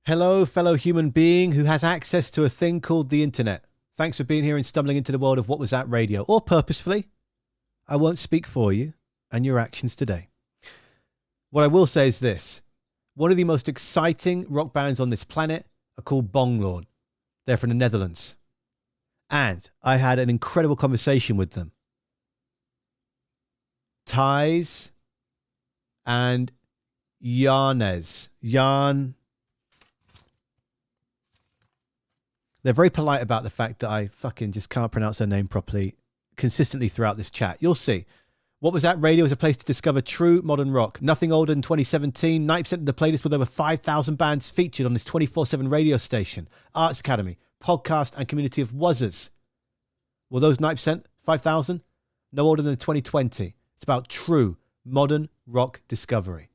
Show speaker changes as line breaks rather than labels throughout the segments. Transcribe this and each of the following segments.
Hello, fellow human being who has access to a thing called the internet. Thanks for being here and stumbling into the world of What Was That Radio, or purposefully. I won't speak for you and your actions today. What I will say is this. One of the most exciting rock bands on this planet are called Bongloard. They're from the Netherlands. And I had an incredible conversation with them. Thijs and Jannes. They're very polite about the fact that I fucking just can't pronounce their name properly consistently throughout this chat. You'll see. What Was That Radio is a place to discover true modern rock. Nothing older than 2017. 90% of the playlist with over 5,000 bands featured on this 24/7 radio station. Arts Academy, podcast and community of wuzzers. Well, those 9%, 5,000, no older than 2020. It's about true modern rock discovery.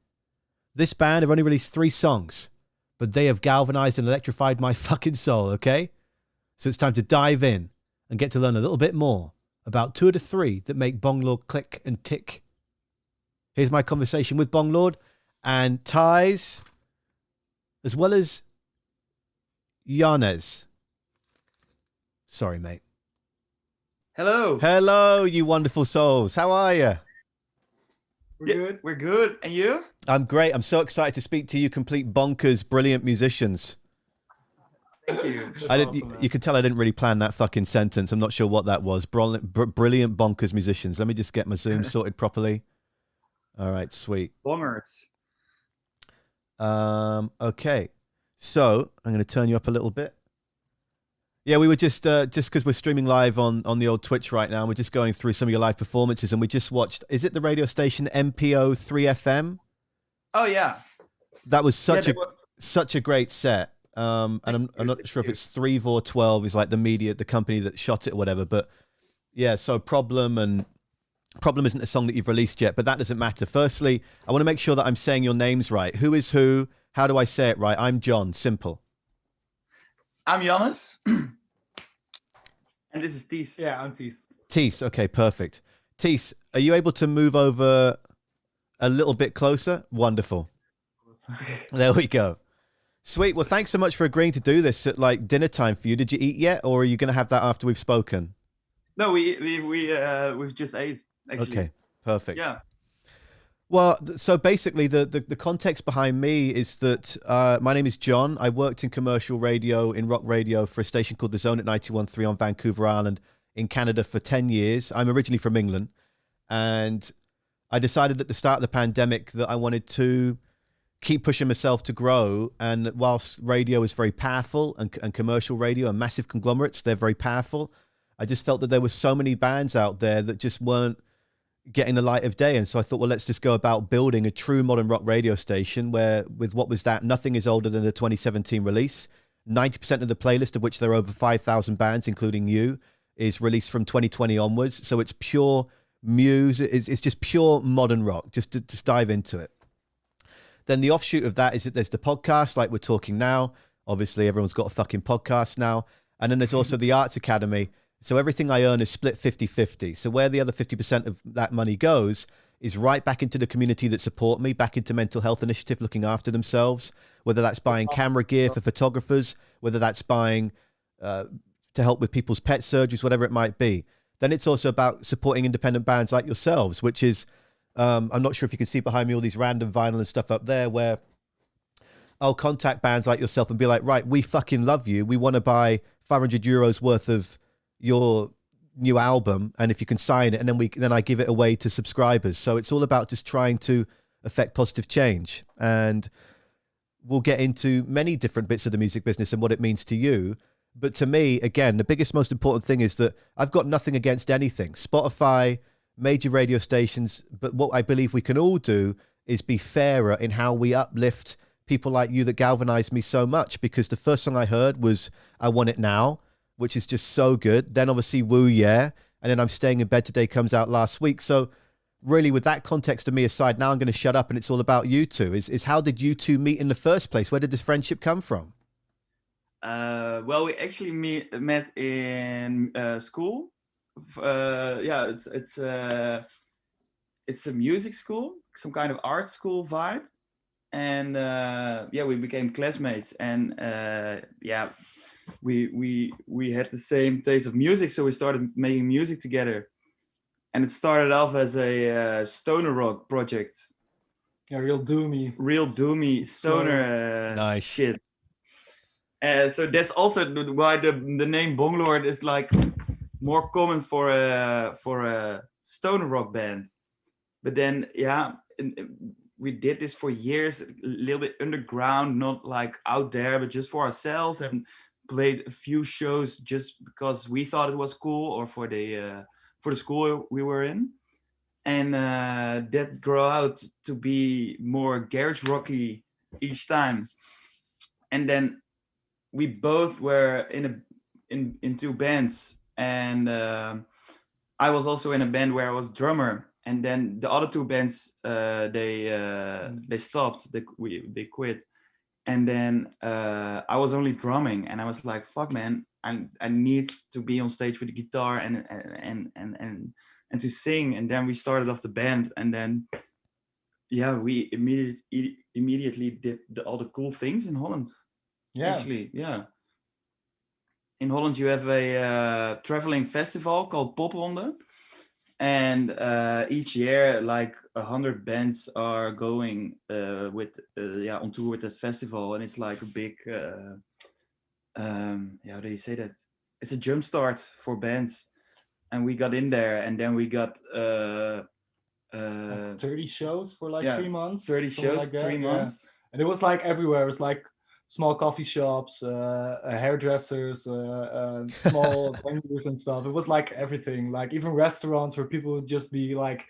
This band have only released 3 songs, but they have galvanized and electrified my fucking soul, okay? So it's time to dive in and get to learn a little bit more about 2 of the 3 that make Bongloard click and tick. Here's my conversation with Bongloard and Thijs, as well as Jannes. Sorry, mate.
Hello.
Hello, you wonderful souls. How are you?
We're good. And you?
I'm great. I'm so excited to speak to you, complete bonkers, brilliant musicians.
Thank you.
You could tell I didn't really plan that fucking sentence. I'm not sure what that was. Brilliant bonkers musicians. Let me just get my Zoom sorted properly. All right, sweet.
Bongers.
Okay. So I'm going to turn you up a little bit. Yeah, we were just because we're streaming live on the old Twitch right now. We're just going through some of your live performances, and we just watched. Is it the radio station MPO 3FM?
Oh yeah.
That was such a great set. And I'm not sure if it's 3412 is like the company that shot it or whatever. But yeah, so Problem isn't a song that you've released yet, but that doesn't matter. Firstly, I want to make sure that I'm saying your names right. Who is who? How do I say it right? I'm John. Simple.
I'm Jannes. And this is Thijs.
Yeah, I'm Thijs.
Thijs, okay, perfect. Thijs, are you able to move over a little bit closer? Wonderful. There we go. Sweet. Well, thanks so much for agreeing to do this at like dinner time for you. Did you eat yet, or are you going to have that after we've spoken?
No, we've just ate actually.
Okay, perfect.
Yeah.
Well, so basically the context behind me is that my name is John. I worked in commercial radio, in rock radio for a station called The Zone at 91.3 on Vancouver Island in Canada for 10 years. I'm originally from England, and I decided at the start of the pandemic that I wanted to keep pushing myself to grow. And whilst radio is very powerful and commercial radio and massive conglomerates, they're very powerful, I just felt that there were so many bands out there that just weren't getting the light of day. And so I thought, well, let's just go about building a true modern rock radio station where with What Was That, nothing is older than the 2017 release. 90% of the playlist, of which there are over 5,000 bands, including you, is released from 2020 onwards. So it's pure music. It's just pure modern rock. Just to dive into it. Then the offshoot of that is that there's the podcast, like we're talking now. Obviously, everyone's got a fucking podcast now. And then there's also the Arts Academy. So everything I earn is split 50-50. So where the other 50% of that money goes is right back into the community that support me, back into mental health initiative, looking after themselves, whether that's buying camera gear for photographers, whether that's buying to help with people's pet surgeries, whatever it might be. Then it's also about supporting independent bands like yourselves, which is, I'm not sure if you can see behind me all these random vinyl and stuff up there where I'll contact bands like yourself and be like, right, we fucking love you. We want to buy 500 euros worth of your new album, and if you can sign it, and then I give it away to subscribers. So it's all about just trying to affect positive change. And we'll get into many different bits of the music business and what it means to you. But to me, again, the biggest, most important thing is that I've got nothing against anything. Spotify, major radio stations, but what I believe we can all do is be fairer in how we uplift people like you that galvanized me so much. Because the first song I heard was I Want It Now, which is just so good. Then obviously Whoo, yeah. And then I'm Staying in Bed Today comes out last week. So really with that context of me aside, now I'm going to shut up and it's all about you two. Is how did you two meet in the first place? Where did this friendship come from?
Well, we actually met in school. Yeah, it's a music school, some kind of art school vibe. and we became classmates, and we had the same taste of music, so we started making music together, and it started off as a stoner rock project.
Yeah, real doomy
stoner
Nice
shit. So that's also why the name Bongloard is like more common for a stoner rock band. But then we did this for years, a little bit underground, not like out there, but just for ourselves, and played a few shows just because we thought it was cool, or for the school we were in. And that grew out to be more garage rocky each time. And then we both were in two bands, and I was also in a band where I was drummer. And then the other two bands, they stopped. They quit. And then I was only drumming, and I was like, "Fuck, man! I need to be on stage with the guitar and to sing." And then we started off the band, and then we immediately did all the cool things in Holland.
Yeah.
Actually, yeah. In Holland, you have a traveling festival called Popronde. And each year, like 100 bands are going on tour with that festival, and it's like a big, how do you say that? It's a jump start for bands, and we got in there, and then we got
like 30 shows for like 3 months.
30 shows,
like that.
3 months,
and it was like everywhere. It was like small coffee shops, hairdressers, small venues and stuff. It was like everything, like even restaurants where people would just be like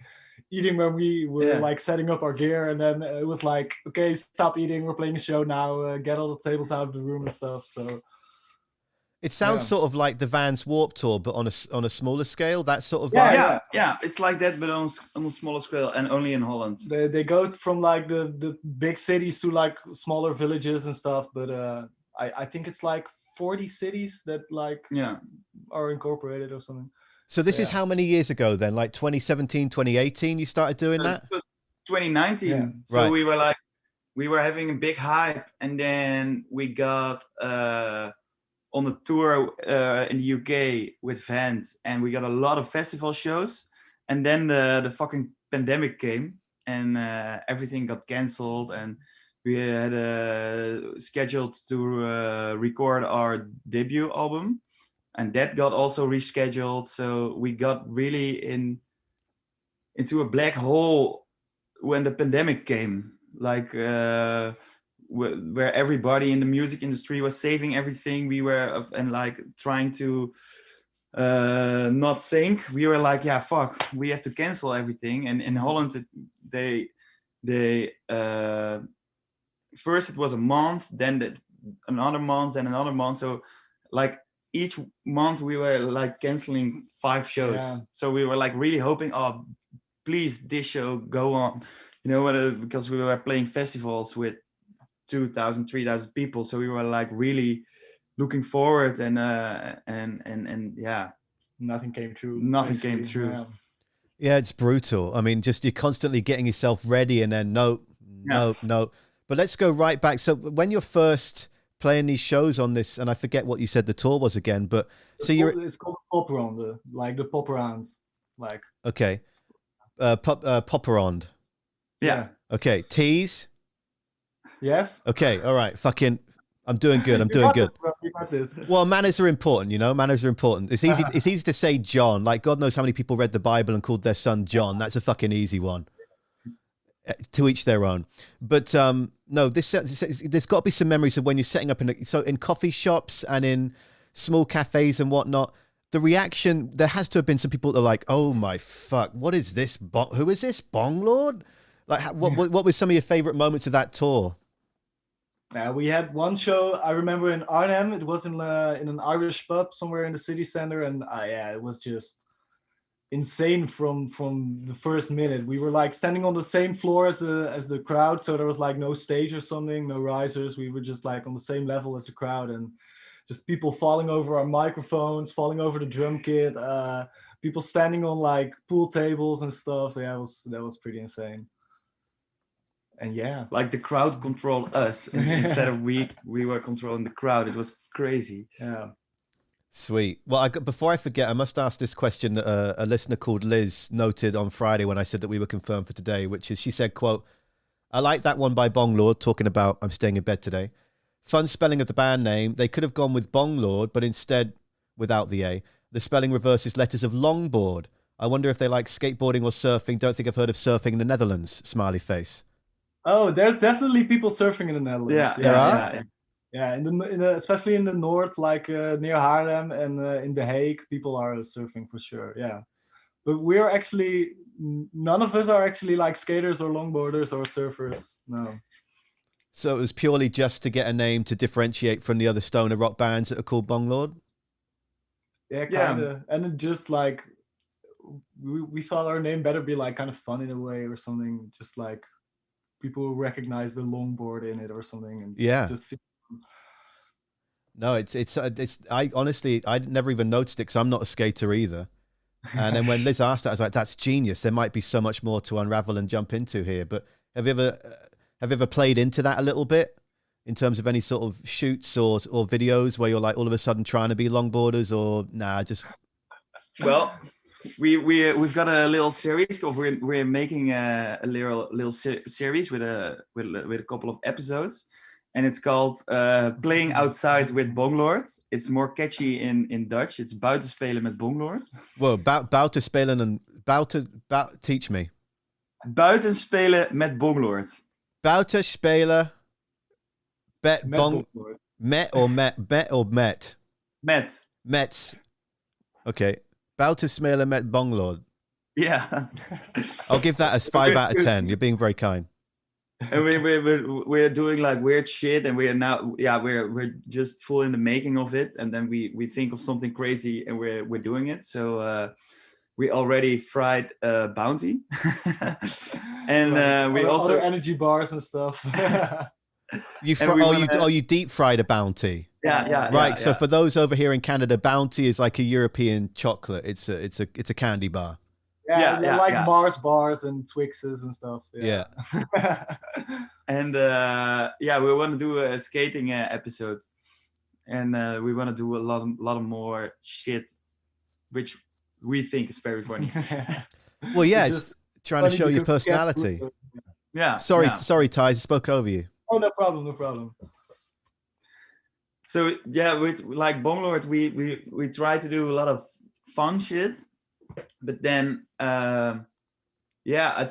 eating when we were like setting up our gear, and then it was like, okay, stop eating, we're playing a show now, get all the tables out of the room and stuff. So
it sounds sort of like the Vans Warped Tour, but on a smaller scale. That sort of
vibe. Yeah. It's like that, but on a smaller scale, and only in Holland.
They go from like the big cities to like smaller villages and stuff. But I think it's like 40 cities that like are incorporated or something.
So this is how many years ago then? Like 2017, 2018, you started doing that?
2019. Yeah. So we were having a big hype, and then we got on a tour in the UK with Vans, and we got a lot of festival shows. And then the fucking pandemic came, and everything got cancelled, and we had scheduled to record our debut album, and that got also rescheduled. So we got really into a black hole when the pandemic came, like where everybody in the music industry was saving everything. We were and like trying to not sink. We were like, yeah, fuck, we have to cancel everything. And in Holland, they first it was a month, then another month, and another month. So like each month we were like canceling 5 shows. So we were like really hoping, oh, please, this show go on, because we were playing festivals with 2,000, 3,000 people. So we were like really looking forward, and
nothing came true.
Nothing came true.
Yeah, it's brutal. I mean, just you're constantly getting yourself ready, and then no. But let's go right back. So when you're first playing these shows on this, and I forget what you said the tour was again, but
it's called Popronde, like the pop rounds, like
Popronde.
Yeah.
Okay, tease.
Yes.
Okay, all right. Fucking, I'm doing good. I'm doing good. Well, manners are important, Manners are important. It's easy. It's easy to say John. Like, God knows how many people read the Bible and called their son John. That's a fucking easy one. To each their own. But no, there's got to be some memories of when you're setting up in coffee shops and in small cafes and whatnot. The reaction, there has to have been some people that are like, "Oh my fuck, what is this? Who is this? Bongloard?" Like, what were some of your favorite moments of that tour?
We had one show I remember in Arnhem. It was in an Irish pub somewhere in the city center, and it was just insane from the first minute. We were like standing on the same floor as the crowd, so there was like no stage or something, no risers. We were just like on the same level as the crowd, and just people falling over our microphones, falling over the drum kit, people standing on like pool tables and stuff. Yeah, that was pretty insane. yeah.
Like the crowd controlled us instead of we were controlling the crowd. It was crazy.
Yeah.
Sweet. Well, before I forget, I must ask this question that a listener called Liz noted on Friday when I said that we were confirmed for today, which is, she said, quote, "I like that one by Bongloard, talking about I'm staying in bed today. Fun spelling of the band name. They could have gone with Bongloard, but instead, without the A, the spelling reverses letters of longboard. I wonder if they like skateboarding or surfing. Don't think I've heard of surfing in the Netherlands. Smiley face."
Oh, there's definitely people surfing in the Netherlands.
Yeah,
There are?
Yeah, in the especially in the north, like near Haarlem and in The Hague, people are surfing for sure. Yeah, but we're actually none of us are actually like skaters or longboarders or surfers. No.
So it was purely just to get a name to differentiate from the other stoner rock bands that are called Bongloard?
Yeah, kind of. And it just like we thought our name better be like kind of fun in a way or something, just like people will recognize the longboard in it or something, and
Yeah.
just
No, it's I honestly, I never even noticed it because I'm not a skater either. And then when Liz asked that, I was like, that's genius. There might be so much more to unravel and jump into here. But have you ever played into that a little bit in terms of any sort of shoots or videos where you're like all of a sudden trying to be longboarders, or nah, just...
Well, we've got a little series of we're making a little series with a couple of episodes, and it's called Playing Outside with Bongloard. It's more catchy in Dutch. It's buiten spelen met Bongloard.
Well, buiten spelen and teach me.
Buiten spelen met Bongloard.
Buiten spelen met
Bongloard.
met or met? Met. Okay. Buiten spelen met Bongloard.
Yeah.
I'll give that as 5 out of 10. You're being very kind.
And we're doing like weird shit, and we're just full in the making of it, and then we think of something crazy and we're doing it. So we already fried Bounty, and we also
other energy bars and stuff.
You deep fried a Bounty.
Yeah.
Right. So for those over here in Canada, Bounty is like a European chocolate. It's a candy bar.
Like Mars bars and Twixes and stuff.
Yeah.
And we want to do a skating episode, and we want to do a lot of more shit, which we think is very funny.
Well, yeah, it's trying to show your personality.
Yeah.
Sorry, Tys, I spoke over you.
Oh, no problem.
So yeah, with like Bongloard, we try to do a lot of fun shit, but then I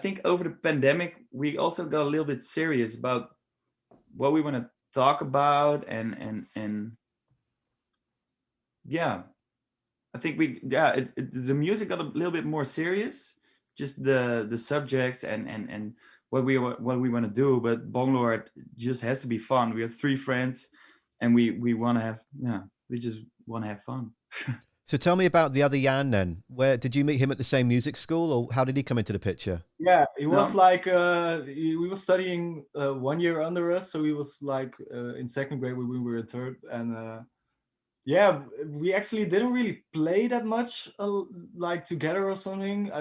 think over the pandemic we also got a little bit serious about what we want to talk about, and I think the music got a little bit more serious, just the subjects and what we want to do. But Bongloard just has to be fun. We have 3 friends, and we want to have we just want to have fun.
So tell me about the other Jan then. Where did you meet him at the same music school, or how did he come into the picture?
Yeah, he was like we were studying 1 year under us, so he was like in 2nd grade when we were in 3rd, and we actually didn't really play that much like together or something.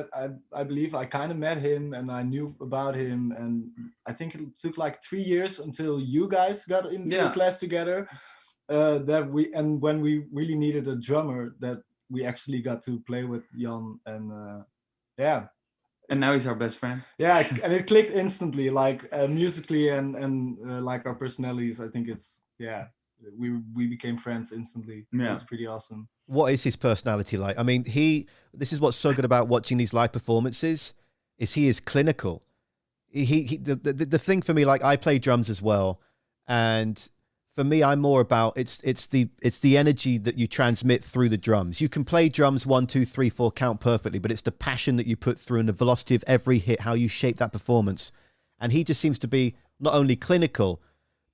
I believe I kind of met him and I knew about him, and I think it took like 3 years until you guys got into a class together. When we really needed a drummer, that we actually got to play with Jan, and
and now he's our best friend.
Yeah, and it clicked instantly, like musically and like our personalities. I think it's we became friends instantly. It was pretty awesome.
What is his personality like? I mean, this is what's so good about watching these live performances, is he is clinical. The thing for me, like, I play drums as well, and for me, I'm more about it's the energy that you transmit through the drums. You can play drums 1, 2, 3, 4 count perfectly, but it's the passion that you put through and the velocity of every hit, how you shape that performance. And he just seems to be not only clinical,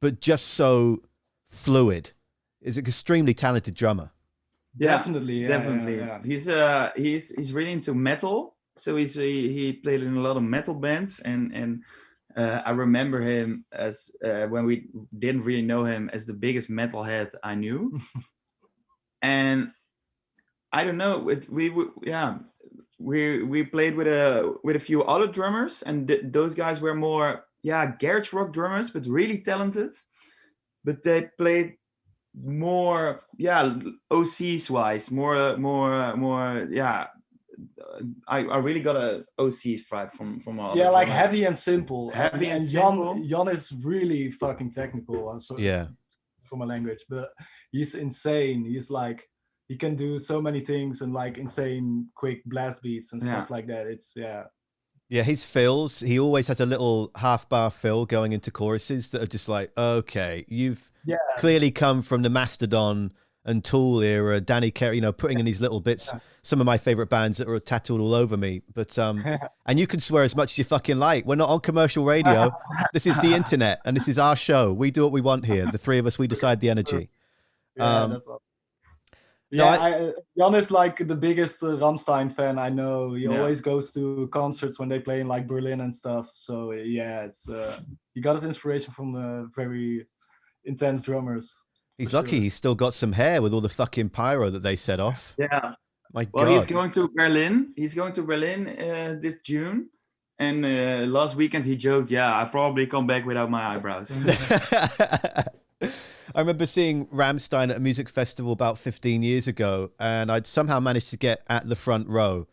but just so fluid. Is an extremely talented drummer.
Definitely. Yeah. He's really into metal, so he played in a lot of metal bands, and I remember him as when we didn't really know him as the biggest metalhead I knew. And I don't know, we played with a few other drummers, and those guys were more garage rock drummers, but really talented. But they played more, OCs wise, more. I really got a OCs vibe from all.
Yeah, like heavy and simple.
Heavy and
Jan,
simple.
Jan is really fucking technical. I'm sorry for my language, but he's insane. He's like, he can do so many things and like insane quick blast beats and stuff like that. It's
Yeah, his fills, he always has a little half bar fill going into choruses that are just like, okay, you've clearly come from the Mastodon and Tool era, Danny Carey, putting in these little bits. Some of my favorite bands that are tattooed all over me. But and you can swear as much as you fucking like. We're not on commercial radio. This is the internet, and this is our show. We do what we want here. The three of us, we decide the energy.
That's all. Yeah, Jan is like the biggest Rammstein fan I know. He always goes to concerts when they play in like Berlin and stuff. So it's he got his inspiration from the very intense drummers.
He's lucky he's still got some hair with all the fucking pyro that they set off.
Yeah.
My God.
Well, he's going to Berlin. He's going to Berlin this June. And last weekend he joked, I probably come back without my eyebrows.
I remember seeing Rammstein at a music festival about 15 years ago, and I'd somehow managed to get at the front row.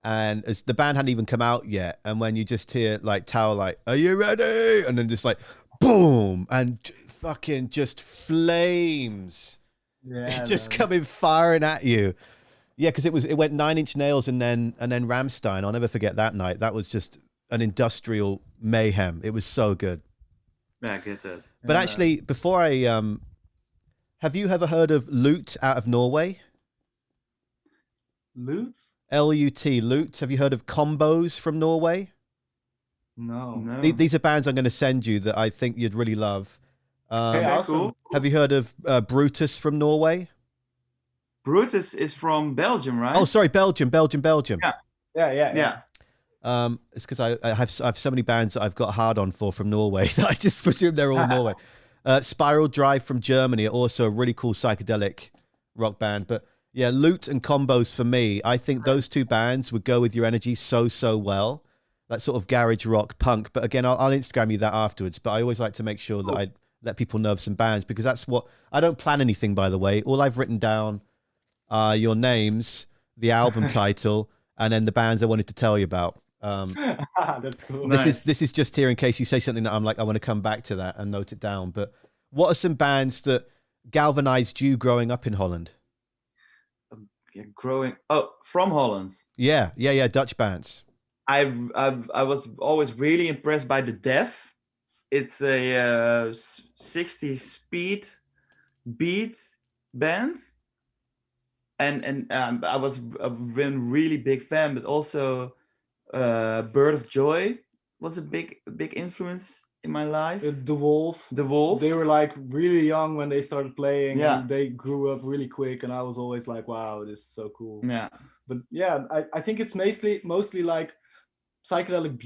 And as the band hadn't even come out yet, and when you just hear like Tao like, "Are you ready?" and then just like, boom, and fucking just flames. Yeah, just coming firing at you. Yeah, because it went 9 Inch Nails and then Rammstein. I'll never forget that night. That was just an industrial mayhem. It was so good.
Yeah, I get that.
But actually, before I have you ever heard of Loot out of Norway?
Loot?
L-U-T, Loot. Have you heard of Combos from Norway?
No.
These are bands I'm going to send you that I think you'd really love.
Awesome.
Cool.
Have you heard of Brutus from Norway?
Brutus is from Belgium, right?
Oh, sorry, Belgium.
Yeah.
It's because I have so many bands that I've got hard on from Norway that I just presume they're all Norway. Spiral Drive from Germany are also a really cool psychedelic rock band. But yeah, Loot and Combos for me, I think those two bands would go with your energy so well. That sort of garage rock punk. But again, I'll Instagram you that afterwards. But I always like to make sure that I let people know of some bands, because that's what I don't plan anything, by the way. All I've written down are your names, the album title, and then the bands I wanted to tell you about.
That's cool.
This is just here in case you say something that I'm like, I want to come back to that and note it down. But what are some bands that galvanized you growing up in Holland?
From Holland. Yeah,
Dutch bands.
I was always really impressed by the Def. It's a 60 speed beat band. And I've been a really big fan, but also Bird of Joy was a big influence in my life.
The Wolf. They were like really young when they started playing.
Yeah.
And they grew up really quick, and I was always like, wow, this is so cool.
Yeah.
But yeah, I think it's mostly like psychedelic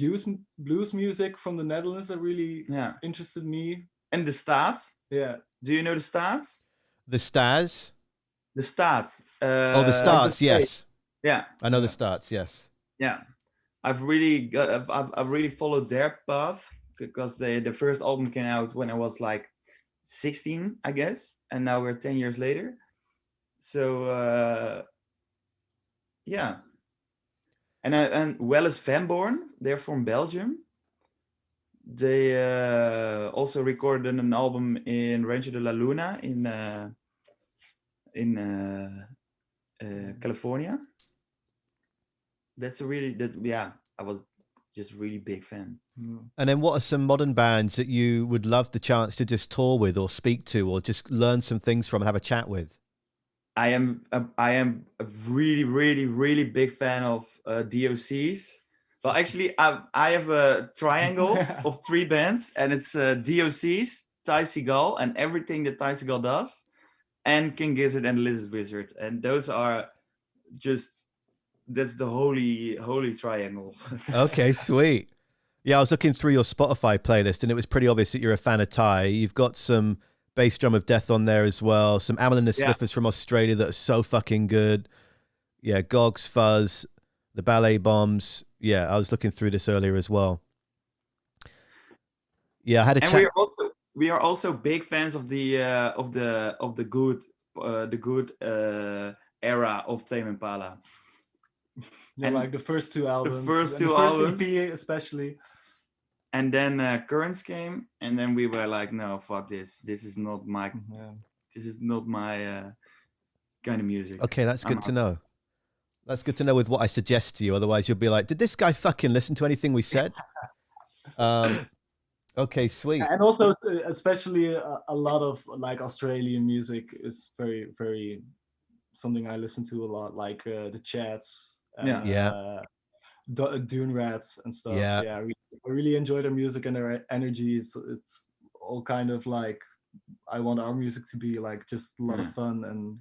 blues music from the Netherlands that really interested me.
And the Staats.
Yeah.
Do you know the Staats?
The Stars?
The Staats.
The Starts, yes.
Yeah.
I know the Starts, yes.
Yeah. I've really followed their path, because the first album came out when I was like 16, I guess, and now we're 10 years later. So and Welles Van Born, they're from Belgium. They also recorded an album in Rancho de la Luna in California. I was just really big fan.
And then what are some modern bands that you would love the chance to just tour with or speak to or just learn some things from and have a chat with?
I am a really, really, really big fan of DOCs. Well, actually, I have a triangle of 3 bands, and it's DOCs, Ty Segall, and everything that Ty Segall does, and King Gizzard and Lizard Wizard. And those are that's the holy triangle. Okay,
sweet. Yeah, I was looking through your Spotify playlist, and it was pretty obvious that you're a fan of Ty. You've got some Bass Drum of Death on there as well. Some Amyl and the Sniffers from Australia that are so fucking good. Yeah, Gogs, Fuzz, the Ballet Bombs. Yeah, I was looking through this earlier as well. Yeah, I had a
And
chat.
we are also big fans of the good era of Tame Impala.
Yeah,
And
like the first two albums,
first
and
two
the first
albums.
EP especially.
And then Currents came, and then we were like, no, fuck this. This is not my kind of music.
Okay, that's good to know. That's good to know with what I suggest to you. Otherwise, you'll be like, did this guy fucking listen to anything we said? Okay, sweet.
And also, especially a lot of like Australian music is very, very something I listen to a lot, like the Chats, Dune Rats and stuff.
Yeah.
I really enjoy their music and their energy. It's all kind of like, I want our music to be like just a lot of fun and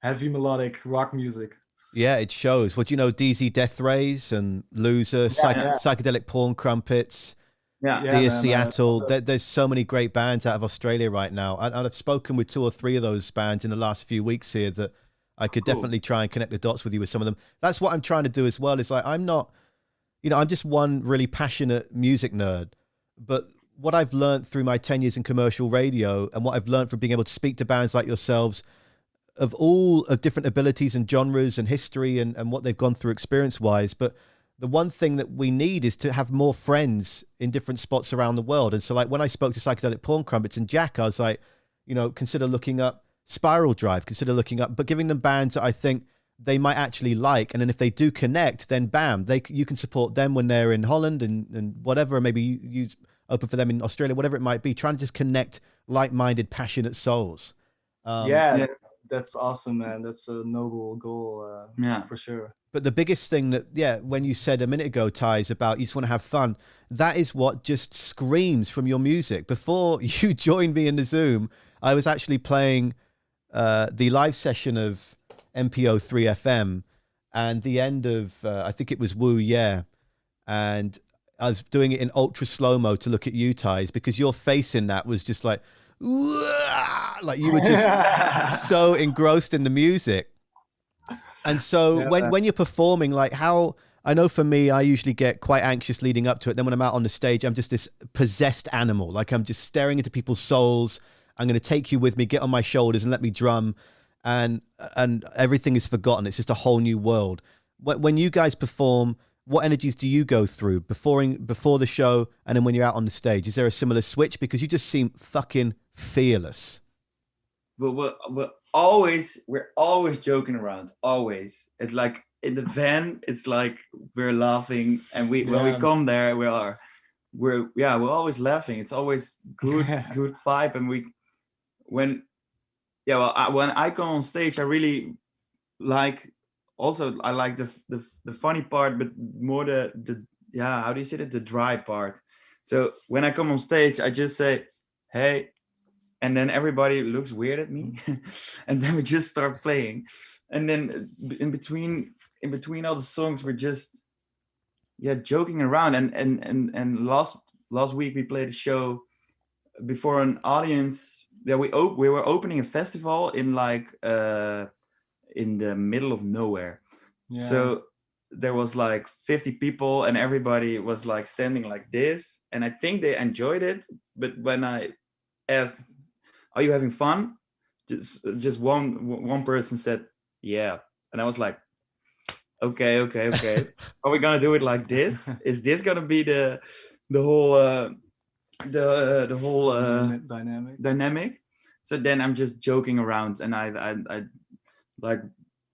heavy melodic rock music.
Yeah, it shows. What do you know? DZ Death Rays and Loser, Psychedelic Porn Crumpets, Dear Seattle. There's so many great bands out of Australia right now. And I've spoken with 2 or 3 of those bands in the last few weeks here that I could definitely try and connect the dots with you with some of them. That's what I'm trying to do as well. Is like, I'm not, I'm just one really passionate music nerd. But what I've learned through my 10 years in commercial radio and what I've learned from being able to speak to bands like yourselves of all of different abilities and genres and history and what they've gone through experience-wise. But the one thing that we need is to have more friends in different spots around the world. And so like when I spoke to Psychedelic Porn Crumpets and Jack, I was like, consider looking up Spiral Drive, but giving them bands that I think they might actually like. And then if they do connect, then bam, you can support them when they're in Holland and whatever, maybe you open for them in Australia, whatever it might be, trying to just connect like-minded, passionate souls.
That's awesome, man. That's a noble goal, for sure.
But the biggest thing that, when you said a minute ago, Ty, is about you just want to have fun. That is what just screams from your music. Before you joined me in the Zoom, I was actually playing the live session of MPO3 FM and the end of, I think it was Whoo, and I was doing it in ultra slow-mo to look at you, Ty, because your face in that was just like you were just so engrossed in the music. And so when you're performing, like how, I know for me, I usually get quite anxious leading up to it. Then when I'm out on the stage, I'm just this possessed animal. Like I'm just staring into people's souls. I'm going to take you with me, get on my shoulders and let me drum. And everything is forgotten. It's just a whole new world. When you guys perform, what energies do you go through before the show and then when you're out on the stage? Is there a similar switch? Because you just seem fucking fearless.
We're always joking around. Always. It's like in the van, it's like we're laughing, and when we come there, we're always laughing. It's always good vibe, and when I come on stage, I really like. Also, I like the funny part, but more the how do you say it? The dry part. So when I come on stage, I just say, "Hey," and then everybody looks weird at me, and then we just start playing, and then in between all the songs, we're just joking around. And last week we played a show before an audience. Yeah, we were opening a festival in in the middle of nowhere. So there was like 50 people and everybody was like standing like this, and I think they enjoyed it. But when I asked, "Are you having fun?" just one person said, "Yeah." And I was like, okay. Are we gonna do it like this? Is this gonna be the whole dynamic? So then I'm just joking around, and I like,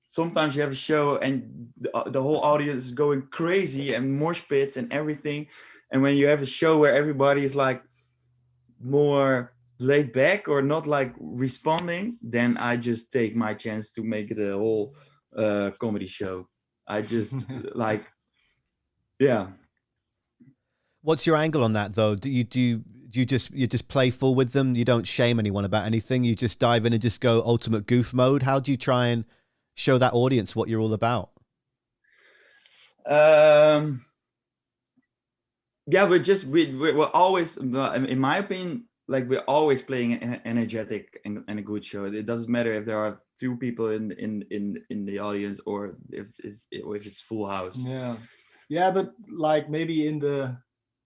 sometimes you have a show and the whole audience is going crazy and mosh pits and everything. And when you have a show where everybody is like more laid back or not like responding, then I just take my chance to make it a whole comedy show. I just
What's your angle on that though? Do you just playful with them? You don't shame anyone about anything. You just dive in and just go ultimate goof mode. How do you try and show that audience what you're all about?
We're always, in my opinion, like we're always playing an energetic and a good show. It doesn't matter if there are 2 people in the audience or if it's full house.
Yeah, but like maybe in the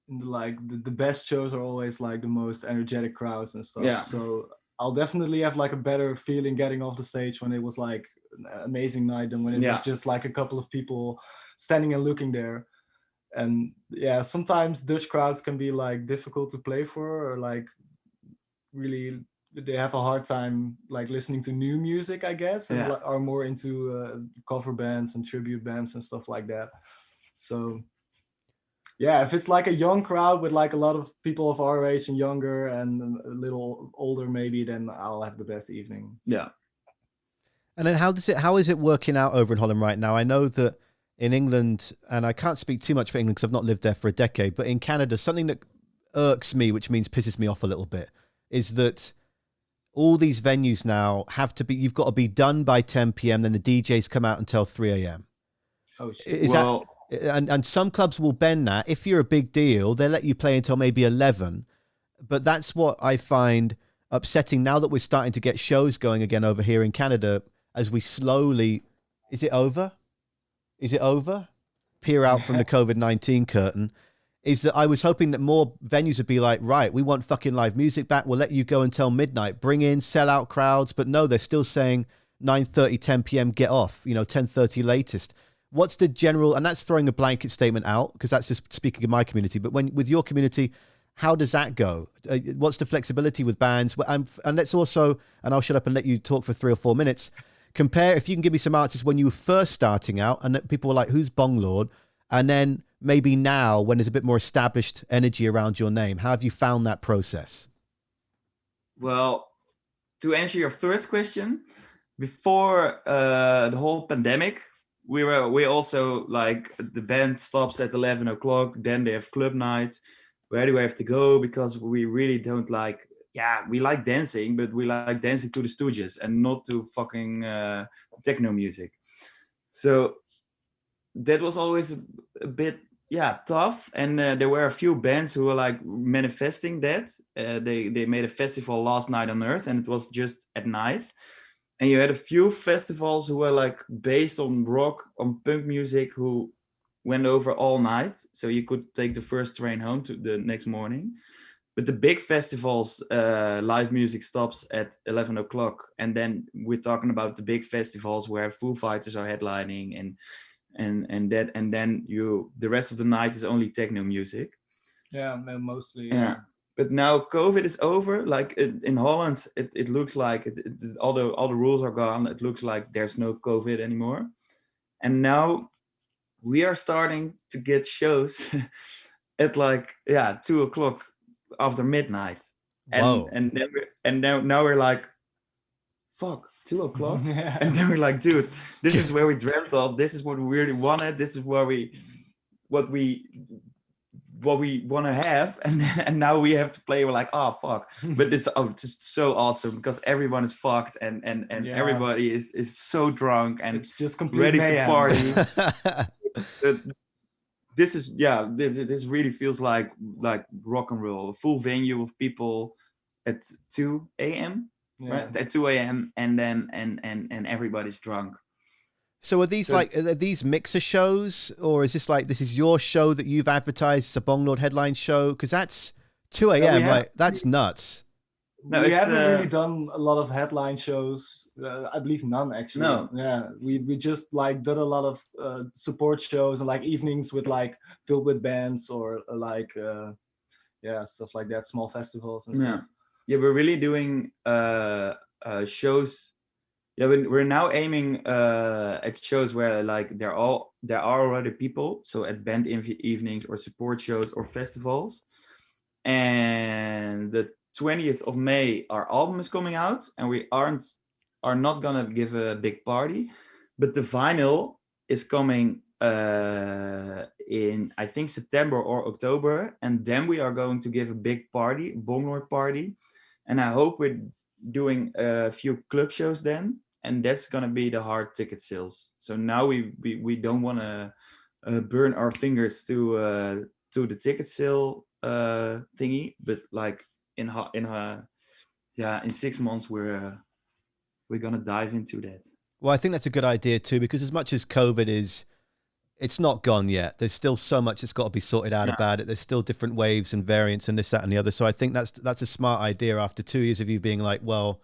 in the like the best shows are always like the most energetic crowds and stuff.
Yeah.
So I'll definitely have like a better feeling getting off the stage when it was like an amazing night than when it was just like a couple of people standing and looking there. And yeah, sometimes Dutch crowds can be like difficult to play for, or like really they have a hard time like listening to new music, I guess, and are more into cover bands and tribute bands and stuff like that. So yeah, if it's like a young crowd with like a lot of people of our age and younger and a little older maybe, then I'll have the best evening.
Yeah.
And then how is it working out over in Holland right now? I know that in England, and I can't speak too much for England because I've not lived there for a decade, but in Canada, something that irks me, which means pisses me off a little bit, is that all these venues now have to be, you've got to be done by 10 p.m. Then the DJs come out until 3 a.m.
Oh, shit.
Is that, and some clubs will bend that. If you're a big deal, they'll let you play until maybe 11. But that's what I find upsetting now that we're starting to get shows going again over here in Canada as we slowly, is it over? Peer out from the COVID-19 curtain. Is that I was hoping that more venues would be like, right, we want fucking live music back. We'll let you go until midnight. Bring in sellout crowds. But no, they're still saying 9:30, 10 p.m. get off, 10:30 latest. What's the general, and that's throwing a blanket statement out because that's just speaking of my community. But with your community, how does that go? What's the flexibility with bands? And let's also, and I'll shut up and let you talk for 3 or 4 minutes. Compare, if you can give me some artists when you were first starting out and people were like, who's Bongloard? And then maybe now when there's a bit more established energy around your name, how have you found that process?
Well, to answer your first question, before the whole pandemic, we also like the band stops at 11 o'clock, then they have club night. Where do we have to go? Because we really don't like, we like dancing, but we like dancing to the Stooges and not to fucking techno music. So that was always a bit tough, and there were a few bands who were like manifesting that. They made a festival last night on Earth, and it was just at night. And you had a few festivals who were like based on rock, on punk music, who went over all night, so you could take the first train home to the next morning. But the big festivals, live music stops at 11 o'clock, and then we're talking about the big festivals where Foo Fighters are headlining and then the rest of the night is only techno music.
Yeah, mostly.
Yeah. But now COVID is over. Like in Holland, it looks like all the rules are gone. It looks like there's no COVID anymore. And now we are starting to get shows at like 2 o'clock after midnight. And now we're like, fuck. 2 o'clock, and then we're like, dude, this is where we dreamt of. This is what we really wanted. This is what we want to have, and now we have to play. We're like, oh fuck! But it's just so awesome because everyone is fucked, and everybody is so drunk and
it's just
ready
mayhem.
To party. This really feels like rock and roll. A full venue of people at 2 a.m. Right at 2 a.m. and then and everybody's drunk.
So are these mixer shows, or is this is your show that you've advertised? It's a Bongloard headline show, because that's 2 a.m. That's nuts.
No, we haven't really done a lot of headline shows. I believe none actually.
No.
Yeah, we just like did a lot of support shows and like evenings with like filled with bands or stuff like that, small festivals and stuff.
Yeah, we're really doing shows. Yeah, we're now aiming at shows where like there are already people. So at band evenings or support shows or festivals. And the 20th of May, our album is coming out, and we are not gonna give a big party, but the vinyl is coming in I think September or October, and then we are going to give a big party, Bongloard party. And I hope we're doing a few club shows then, and that's gonna be the hard ticket sales. So now we don't want to burn our fingers to the ticket sale thingy, but like in 6 months we're gonna dive into that.
Well, I think that's a good idea too, because as much as COVID is It's not gone yet. There's still so much that's got to be sorted out about it. There's still different waves and variants and this, that, and the other. So I think that's a smart idea after 2 years of you being like, well,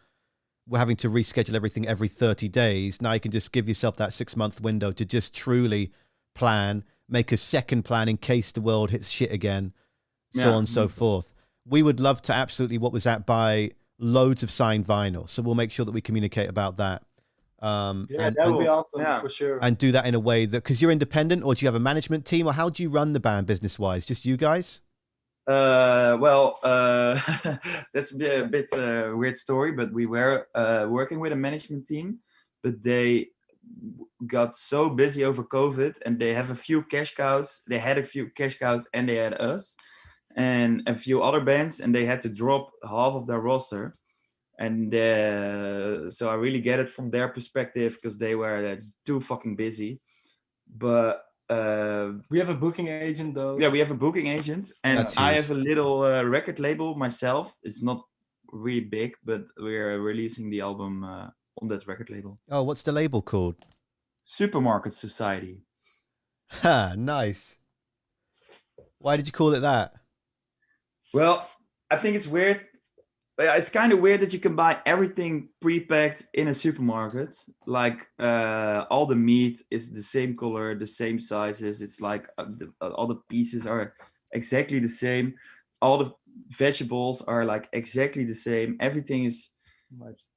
we're having to reschedule everything every 30 days. Now you can just give yourself that 6-month window to just truly plan, make a second plan in case the world hits shit again, so on and so forth. We would love to absolutely buy loads of signed vinyl. So we'll make sure that we communicate about that.
That would be awesome for sure.
And do that in a way that, because you're independent, or do you have a management team, or how do you run the band business wise? Just you guys?
Well, that's a bit weird story, but we were working with a management team, but they got so busy over COVID, and they have a few cash cows. They had a few cash cows, and they had us and a few other bands, and they had to drop half of their roster. And so I really get it from their perspective, because they were too fucking busy. But
we have a booking agent, though.
Yeah, we have a booking agent, and I have a little record label myself. It's not really big, but we're releasing the album on that record label.
Oh, what's the label called?
Supermarket Society.
Ha, nice. Why did you call it that?
Well, I think it's weird. It's kind of weird that you can buy everything pre-packed in a supermarket. Like all the meat is the same color, the same sizes. It's like all the pieces are exactly the same. All the vegetables are like exactly the same. Everything is,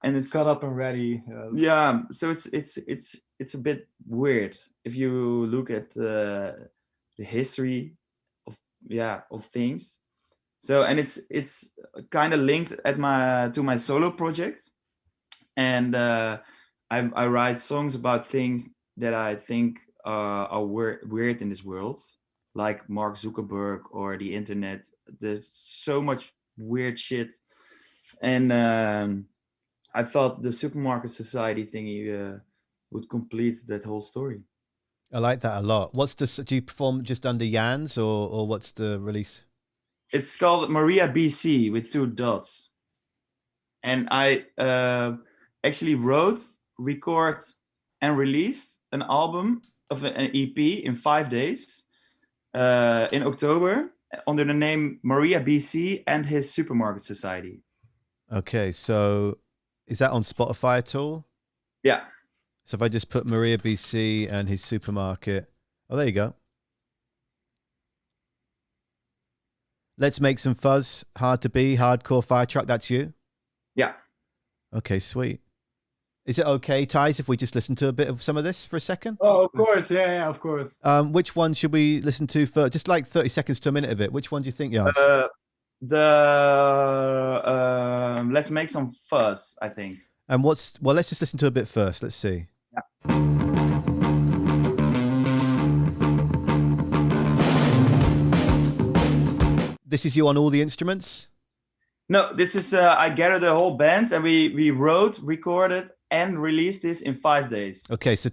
and it's
cut up and ready.
Yeah, so it's a bit weird if you look at the history of things. So, and it's kind of linked to my solo project, and I write songs about things that I think are weird in this world, like Mark Zuckerberg or the internet. There's so much weird shit, and I thought the Supermarket Society thingy would complete that whole story.
I like that a lot. Do you perform just under Jannes, or what's the release?
It's called Maria BC with 2 dots. And I actually wrote, recorded, and released an album of an EP in 5 days in October under the name Maria BC and his Supermarket Society.
Okay, so is that on Spotify at all?
Yeah.
So if I just put Maria BC and his supermarket, oh, there you go. Let's Make Some Fuzz, Hard to Be, Hardcore Fire Truck, that's you?
Yeah.
Okay, sweet. Is it okay, Thijs, if we just listen to a bit of some of this for a second?
Oh, of course. Yeah, of course.
Which one should we listen to first? Just like 30 seconds to a minute of it. Which one do you think, Jannes?
Let's Make Some Fuzz, I think.
And let's just listen to a bit first. Let's see.
Yeah.
This is you on all the instruments?
No, this is I gathered the whole band, and we wrote, recorded, and released this in 5 days.
Okay, so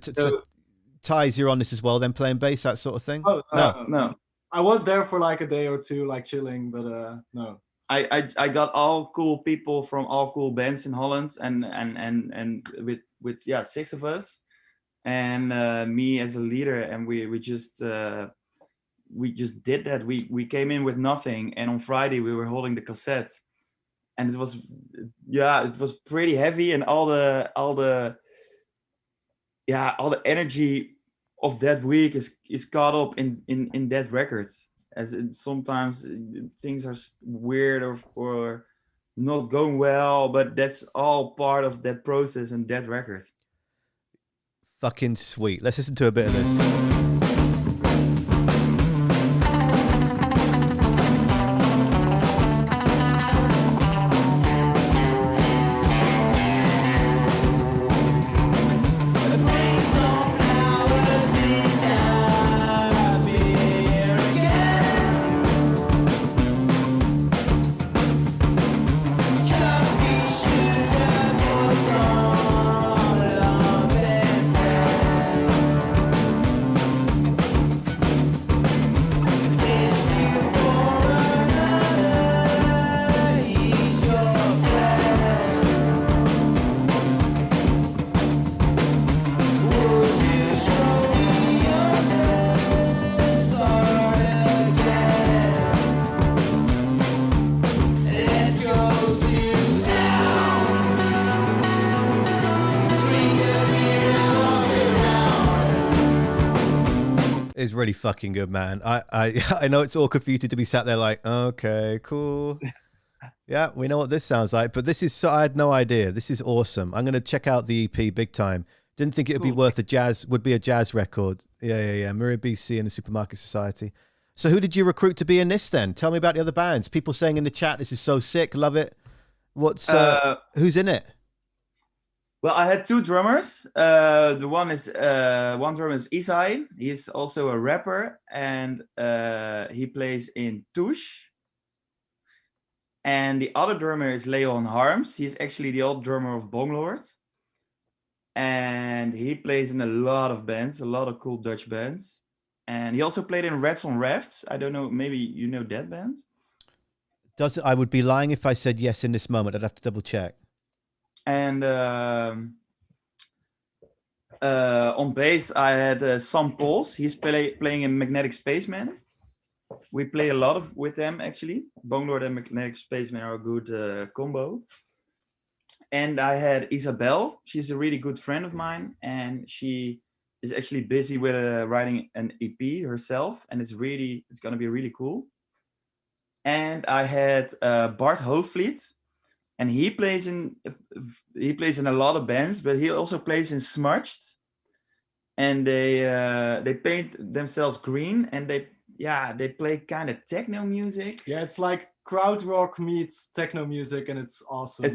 Thijs, you're on this as well, then playing bass, that sort of thing?
Oh,
no.
I was there for like a day or two, like chilling, but no.
I got all cool people from all cool bands in Holland, and with 6 of us, and me as a leader, and we just did that. We came in with nothing, and on Friday we were holding the cassette, and it was pretty heavy, and all the energy of that week is caught up in that record, as sometimes things are weird or not going well, but that's all part of that process and that record.
Fucking sweet. Let's listen to a bit of this. is really fucking good, man. I know it's awkward for you to be sat there like, okay, cool. Yeah, we know what this sounds like, but this is so, I had no idea. This is awesome. I'm gonna check out the EP big time. Didn't think it would be worth would be a jazz record. Yeah. Maria BC and the Supermarket Society. So who did you recruit to be in this then? Tell me about the other bands. People saying in the chat, this is so sick, love it. What's who's in it?
Well, I had two drummers. The one drummer is Isai. He's also a rapper, and he plays in Touche. And the other drummer is Leon Harms. He's actually the old drummer of Bongloard. And he plays in a lot of bands, a lot of cool Dutch bands. And he also played in Rats on Rafts. I don't know, maybe you know that band?
I would be lying if I said yes in this moment. I'd have to double check.
And on bass, I had Sam Pols. He's playing in Magnetic Spaceman. We play a lot with them, actually. Bonglord and Magnetic Spaceman are a good combo. And I had Isabel. She's a really good friend of mine. And she is actually busy with writing an EP herself. And it's going to be really cool. And I had Bart Hoofvliet. And he plays in a lot of bands, but he also plays in Smudged. And they paint themselves green, and they play kind of techno music.
Yeah, it's like crowd rock meets techno music, and it's awesome.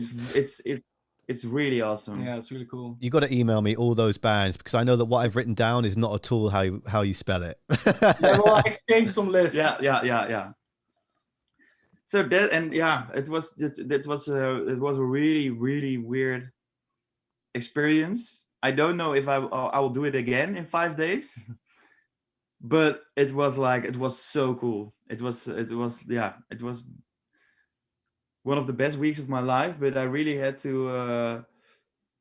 It's really awesome.
Yeah, it's really cool.
You got to email me all those bands because I know that what I've written down is not at all how you spell it.
Yeah, well, I exchanged some lists.
Yeah. So that, and yeah, it was a really, really weird experience. I don't know if I will do it again in 5 days, but it was so cool. It was one of the best weeks of my life, but I really had to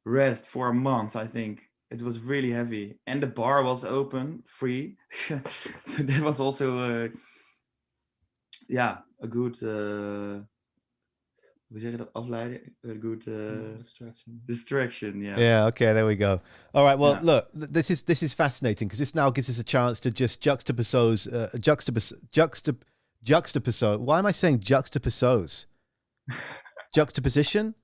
rest for a month. I think it was really heavy, and the bar was open, free, so that was also a good. Hoe zeg je dat? Afleiding? A good distraction. Yeah.
Yeah. Okay. There we go. All right. Well, look, this is fascinating because this now gives us a chance to just juxtapose. Why am I saying juxtapose? Juxtaposition.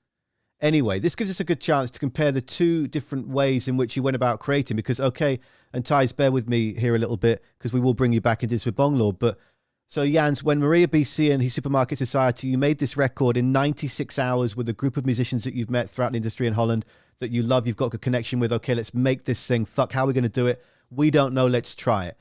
Anyway, this gives us a good chance to compare the two different ways in which you went about creating. Because and Thijs, bear with me here a little bit because we will bring you back into this with Bongloard, but. So Jannes, when Maria BC and his Supermarket Society, you made this record in 96 hours with a group of musicians that you've met throughout the industry in Holland that you love, you've got a good connection with. Okay, let's make this thing. Fuck, how are we going to do it? We don't know. Let's try it.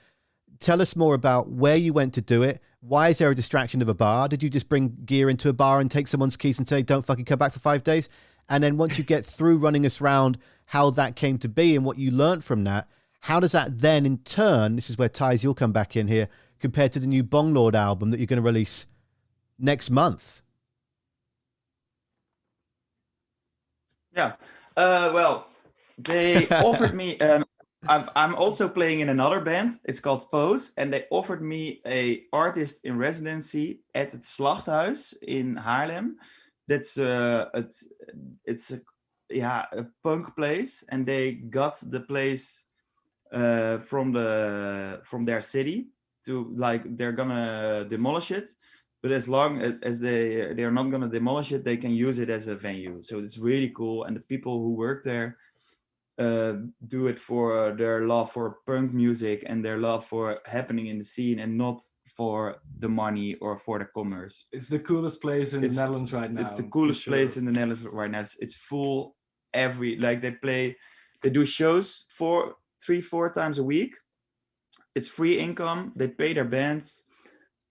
Tell us more about where you went to do it. Why is there a distraction of a bar? Did you just bring gear into a bar and take someone's keys and say, don't fucking come back for 5 days? And then once you get through running us around how that came to be and what you learned from that, how does that then in turn, this is where Thijs, you'll come back in here, compared to the new Bongloard album that you're going to release next month?
Yeah. Well, they offered me... I'm also playing in another band. It's called Foes. And they offered me a artist in residency at het Slachthuis in Haarlem. That's it's a punk place. And they got the place from their city. To they're gonna demolish it, but as long as they're not gonna demolish it, they can use it as a venue. So it's really cool, and the people who work there do it for their love for punk music and their love for happening in the scene, and not for the money or for the commerce.
It's the coolest place in the Netherlands right now.
It's the coolest place in the Netherlands right now. It's full they do shows 3-4 times a week. It's free income. They pay their bands,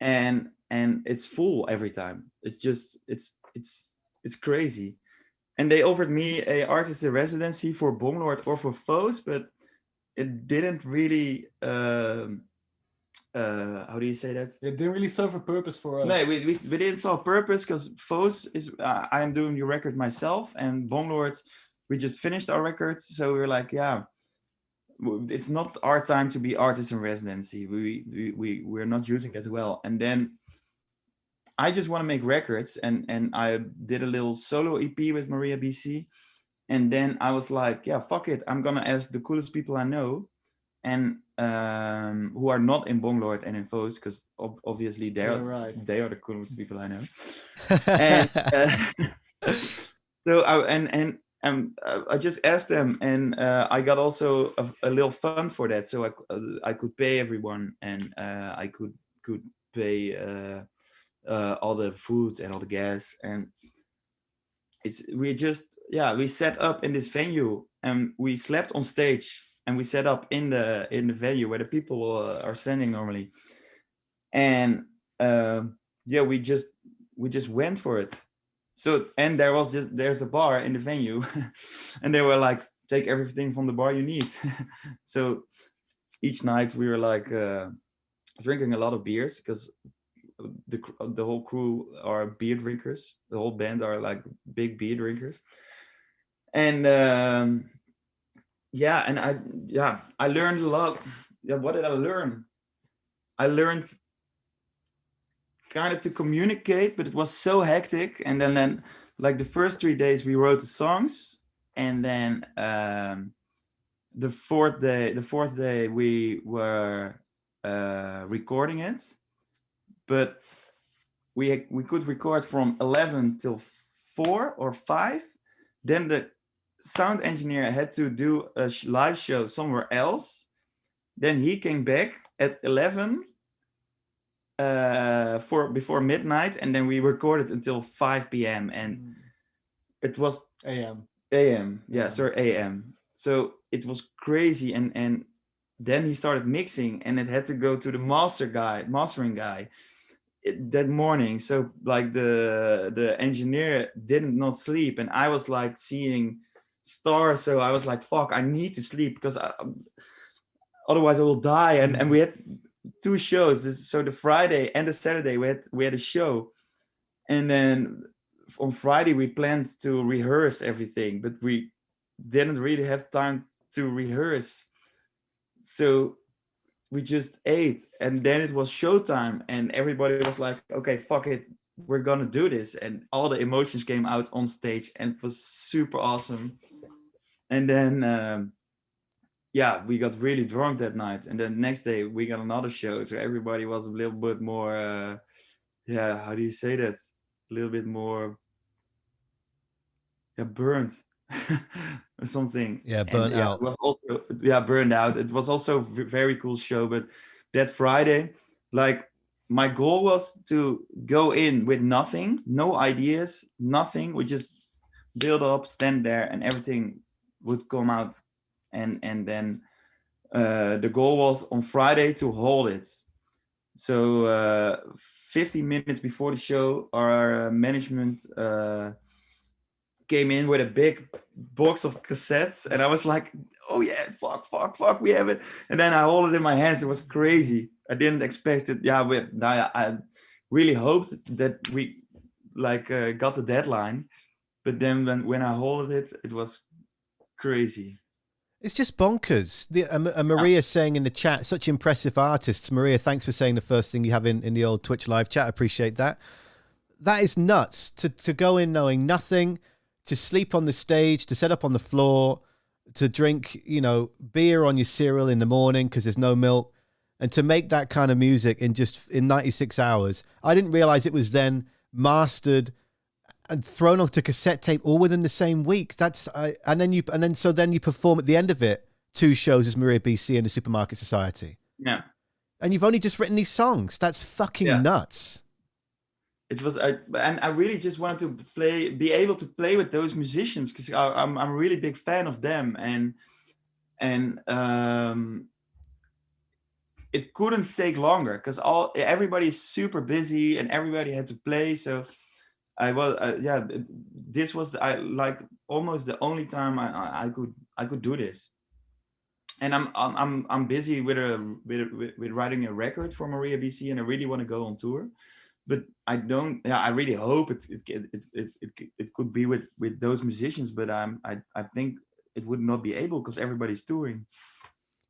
and it's full every time. It's just it's crazy. And they offered me a artist in residency for Bongloard or for Foes, but it didn't really. How do you say that?
It didn't really serve a purpose for us.
No, we didn't serve a purpose because Foes is I am doing the record myself, and Bongloard, we just finished our record, so we were like, yeah. It's not our time to be artists in residency. We're not using it well. And then I just want to make records, and I did a little solo EP with Maria BC, and then I was like, yeah, fuck it, I'm gonna ask the coolest people I know, and who are not in Bongloard and in Voos, because obviously they are
right.
they are the coolest people I know. And so I just asked them, and I got also a little fund for that, so I could pay everyone, and I could pay all the food and all the gas, and we set up in this venue, and we slept on stage, and we set up in the venue where the people are standing normally, and we just went for it. So, and there's a bar in the venue, and they were like, take everything from the bar you need. So each night we were like drinking a lot of beers, because the whole crew are beer drinkers. The whole band are like big beer drinkers. And and I learned a lot. Yeah, what did I learn? I learned kind of to communicate, but it was so hectic. And then like the first 3 days we wrote the songs, and then the fourth day we were recording it, but we could record from 11 till 4 or 5. Then the sound engineer had to do a live show somewhere else. Then he came back at 11 before midnight, and then we recorded until 5 p.m. and it was
AM.
AM. So it was crazy, and then he started mixing, and it had to go to the mastering guy that morning. So like the engineer didn't not sleep, and I was like seeing stars, so I was like, fuck, I need to sleep, because otherwise I will die. And we had 2 shows, so the Friday and the Saturday we had a show, and then on Friday we planned to rehearse everything, but we didn't really have time to rehearse, so we just ate, and then it was showtime, and everybody was like, okay, fuck it, we're gonna do this, and all the emotions came out on stage, and it was super awesome. And then we got really drunk that night, and then next day we got another show, so everybody was a little bit more how do you say that, a little bit more burned or something.
Burnt out.
It was also burned out. It was also a very cool show, but that Friday, like, my goal was to go in with nothing, no ideas, nothing. We just build up, stand there, and everything would come out. And then the goal was on Friday to hold it. So 15 minutes before the show, our management came in with a big box of cassettes, and I was like, oh yeah, fuck, we have it. And then I hold it in my hands. It was crazy. I didn't expect it. I really hoped that we got the deadline, but then when I hold it, it was crazy.
It's just bonkers. Maria saying in the chat, such impressive artists. Maria, thanks for saying the first thing you have in the old Twitch live chat. I appreciate that. That is nuts to go in knowing nothing, to sleep on the stage, to set up on the floor, to drink, beer on your cereal in the morning because there's no milk, and to make that kind of music in 96 hours. I didn't realize it was then mastered and thrown onto cassette tape all within the same week. And then you perform at the end of it 2 shows as Maria BC in the Supermarket Society.
Yeah.
And you've only just written these songs. That's fucking nuts.
It was, and I really just wanted to be able to play with those musicians, because I'm a really big fan of them, and it couldn't take longer because everybody's super busy and everybody had to play. So I was, this was almost the only time I could do this. And I'm busy with writing a record for Maria BC, and I really want to go on tour. But I don't. Yeah, I really hope it could be with those musicians. But I think it would not be able because everybody's touring.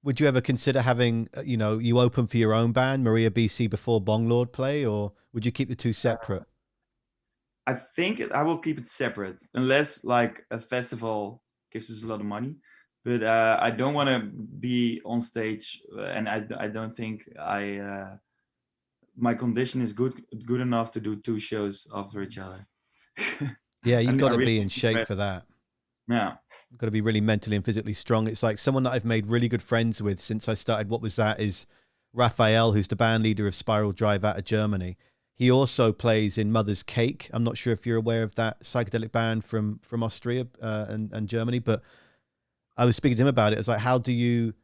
Would you ever consider having you open for your own band, Maria BC, before Bongloard play, or would you keep the 2 separate?
I think I will keep it separate unless like a festival gives us a lot of money. but I don't want to be on stage, and I don't think my condition is good enough to do 2 shows after each other.
Yeah, you've
And
got
I
to
really
be in shape
regret-
for that.
Yeah.
You've got to be really mentally and physically strong. It's like someone that I've made really good friends with since I started What Was That is Raphael, who's the band leader of Spiral Drive out of Germany. He also plays in Mother's Cake. I'm not sure if you're aware of that psychedelic band from Austria and Germany, but I was speaking to him about it. It's like, how do you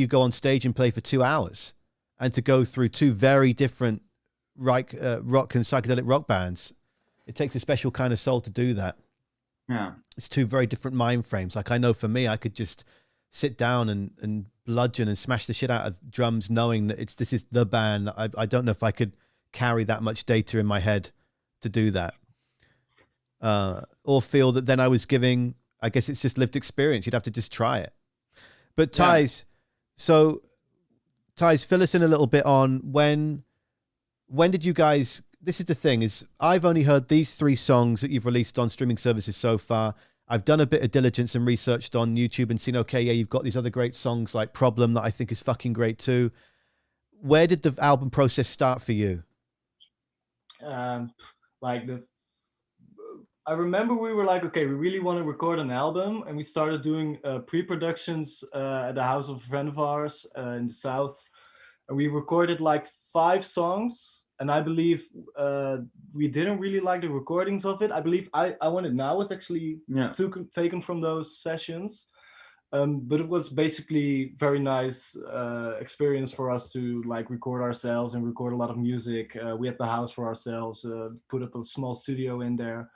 go on stage and play for 2 hours and to go through 2 very different rock and psychedelic rock bands? It takes a special kind of soul to do that.
Yeah.
It's 2 very different mind frames. Like, I know for me, I could just sit down and bludgeon and smash the shit out of drums, knowing that this is the band. I don't know if I could carry that much data in my head to do that, or feel that then I was giving. I guess it's just lived experience. You'd have to just try it. But Thijs, so Thijs, fill us in a little bit on when did you guys? This is the thing, is I've only heard these 3 songs that you've released on streaming services so far. I've done a bit of diligence and researched on YouTube and seen, okay, yeah, you've got these other great songs like Problem that I think is fucking great too. Where did the album process start for you?
I remember we were like, okay, we really want to record an album, and we started doing pre-productions at the house of a friend of ours in the south, and we recorded like 5 songs. And I believe we didn't really like the recordings of it. I believe I Want It Now was actually taken from those sessions. But it was basically very nice experience for us to like record ourselves and record a lot of music. We had the house for ourselves, put up a small studio in there.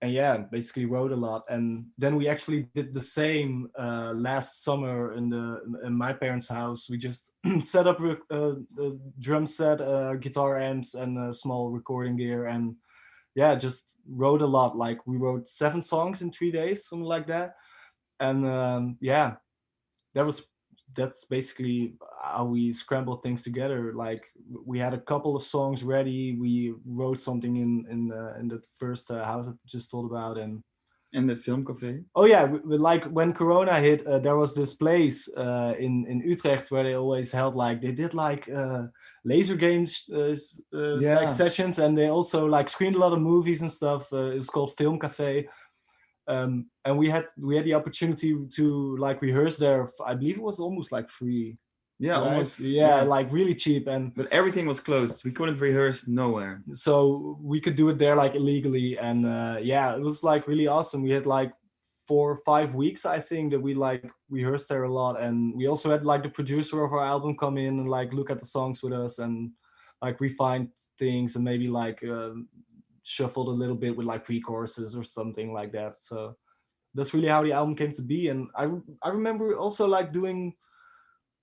And yeah, basically wrote a lot. And then we actually did the same last summer in my parents' house. We just set up a drum set, guitar amps, and a small recording gear, and yeah, just wrote a lot. Like we wrote 7 songs in 3 days, something like that. And yeah, that's basically how we scrambled things together. Like we had a couple of songs ready. We wrote something in the first house I just told about, and
in the film cafe.
Oh yeah, like when Corona hit, there was this place in Utrecht where they always held like they did like laser games like sessions, and they also like screened a lot of movies and stuff. It was called Film Cafe. And we had the opportunity to like rehearse there. I believe it was almost like free.
Yeah,
right?
almost.
Yeah, like really cheap.
But everything was closed. We couldn't rehearse nowhere.
So we could do it there like illegally. And yeah, it was like really awesome. We had like 4 or 5 weeks, I think, that we like rehearsed there a lot. And we also had like the producer of our album come in and like look at the songs with us and like refine things and maybe like shuffled a little bit with like pre-choruses or something like that. So that's really how the album came to be. And I remember also like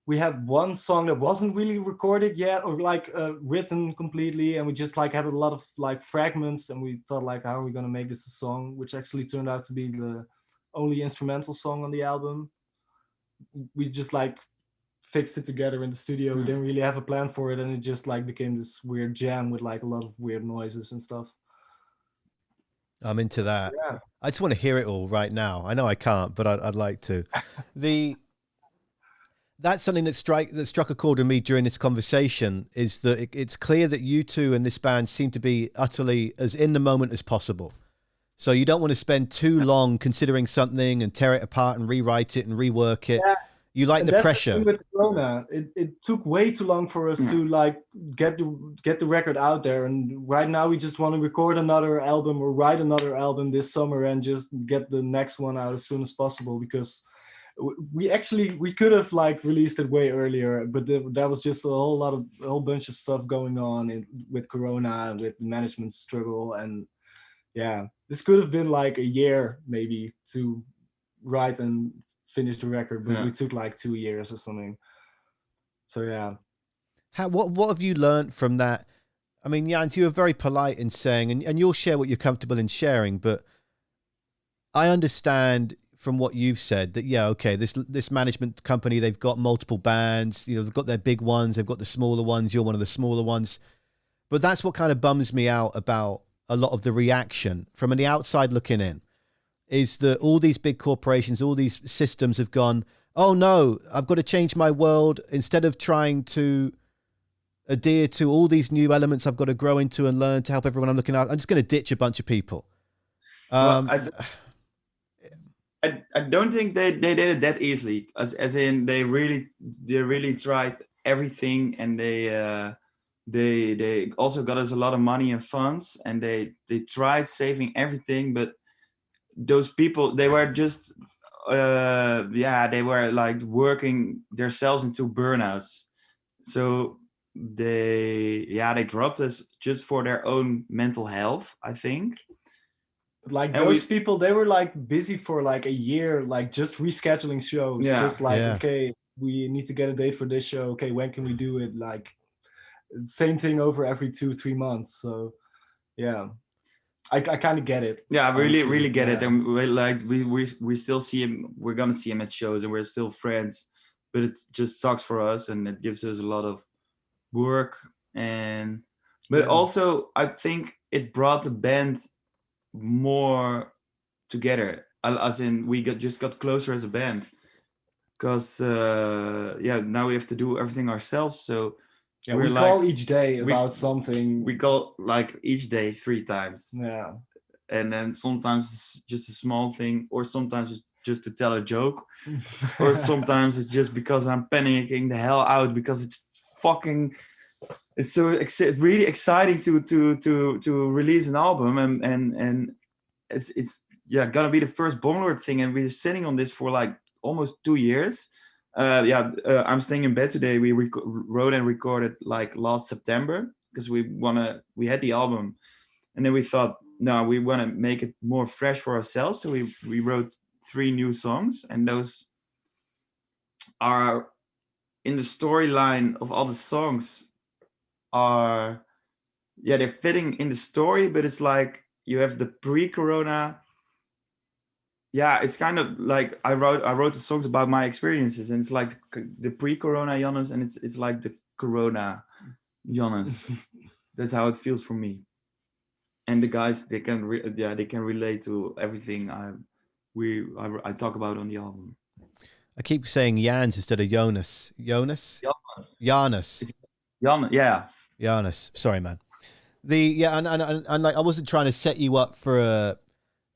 we had one song that wasn't really recorded yet or like written completely, and we just like had a lot of like fragments, and we thought like, how are we going to make this a song, which actually turned out to be the only instrumental song on the album. We just like fixed it together in the studio. We didn't really have a plan for it, and it just like became this weird jam with like a lot of weird noises and stuff.
I'm into that.
So, yeah.
I just want to hear it all right now. I know I can't, but I'd like to. That's something that struck a chord with me during this conversation, is that it's clear that you two and this band seem to be utterly as in the moment as possible. So you don't want to spend too long considering something and tear it apart and rewrite it and rework it. Yeah. You like and the pressure.
The with Corona, it took way too long for us to like get the record out there. And right now we just want to record another album or write another album this summer and just get the next one out as soon as possible, because we could have like released it way earlier, but that was just a whole bunch of stuff going on with Corona and with the management struggle. And yeah, this could have been like a year maybe to write and finish the record, but we took like 2 years or something. So yeah.
What have you learned from that? I mean, Jannes, you were very polite in saying, and you'll share what you're comfortable in sharing, but I understand from what you've said that, yeah, okay, this management company, they've got multiple bands, you know, they've got their big ones, they've got the smaller ones, you're one of the smaller ones. But that's what kind of bums me out about a lot of the reaction from the outside looking in. is that all these big corporations, all these systems have gone, oh no, I've got to change my world. Instead of trying to adhere to all these new elements I've got to grow into and learn to help everyone I'm looking at, I'm just going to ditch a bunch of people.
Well, I don't think they did it that easily, as in they really tried everything, and they also got us a lot of money and funds, and they tried saving everything, but those people, they were just they were like working themselves into burnouts. So they dropped us just for their own mental health, I think.
Like, and those people, they were like busy for like a year, like just rescheduling shows. Just like, okay, we need to get a date for this show. Okay, when can we do it? Like, same thing over every 2-3 months. So yeah, I kind of get it.
Yeah, I really get it. And we still see him. We're gonna see him at shows, and we're still friends. But it just sucks for us, and it gives us a lot of work. But also, I think it brought the band more together, as in we just got closer as a band, because now we have to do everything ourselves. So
we call each day about something.
We call like each day 3 times.
Yeah.
And then sometimes it's just a small thing, or sometimes it's just to tell a joke, or sometimes it's just because I'm panicking the hell out because it's so really exciting to release an album, and it's gonna be the first Bongloard thing, and we're sitting on this for like almost 2 years. I'm staying in bed today. We wrote and recorded like last September, because we had the album, and then we thought, no, we want to make it more fresh for ourselves. So we wrote 3 new songs, and those are in the storyline of all the songs are, they're fitting in the story, but it's like you have the pre-corona. Yeah, it's kind of like I wrote the songs about my experiences, and it's like the pre-corona Jannes, and it's like the corona Jannes. That's how it feels for me. And the guys, they can relate to everything I talk about on the album.
I keep saying Jannes instead of Jonas. Jannes.
Jannes,
Sorry, man. And like, I wasn't trying to set you up for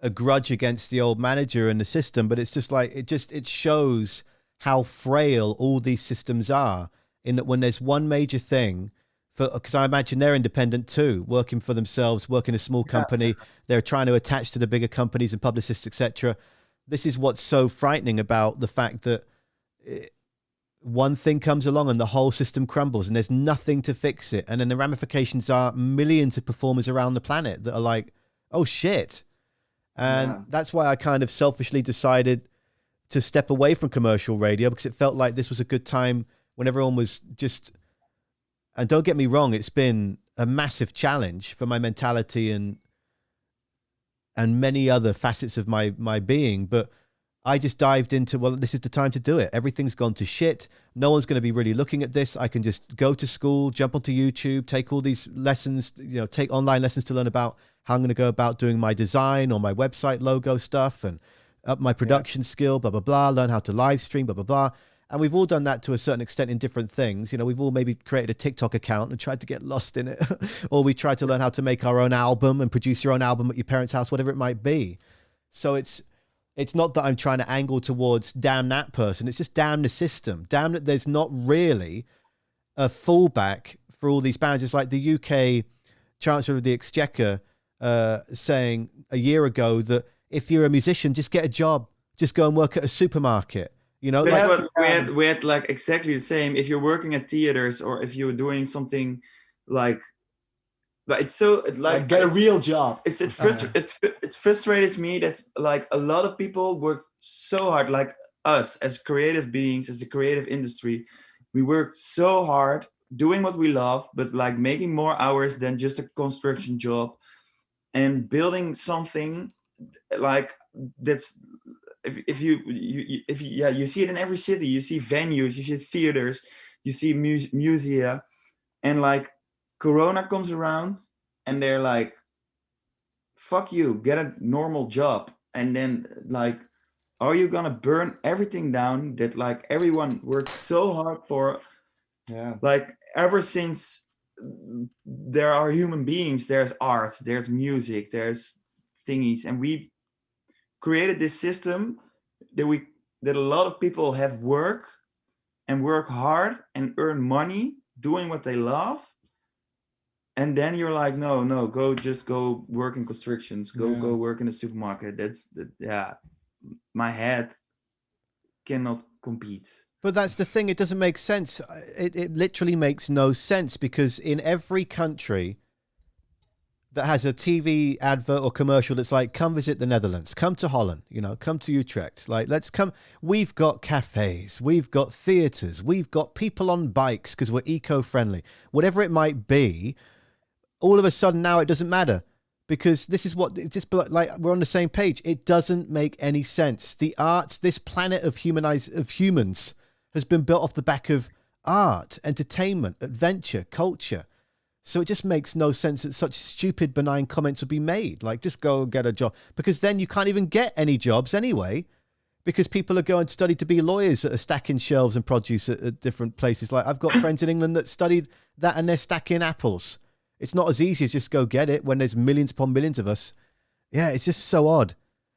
a grudge against the old manager and the system, but it's just like it shows how frail all these systems are. In that, when there's one major thing, because I imagine they're independent too, working for themselves, working a small company, they're trying to attach to the bigger companies and publicists, etc. This is what's so frightening about the fact that one thing comes along and the whole system crumbles, and there's nothing to fix it. And then the ramifications are millions of performers around the planet that are like, oh shit. And that's why I kind of selfishly decided to step away from commercial radio, because it felt like this was a good time when everyone was just, and don't get me wrong, it's been a massive challenge for my mentality and many other facets of my being. But I just dived into, well, this is the time to do it. Everything's gone to shit. No one's going to be really looking at this. I can just go to school, jump onto YouTube, take all these lessons, take online lessons to learn about how I'm going to go about doing my design or my website logo stuff, and up my production skill, blah, blah, blah, learn how to live stream, blah, blah, blah. And we've all done that to a certain extent in different things. We've all maybe created a TikTok account and tried to get lost in it. Or we tried to learn how to make our own album and produce your own album at your parents' house, whatever it might be. So it's not that I'm trying to angle towards damn that person. It's just damn the system. Damn that there's not really a fallback for all these bands. It's like the UK Chancellor of the Exchequer saying a year ago that if you're a musician, just get a job. Just go and work at a supermarket. We
had like exactly the same. If you're working at theaters, or if you're doing something like it's so like
get a real job.
It frustrates me that like a lot of people worked so hard, like us as creative beings, as the creative industry. We worked so hard doing what we love, but like making more hours than just a construction job, and building something like that's. If you see it in every city. You see venues, you see theaters, you see musea, and like Corona comes around and they're like, fuck you, get a normal job. and then like, are you gonna burn everything down that like everyone worked so hard for?
Yeah.
Like ever since there are human beings, there's art, there's music, there's thingies, and we created this system that a lot of people have work and work hard and earn money doing what they love. And then you're like, no, go work in constructions, go work in a supermarket. My head cannot compete.
But that's the thing. It doesn't make sense. It literally makes no sense, because in every country that has a TV advert or commercial that's like, come visit the Netherlands, come to Holland, come to Utrecht. Like, let's come. We've got cafes, we've got theaters, we've got people on bikes because we're eco-friendly, whatever it might be. All of a sudden now it doesn't matter, because this is what, it's just like we're on the same page. It doesn't make any sense. The arts, this planet of humans has been built off the back of art, entertainment, adventure, culture. So it just makes no sense that such stupid, benign comments would be made. Like, just go and get a job, because then you can't even get any jobs anyway, because people are going to study to be lawyers that are stacking shelves and produce at different places. Like, I've got friends in England that studied that and they're stacking apples. It's not as easy as just go get it when there's millions upon millions of us. Yeah, it's just so odd.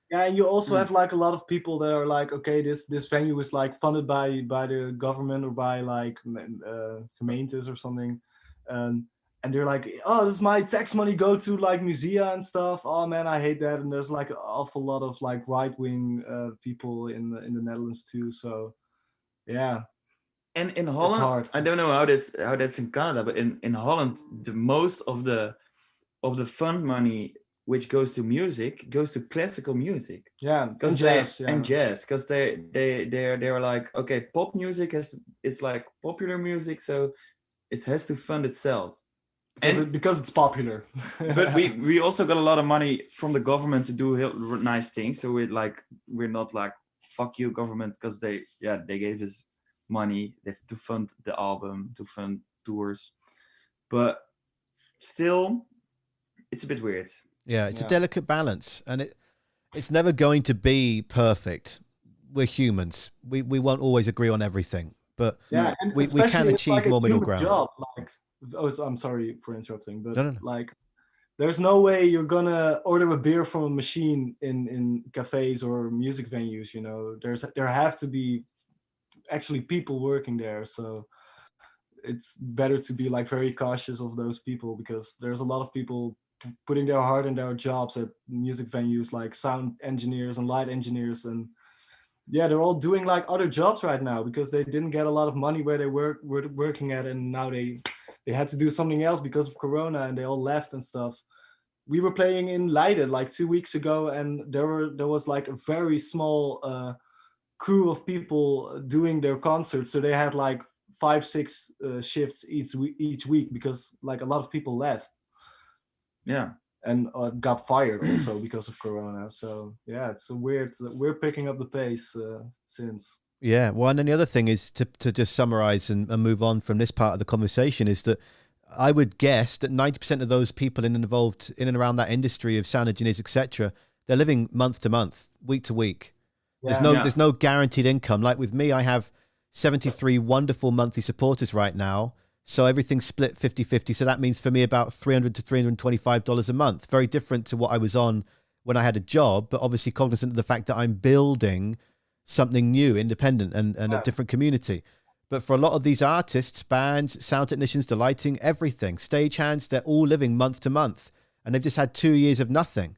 Yeah, and you also have like a lot of people that are like, okay, this venue is like funded by the government or by like gemeentes or something, and they're like, oh, does my tax money go to like musea and stuff? Oh man, I hate that. And there's like an awful lot of like right wing people in the Netherlands too. So yeah.
And in Holland, I don't know how that's in Canada, but in Holland, the most of the fund money which goes to music goes to classical music.
Yeah, and jazz.
And jazz, because they're like, okay, pop music it's like popular music, so it has to fund itself.
Because it's popular.
But we also got a lot of money from the government to do nice things. So we're not like, fuck you government, because they gave us money to fund the album, to fund tours. But still, it's a bit weird.
Yeah, it's a delicate balance, and it's never going to be perfect. We're humans. We won't always agree on everything, but we can achieve like more middle ground.
Job, like, I'm sorry for interrupting, but no. Like, there's no way you're gonna order a beer from a machine in cafes or music venues. There have to be actually people working there, so it's better to be like very cautious of those people, because there's a lot of people putting their heart in their jobs at music venues, like sound engineers and light engineers, and they're all doing like other jobs right now because they didn't get a lot of money where they were working at, and now they had to do something else because of Corona, and they all left and stuff. We were playing in Leiden like 2 weeks ago, and there was like a very small crew of people doing their concerts, so they had like 5-6 shifts each week, because like a lot of people left.
Yeah,
and got fired also because of Corona. So yeah, it's a weird. We're picking up the pace since.
Yeah, well, and then the other thing is to just summarize and move on from this part of the conversation is that I would guess that 90% of those people involved in and around that industry of sound engineers, etc., they're living month to month, week to week. Yeah. There's no guaranteed income. Like with me, I have 73 wonderful monthly supporters right now. So everything's split 50-50. So that means for me about $300 to $325 a month. Very different to what I was on when I had a job, but obviously cognizant of the fact that I'm building something new, independent, and a different community. But for a lot of these artists, bands, sound technicians, the lighting, everything, stagehands, they're all living month to month. And they've just had 2 years of nothing.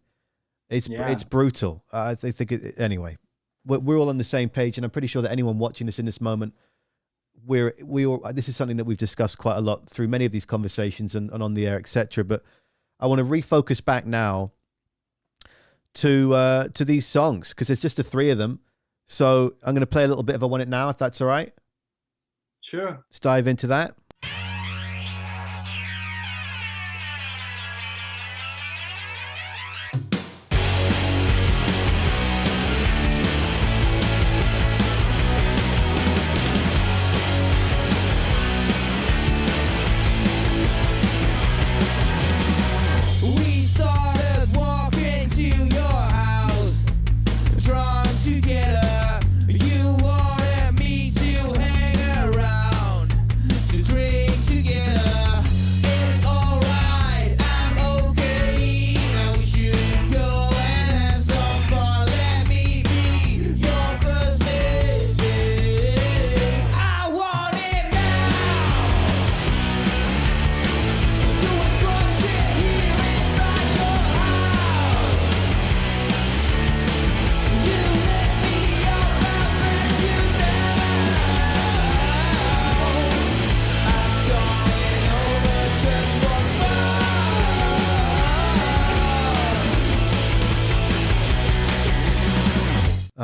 It's brutal. I think anyway, we're all on the same page. And I'm pretty sure that anyone watching this in this moment, we all, this is something that we've discussed quite a lot through many of these conversations and on the air, etc. But I want to refocus back now to these songs, because there's just the 3 of them. So I'm going to play a little bit of I Want It Now, if that's all right.
Sure.
Let's dive into that.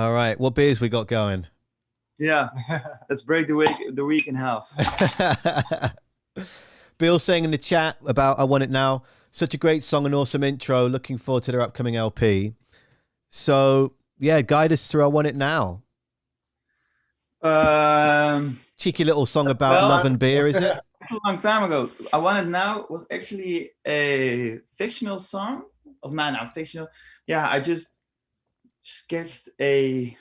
All right. What beers we got going?
Yeah, let's break the week in half.
Bill saying in the chat about I Want It Now. Such a great song and awesome intro. Looking forward to their upcoming LP. So, yeah, guide us through I Want It Now. Cheeky little song about love and beer, is it?
A long time ago. I Want It Now was actually a fictional song. Not fictional. Yeah, I just sketched a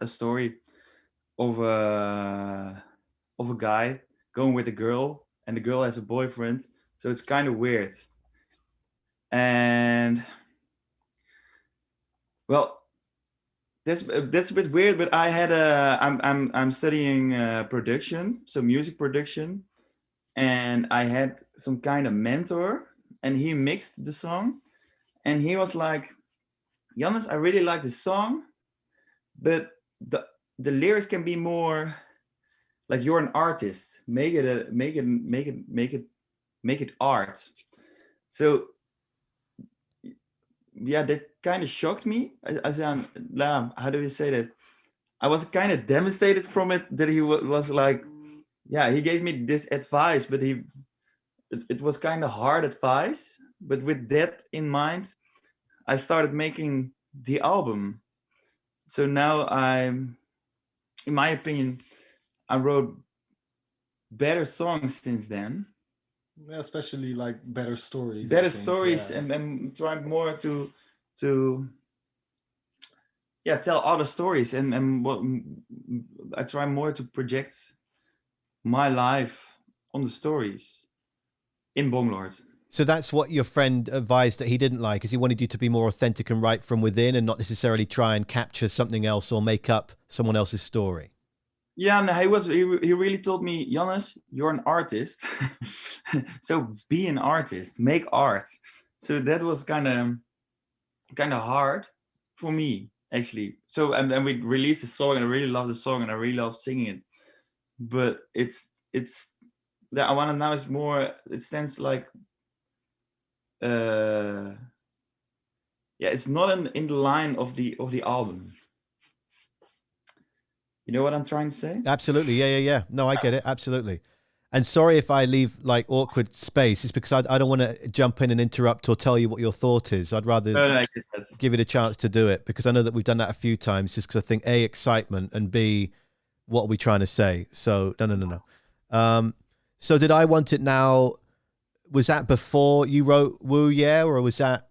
story of a guy going with a girl, and the girl has a boyfriend, so it's kind of weird. And well, that's a bit weird, but I had I'm studying production, so music production, and I had some kind of mentor, and he mixed the song, and he was like, Jannes, I really like the song, but the lyrics can be more like, you're an artist. Make it art. So yeah, that kind of shocked me. How do we say that? I was kind of devastated from it, that he was like, yeah, he gave me this advice, but it was kind of hard advice. But with that in mind, I started making the album. So now in my opinion, I wrote better songs since then.
Yeah, especially like better stories.
And try more to tell other stories, and what I try more to project my life on the stories in Bongloard.
So that's what your friend advised that he didn't like, is he wanted you to be more authentic and write from within and not necessarily try and capture something else or make up someone else's story.
Yeah, and he really told me, Jannes, you're an artist. So be an artist, make art. So that was kind of hard for me, actually. So and then we released the song, and I really love the song, and I really love singing it. But it's that I Want It Now is more, it stands like it's not in the line of the album. You know what I'm trying to say?
Absolutely. Yeah. No, I get it. Absolutely. And sorry if I leave like awkward space. It's because I don't want to jump in and interrupt or tell you what your thought is. I'd rather give it a chance to do it, because I know that we've done that a few times, just because I think A, excitement, and B, what are we trying to say? So no. So did I Want It Now, was that before you wrote Whoo, yeah, or was that?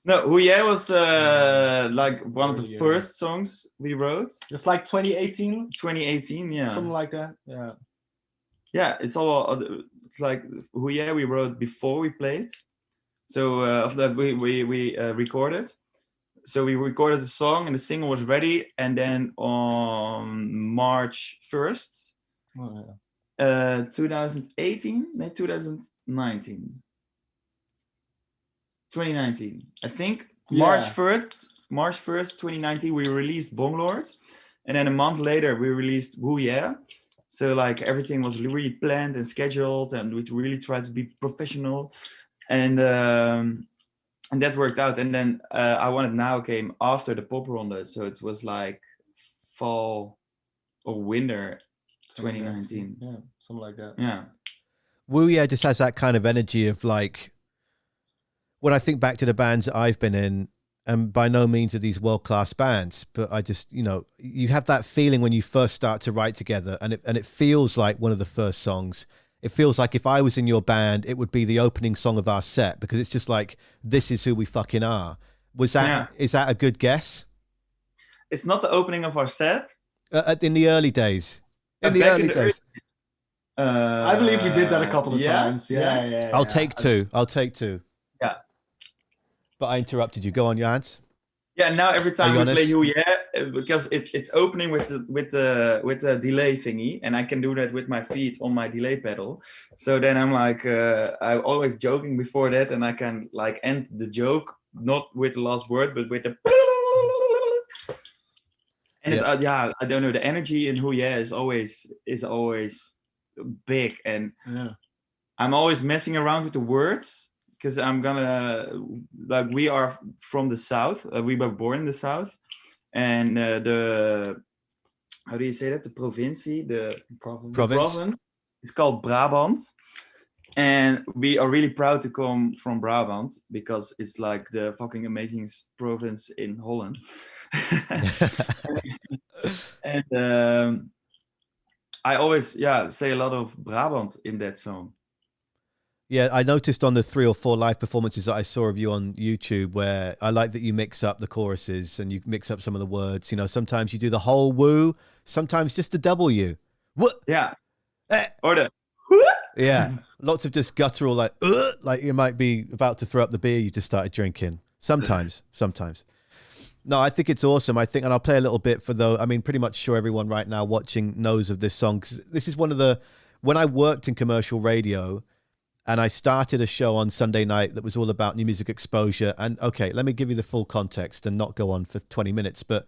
No, Whoo, yeah was like one of the first songs we wrote.
It's like 2018?
2018, yeah.
Something like that, yeah.
Yeah, it's like Whoo, yeah we wrote before we played. So after that we recorded. So we recorded the song, and the single was ready, and then on March 1st, 2019. 2019, I think. March 1st, 2019, we released Bongloard, and then a month later we released Whoo, yeah. So like everything was really planned and scheduled, and we really tried to be professional, and that worked out. And then I Want It Now came after the pop ronde, so it was like fall or winter 2019.
Yeah, something like that.
Yeah.
Whoo, yeah just has that kind of energy of like, when I think back to the bands that I've been in, and by no means are these world-class bands, but I just, you have that feeling when you first start to write together, and it feels like one of the first songs. It feels like if I was in your band, it would be the opening song of our set, because it's just like, this is who we fucking are. Is that a good guess?
It's not the opening of our set.
In the early days. I
believe we did that a couple of times. Yeah.
I'll take two.
Yeah.
But I interrupted you. Go on, Jannes.
Yeah, now every time we play Whoo, yeah, because it's opening with the delay thingy, and I can do that with my feet on my delay pedal. So then I'm like, I'm always joking before that, and I can like end the joke not with the last word, but with the. And I don't know. The energy in Whoo, yeah is always big, and I'm always messing around with the words. because I'm gonna like we are from the south. We were born in the south, and the how do you say that? The provincie, the province is called Brabant, and we are really proud to come from Brabant because it's like the fucking amazing province in Holland. And I always say a lot of Brabant in that song.
Yeah, I noticed on the 3 or 4 live performances that I saw of you on YouTube where I like that you mix up the choruses and you mix up some of the words. You know, sometimes you do the whole woo, sometimes just the W. What?
Yeah.
Eh.
Or the
yeah. Lots of just guttural like you might be about to throw up the beer you just started drinking. Sometimes. No, I think it's awesome. I think, and I'll play a little bit for though. I mean, pretty much sure everyone right now watching knows of this song. 'Cause this is one of the, when I worked in commercial radio, and I started a show on Sunday night that was all about new music exposure. And okay, let me give you the full context and not go on for 20 minutes. But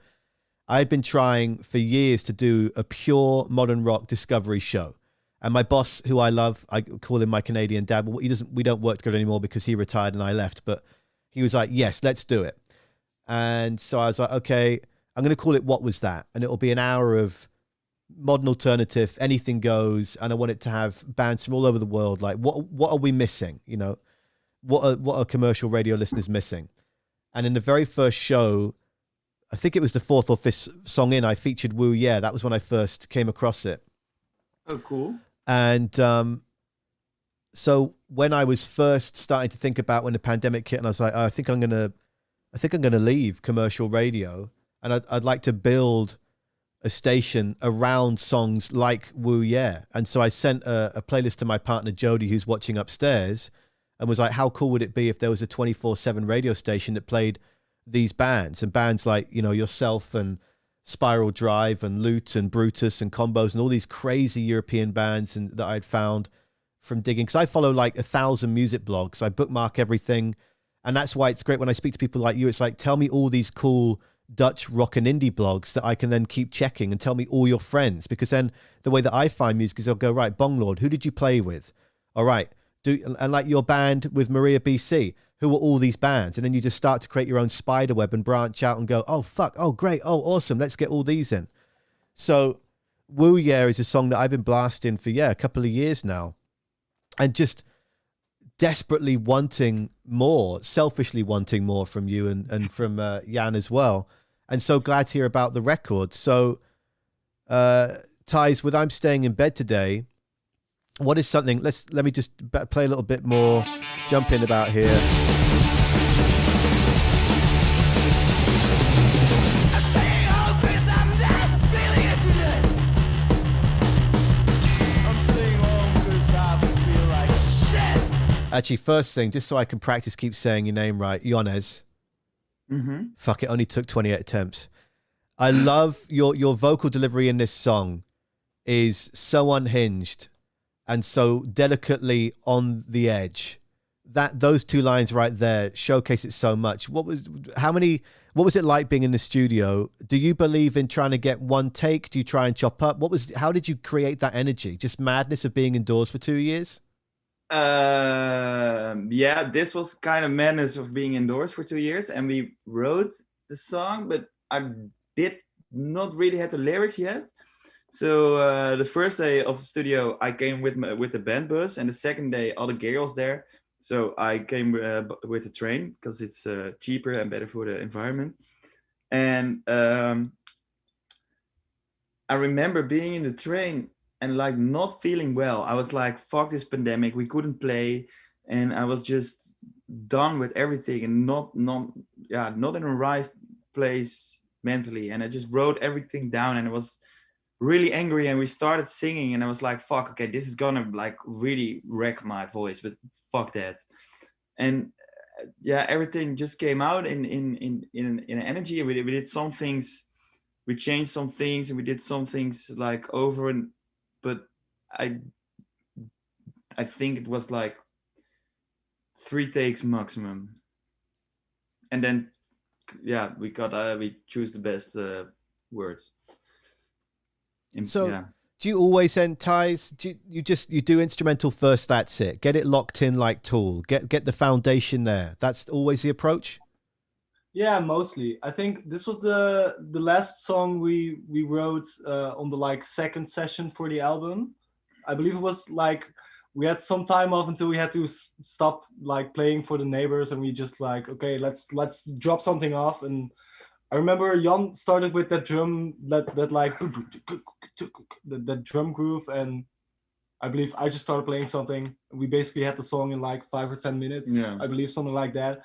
I had been trying for years to do a pure modern rock discovery show. And my boss, who I love, I call him my Canadian dad. Well, we don't work together anymore because he retired and I left. But he was like, yes, let's do it. And so I was like, okay, I'm going to call it What Was That? And it'll be an hour of modern alternative, anything goes, and I want it to have bands from all over the world. Like, what are we missing? You know, what are commercial radio listeners missing? And in the very first show, I think it was the 4th or 5th song in, I featured Whoo. Yeah, that was when I first came across it.
Oh, cool.
And so when I was first starting to think about when the pandemic hit, and I was like, I think I'm gonna leave commercial radio, and I'd like to build a station around songs like Woo Yeah. And so I sent a playlist to my partner Jody, who's watching upstairs, and was like, how cool would it be if there was a 24/7 radio station that played these bands, and bands like, you know, yourself and Spiral Drive and Loot and Brutus and Combos and all these crazy European bands and that I'd found from digging, because I follow like 1,000 music blogs. I bookmark everything, and that's why it's great when I speak to people like you. It's like, tell me all these cool Dutch rock and indie blogs that I can then keep checking, and tell me all your friends, because then the way that I find music is I'll go, right, Bongloard, who did you play with? All right, and like your band with Maria BC, who are all these bands? And then you just start to create your own spider web and branch out and go, oh fuck, oh great, oh awesome, let's get all these in. So Woo Yeah is a song that I've been blasting for a couple of years now, and just desperately wanting more, selfishly wanting more from you and from Jan as well. And so glad to hear about the record. So Ties, with I'm Staying in Bed Today, what is something, let me just play a little bit more, jump in about here. Actually, first thing, just so I can practice keep saying your name right, Jannes.
Mm-hmm.
Fuck, it only took 28 attempts. I love your vocal delivery in this song is so unhinged and so delicately on the edge. That those 2 lines right there showcase it so much. What was it like being in the studio? Do you believe in trying to get one take? Do you try and chop up? How did you create that energy? Just madness of being indoors for 2 years?
This was kind of madness of being indoors for 2 years, and we wrote the song, but I did not really have the lyrics yet. So the first day of the studio, I came with the band bus, and the second day, all the gear was there. So I came with the train because it's cheaper and better for the environment. And I remember being in the train and like not feeling well. I was like, fuck this pandemic, we couldn't play, and I was just done with everything and not in a right place mentally. And I just wrote everything down, and I was really angry, and we started singing, and I was like, fuck, okay, this is gonna like really wreck my voice, but fuck that. And everything just came out in an energy. We did some things, we changed some things, and we did some things like over, and but I think it was like 3 takes maximum, and then we choose the best words.
Do you always end ties? Do you do instrumental first? That's it. Get it locked in like Tool. Get the foundation there. That's always the approach.
Yeah, mostly. I think this was the last song we wrote on the like second session for the album. I believe it was like we had some time off until we had to stop like playing for the neighbors, and we just like, okay, let's drop something off. And I remember Jan started with that drum, that like that drum groove, and I believe I just started playing something. We basically had the song in like 5 or 10 minutes.
Yeah.
I believe something like that.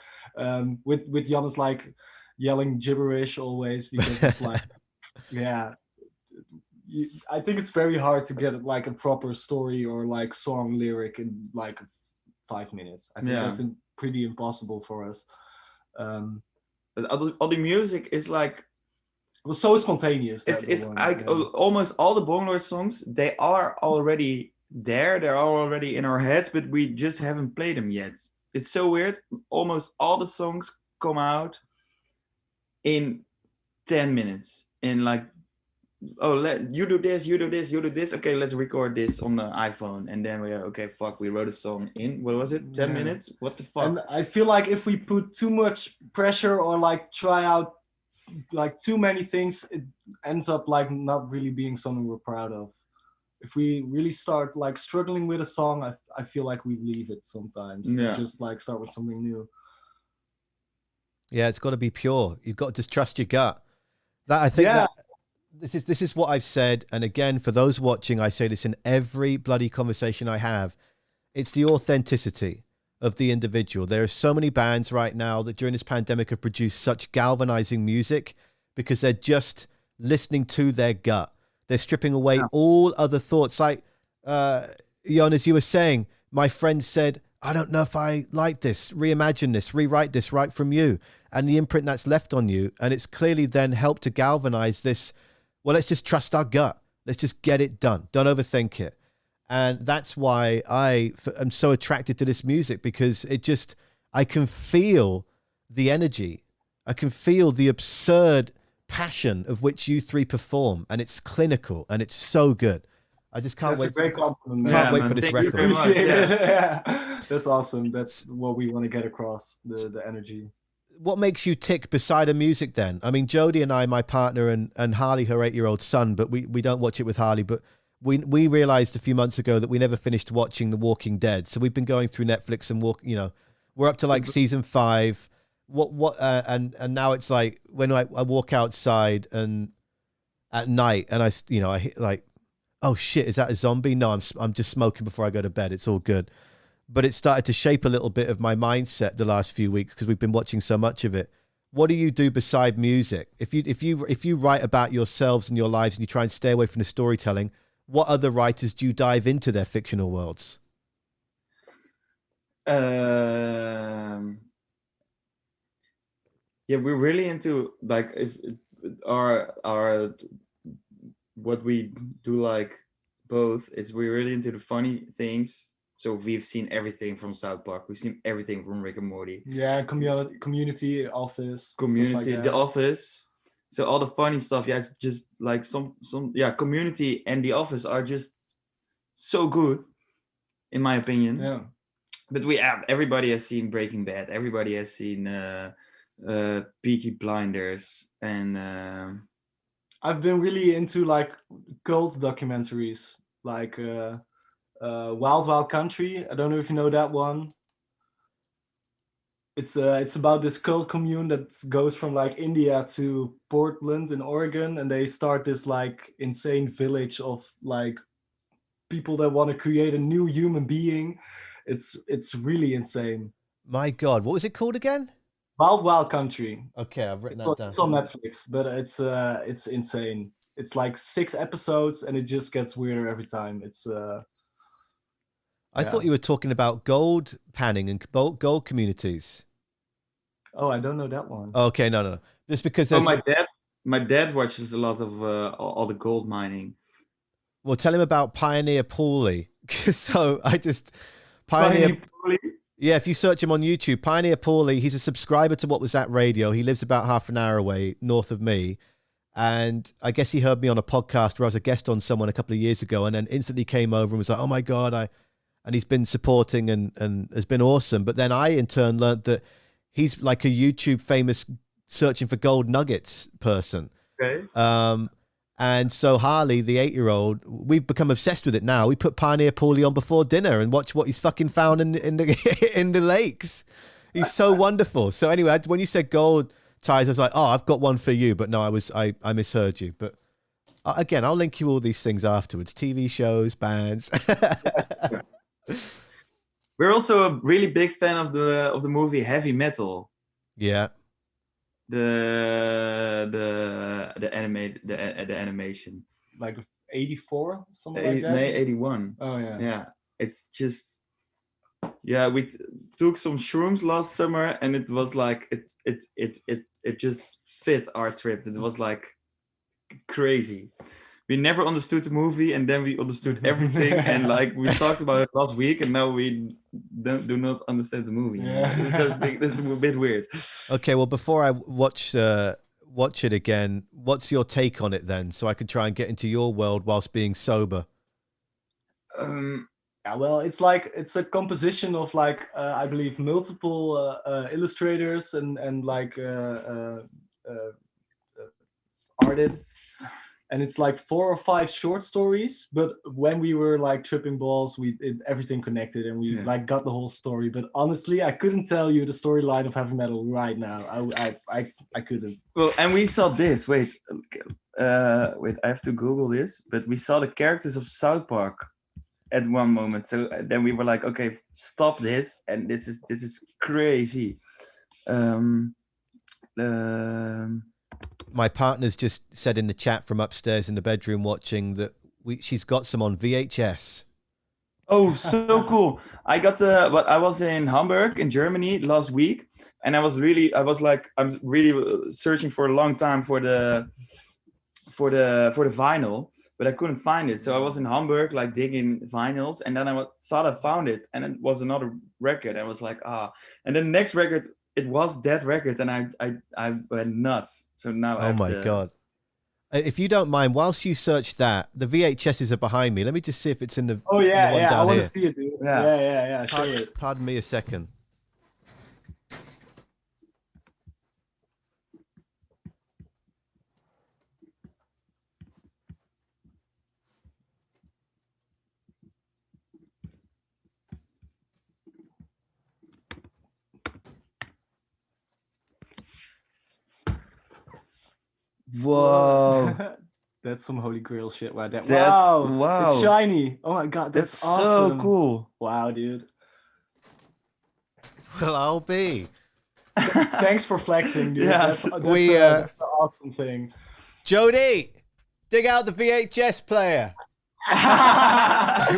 With Jan is like yelling gibberish always, because it's like, yeah. I think it's very hard to get like a proper story or like song lyric in like 5 minutes. I think that's pretty impossible for us.
All the music is like,
it was so spontaneous.
It's like almost all the Bongloard songs, they are already there. They're already in our heads, but we just haven't played them yet. It's so weird. Almost all the songs come out in 10 minutes. In like, oh, you do this, you do this, you do this. Okay, let's record this on the iPhone. And then we are, okay, fuck, we wrote a song in, what was it, 10 minutes? What the fuck?
And I feel like if we put too much pressure or like try out like too many things, it ends up like not really being something we're proud of. If we really start like struggling with a song, I feel like we leave it sometimes.
Yeah.
And just like start with something new.
Yeah, it's got to be pure. You've got to just trust your gut. That I think that this is what I've said, and again, for those watching, I say this in every bloody conversation I have. It's the authenticity of the individual. There are so many bands right now that during this pandemic have produced such galvanizing music because they're just listening to their gut. They're stripping away all other thoughts. Like, Jan, as you were saying, my friend said, I don't know if I like this, reimagine this, rewrite this right from you. And the imprint that's left on you. And it's clearly then helped to galvanize this. Well, let's just trust our gut. Let's just get it done. Don't overthink it. And that's why I am so attracted to this music, because I can feel the energy. I can feel the absurd passion of which you three perform, and it's clinical and it's so good. I just can't wait.
That's a great compliment.
Can't wait for this record.
Appreciate it. Yeah. That's awesome. That's what we want to get across, the energy.
What makes you tick beside the music then? I mean, Jodie and I, my partner, and Harley, her 8-year-old son, but we don't watch it with Harley, but we realized a few months ago that we never finished watching The Walking Dead. So we've been going through Netflix and we're up to like season 5. And now it's like when I walk outside and at night and I hit like, oh shit, is that a zombie? No, I'm just smoking before I go to bed. It's all good. But it started to shape a little bit of my mindset the last few weeks because we've been watching so much of it. What do you do beside music? If you write about yourselves and your lives and you try and stay away from the storytelling, what other writers do you dive into their fictional worlds?
Yeah, we're really into like if our what we do like both is we're really into the funny things. So we've seen everything from South Park. We've seen everything from Rick and Morty.
Yeah, Community, Office.
Community,
like
The Office. So all the funny stuff, it's just like some Community and The Office are just so good, in my opinion.
Yeah.
But everybody has seen Breaking Bad. Everybody has seen Peaky Blinders, and
I've been really into like cult documentaries, like Wild Wild Country. I don't know if you know that one. It's about this cult commune that goes from like India to Portland in Oregon, and they start this like insane village of like people that want to create a new human being. It's really insane.
My God, what was it called again?
Wild Wild Country.
Okay, I've written that down.
It's on Netflix, but it's insane. It's like 6 episodes, and it just gets weirder every time.
I thought you were talking about gold panning and gold communities.
Oh, I don't know that one.
Okay, no. Just because
my dad watches a lot of all the gold mining.
Well, tell him about Pioneer Paulie. So Pioneer Paulie? Yeah, if you search him on YouTube, Pioneer Paulie, he's a subscriber to What Was That Radio. He lives about half an hour away north of me. And I guess he heard me on a podcast where I was a guest on someone a couple of years ago, and then instantly came over and was like, "Oh my God, and he's been supporting and has been awesome." But then I, in turn, learned that he's like a YouTube famous searching for gold nuggets person.
Okay.
And so Harley, the 8-year-old, we've become obsessed with it now. We put Pioneer Paulie on before dinner and watch what he's fucking found in the in the lakes. He's so wonderful. So anyway, when you said gold ties, I was like, oh, I've got one for you. But no, I misheard you. But again, I'll link you all these things afterwards. TV shows, bands.
We're also a really big fan of the movie Heavy Metal.
Yeah.
The animation.
Like 84, something like that.
81.
Oh yeah.
Yeah. It's just we took some shrooms last summer, and it was like it just fit our trip. It was like crazy. We never understood the movie, and then we understood everything. And like we talked about it last week, and now we do not understand the movie.
Yeah.
This is a bit weird.
Okay, well, before I watch it again, what's your take on it then, so I can try and get into your world whilst being sober?
Yeah, well, it's a composition of like I believe multiple illustrators and like artists. And it's like 4 or 5 short stories, but when we were like tripping balls, everything connected, and we like got the whole story. But honestly, I couldn't tell you the storyline of heavy metal right now. I couldn't.
Well, and we saw this. Wait, I have to Google this. But we saw the characters of South Park at one moment. So then we were like, okay, stop this, and this is crazy.
My partner's just said in the chat from upstairs in the bedroom watching that she's got some on VHS.
Oh, so cool. I was in Hamburg in Germany last week, and I'm really searching for a long time for the vinyl, but I couldn't find it. So I was in Hamburg like digging vinyls, and then I thought I found it, and it was another record. I was like, and then the next record, it was that record, and I went nuts. So now
oh my God. If you don't mind, whilst you search that, the VHSs are behind me. Let me just see if it's in the
Oh yeah,
the one
yeah.
down
I want
here.
to see it, dude. Yeah. Show it.
Pardon me a second.
Whoa.
That's some holy grail shit right there.
Wow.
It's shiny. Oh my God, that's awesome.
So cool.
Wow, dude.
Well, I'll be.
Thanks for flexing, dude.
Yes.
That's an awesome thing.
Jody, dig out the VHS player.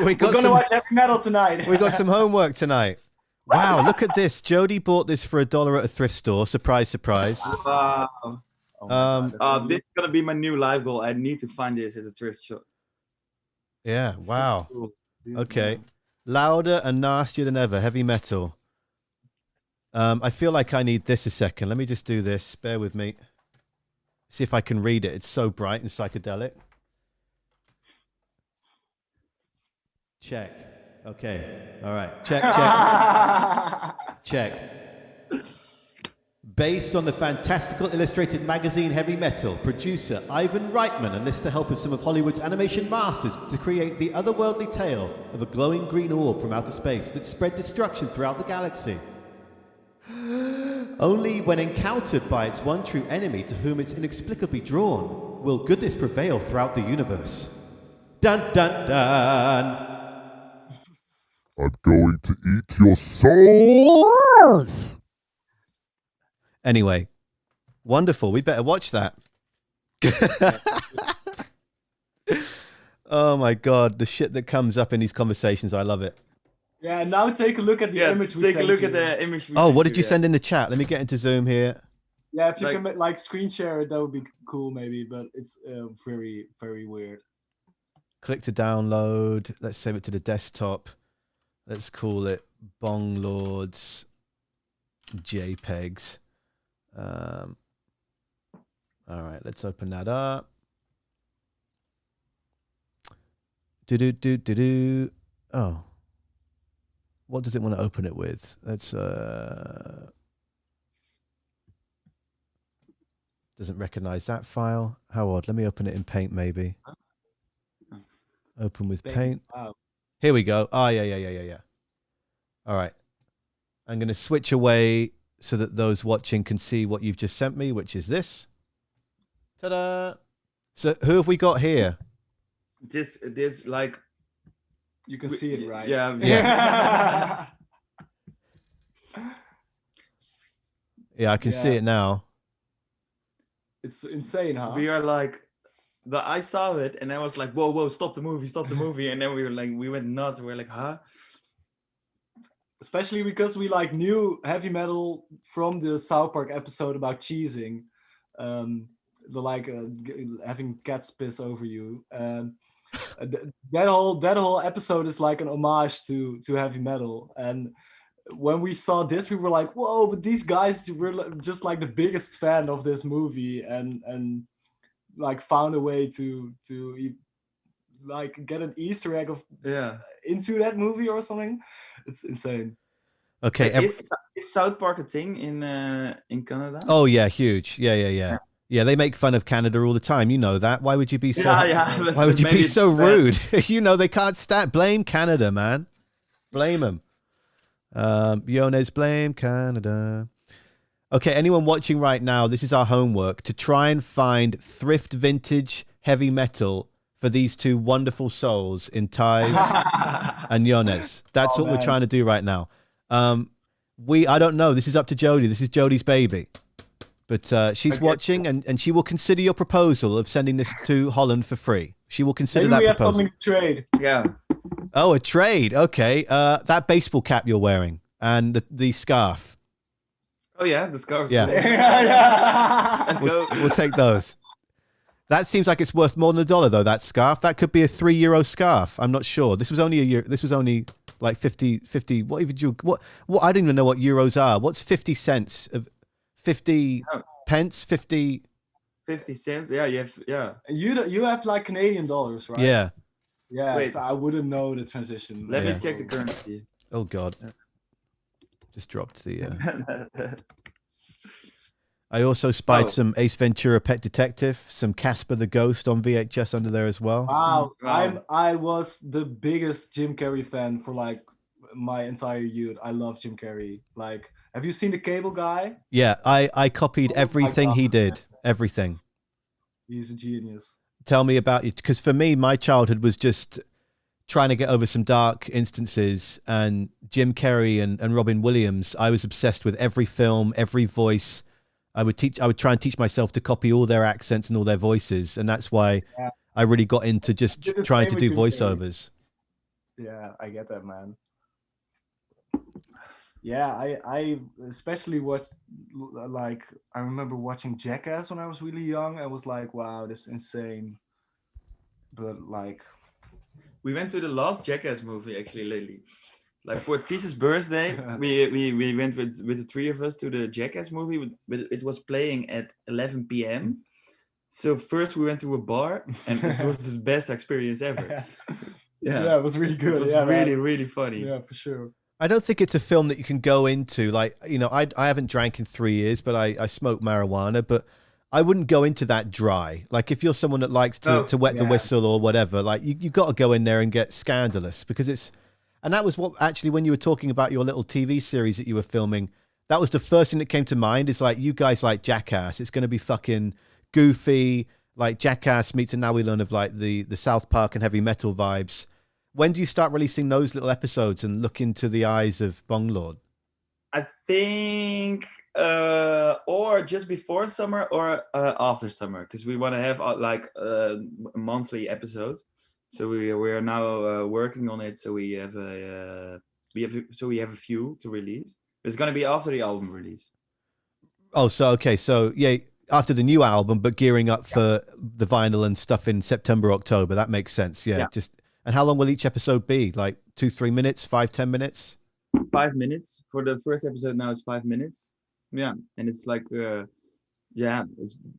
We're gonna watch heavy metal tonight.
We got some homework tonight. Wow, look at this. Jody bought this for $1 at a thrift store. Surprise, surprise.
Wow. This is gonna be my new life goal. I need to find this at a thrift shop.
Yeah, wow.
So cool.
Okay. Louder and nastier than ever, heavy metal. I feel like I need this a second. Let me just do this. Bear with me. See if I can read it. It's so bright and psychedelic. Check. Okay. All right. Check. Check. Based on the fantastical illustrated magazine Heavy Metal, producer Ivan Reitman enlists the help of some of Hollywood's animation masters to create the otherworldly tale of a glowing green orb from outer space that spread destruction throughout the galaxy. Only when encountered by its one true enemy to whom it's inexplicably drawn will goodness prevail throughout the universe. Dun dun dun!
I'm going to eat your souls!
Anyway, wonderful. We better watch that. Oh my God, the shit that comes up in these conversations, I love it.
Yeah, now take a look at the image we sent you.
Take a look at the image.
Oh, what did you send in the chat? Let me get into Zoom here.
Yeah, if you can like screen share it, that would be cool maybe, but it's very, very weird.
Click to download. Let's save it to the desktop. Let's call it Bonglords JPEGs. All right, let's open that up. Do. Oh. What does it want to open it with? Let's doesn't recognize that file. How odd. Let me open it in Paint maybe. Open with Paint.
Wow.
Here we go. Oh, yeah. All right. I'm going to switch away so that those watching can see what you've just sent me, which is this. Ta-da! So who have we got here?
This like
You can see it, right?
Yeah.
Yeah, I can see it now.
It's insane, huh?
We are like, I saw it and I was like, whoa, stop the movie, and then we went nuts. And we were like, huh?
Especially because we like knew heavy metal from the South Park episode about cheesing, having cats piss over you. That whole episode is like an homage to heavy metal. And when we saw this, we were like, whoa! But these guys were just like the biggest fan of this movie, and like found a way to like get an Easter egg of into that movie or something. It's insane.
Okay.
Is South Park a thing in Canada?
Oh yeah, huge. Yeah. Yeah, they make fun of Canada all the time. You know that. Why would you be so? Why would you be so rude? You know they can't stand. Blame Canada, man. Blame them. Jannes, blame Canada. Okay, anyone watching right now, this is our homework to try and find thrift vintage heavy metal for these two wonderful souls in Ties and Jannes. That's what we're trying to do right now. I don't know. This is up to Jody. This is Jody's baby. But she's watching, and she will consider your proposal of sending this to Holland for free. She will consider that proposal.
Something to trade.
Yeah.
Oh, a trade. Okay. That baseball cap you're wearing and the scarf.
Oh yeah, the scarves.
Yeah.
Let's go.
We'll take those. That seems like it's worth more than $1 though. That scarf. That could be a €3 scarf. I'm not sure. This was only This was only like 50. What even what? I don't even know what euros are. What's 50 cents of 50 pence? 50
cents. Yeah,
You have like Canadian dollars, right?
Yeah.
Yeah.
Wait.
So I wouldn't know the transition.
Let me check the currency.
Oh God. Just dropped the. I also spied some Ace Ventura: Pet Detective, some Casper the Ghost on VHS under there as well.
Wow. I was the biggest Jim Carrey fan for like my entire youth. I love Jim Carrey. Like, have you seen The Cable Guy?
Yeah, I copied everything he did. Everything.
He's a genius.
Tell me about it, because for me, my childhood was just trying to get over some dark instances, and Jim Carrey and Robin Williams. I was obsessed with every film, every voice. I would try and teach myself to copy all their accents and all their voices, and that's why I really got into just trying to do voiceovers.
Yeah, I get that, man. Yeah, I especially watched, like, I remember watching Jackass when I was really young. I was like, wow, this is insane. But like,
we went to the last Jackass movie actually lately. Like for Tisha's birthday, we went with the three of us to the Jackass movie, but it was playing at 11 p.m. So first we went to a bar, and it was the best experience ever.
Yeah, it was really good.
It was really funny.
Yeah, for sure.
I don't think it's a film that you can go into. Like, you know, I haven't drank in 3 years, but I smoke marijuana, but I wouldn't go into that dry. Like, if you're someone that likes to wet the whistle or whatever, like you got to go in there and get scandalous, because it's, and that was what actually, when you were talking about your little TV series that you were filming, that was the first thing that came to mind, is like, you guys like Jackass. It's going to be fucking goofy, like Jackass meets, and now we learn of like the South Park and heavy metal vibes. When do you start releasing those little episodes and look into the eyes of Bongloard?
I think or just before summer or after summer, because we want to have monthly episodes. So we are now working on it. So we have a few to release. It's going to be after the album release.
Oh, so okay, so yeah, after the new album, but gearing up for the vinyl and stuff in September, October. That makes sense. Yeah. And how long will each episode be? Like 2-3 minutes, 5-10 minutes?
5 minutes for the first episode. Now it's 5 minutes. Yeah, and it's like Yeah.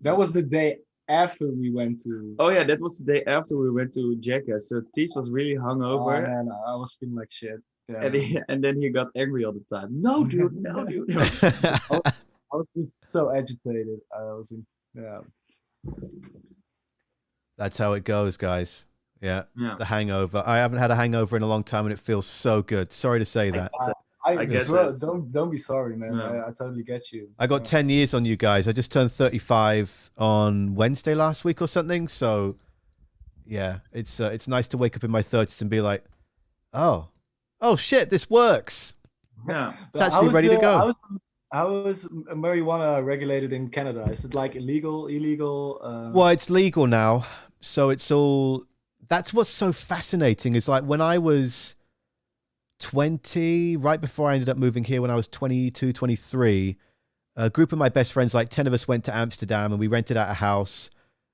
That was the day after we went to.
Oh yeah, that was the day after we went to Jackass. So Ties was really
Oh
hungover,
man, I was feeling like shit. Yeah,
and then he got angry all the time. No, dude, no, dude.
I was just so agitated. I was in, yeah.
That's how it goes, guys. Yeah.
Yeah.
The hangover. I haven't had a hangover in a long time and it feels so good. Sorry to say that.
I guess
bro,
that's-
don't be sorry, man.
No.
I totally get you.
I got 10 years on you guys. I just turned 35 on Wednesday last week or something. So yeah, it's nice to wake up in my 30s and be like, oh shit, this works.
Yeah.
It's
But
actually ready to go.
How is marijuana regulated in Canada? Is it like illegal?
Well, it's legal now. So it's all, that's what's so fascinating is like when I was 20, right before I ended up moving here, when I was 22, 23, a group of my best friends, like 10 of us went to Amsterdam and we rented out a house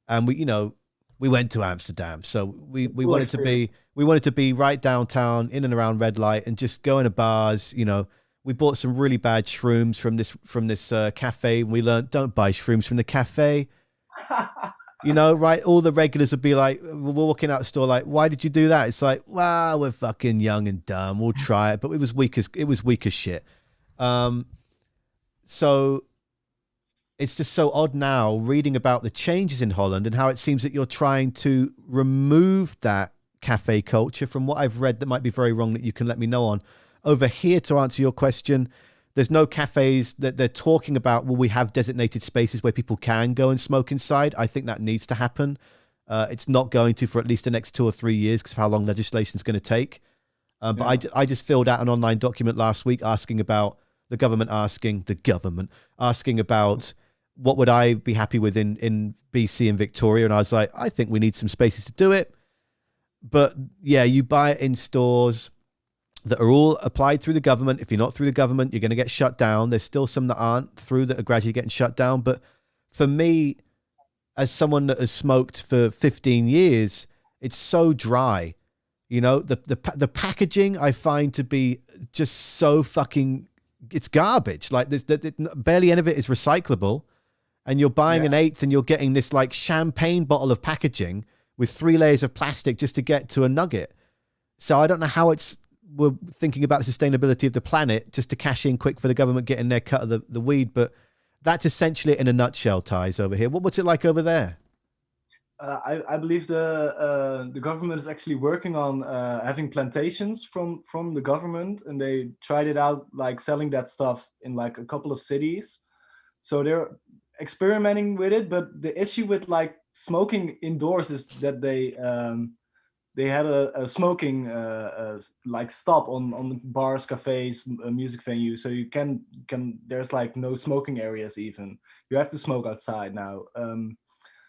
and we went to Amsterdam. So we wanted to be right downtown in and around red light and just go into bars. We bought some really bad shrooms from this cafe. We learned don't buy shrooms from the cafe. Right? All the regulars would be like, we're walking out the store like, why did you do that? It's like, well, we're fucking young and dumb. We'll try it. But it was weak as shit. So it's just so odd now reading about the changes in Holland and how it seems that you're trying to remove that cafe culture. From what I've read that might be very wrong, that you can let me know on. Over here, to answer your question, there's no cafes that they're talking about. Will we have designated spaces where people can go and smoke inside? I think that needs to happen. It's not going to for at least the next 2 or 3 years because of how long legislation is going to take. But I just filled out an online document last week asking about the government asking about what would I be happy with in BC and Victoria. And I was like, I think we need some spaces to do it. But yeah, you buy it in stores that are all applied through the government. If you're not through the government, you're going to get shut down. There's still some that aren't through that are gradually getting shut down. But for me, as someone that has smoked for 15 years, it's so dry. The packaging I find to be just so fucking, it's garbage. Like barely any of it is recyclable. And you're buying an eighth and you're getting this like champagne bottle of packaging with 3 layers of plastic just to get to a nugget. So I don't know how we're thinking about the sustainability of the planet just to cash in quick for the government getting their cut of the weed. But that's essentially it in a nutshell, Ties, over here. What's it like over there?
I believe the government is actually working on having plantations from the government, and they tried it out, like selling that stuff in like a couple of cities. So they're experimenting with it. But the issue with like smoking indoors is that they had a smoking like stop on bars, cafes, music venues. So you can there's like no smoking areas even. You have to smoke outside now.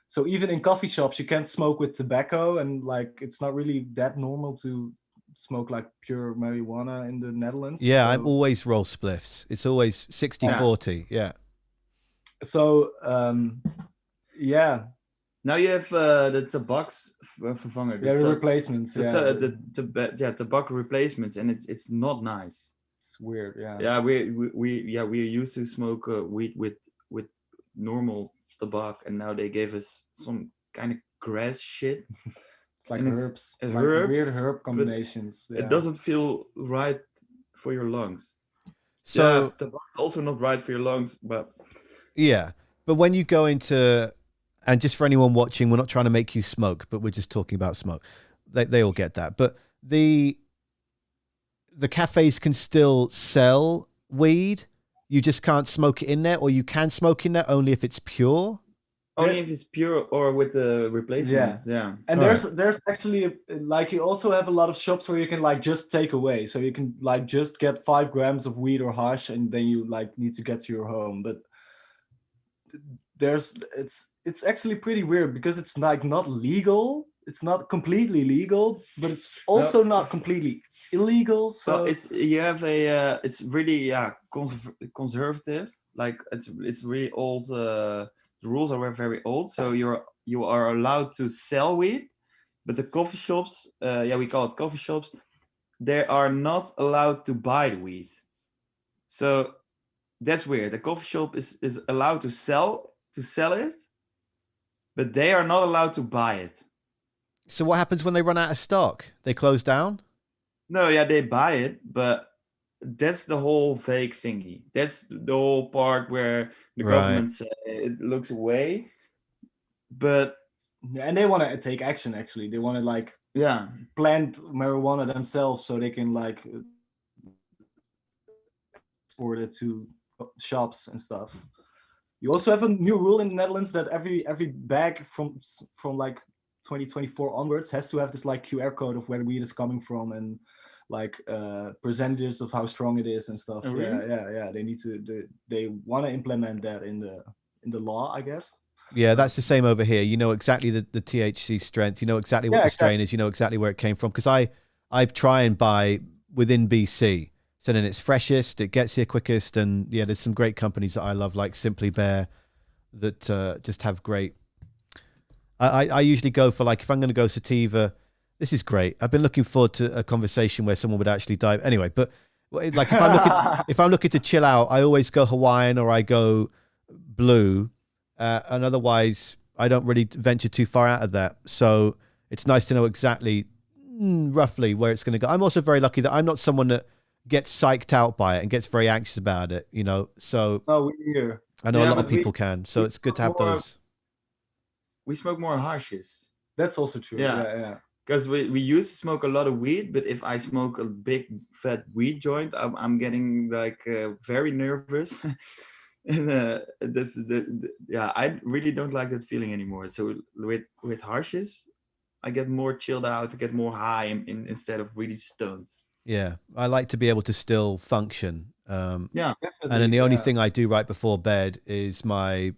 So even in coffee shops, you can't smoke with tobacco, and like it's not really that normal to smoke like pure marijuana in the Netherlands.
Yeah,
so,
I'm always roll spliffs. It's always 60-40. Yeah.
So yeah.
Now you have the tabaksvervanger.
Yeah, the replacements.
The tobacco replacements, and it's not nice.
It's weird. Yeah.
Yeah, we used to smoke weed with normal tobacco, and now they gave us some kind of grass shit.
It's like
and
herbs,
it's
like
herbs,
weird herb combinations.
It doesn't feel right for your lungs.
So
tobacco also not right for your lungs, but
yeah. But when you go into, and just for anyone watching, we're not trying to make you smoke, but we're just talking about smoke. They all get that. But the cafes can still sell weed. You just can't smoke it in there, or you can smoke in there only if it's pure.
Only if it's pure or with the replacements. Yeah.
And there's actually like you also have a lot of shops where you can like just take away. So you can like just get 5 grams of weed or hash, and then you like need to get to your home. But it's actually pretty weird because it's like not legal. It's not completely legal, but it's also not completely illegal. So
it's really conservative. Like it's really old. The rules are very old. So you are allowed to sell weed, but the coffee shops, we call it coffee shops, they are not allowed to buy the weed. So that's weird. The coffee shop is allowed to sell to sell it, but they are not allowed to buy it.
So what happens when they run out of stock? They close down?
No, yeah, they buy it, but that's the whole fake thingy. That's the whole part where the
Right.
government say it looks away, but
Yeah, and they want to take action. Actually, they want to like
yeah,
plant marijuana themselves so they can like export it to shops and stuff. You also have a new rule in the Netherlands that every bag from like 2024 onwards has to have this like QR code of where the weed is coming from and like percentages of how strong it is and stuff.
Oh, really?
Yeah. They need to. They want to implement that in the law, I guess.
Yeah, that's the same over here. You know exactly the THC strength. You know exactly what the strain is. You know exactly where it came from. Because I try and buy within BC. So then it's freshest, it gets here quickest. And yeah, there's some great companies that I love, like Simply Bare, that just have great. I usually go for, like, if I'm going to go sativa, this is great. I've been looking forward to a conversation where someone would actually dive. Anyway, but like if I'm looking to chill out, I always go Hawaiian or I go blue. And otherwise, I don't really venture too far out of that. So it's nice to know exactly, roughly where it's going to go. I'm also very lucky that I'm not someone that gets psyched out by it and gets very anxious about it, you know. So I know a lot of people can. So it's good to have those.
We smoke more hashes.
That's also true. Yeah.
Because we used to smoke a lot of weed, but if I smoke a big fat weed joint, I'm getting like very nervous. And I really don't like that feeling anymore. So with hashes, I get more chilled out, to get more high instead of really stoned.
Yeah, I like to be able to still function.
Yeah,
and then the only thing I do right before bed is my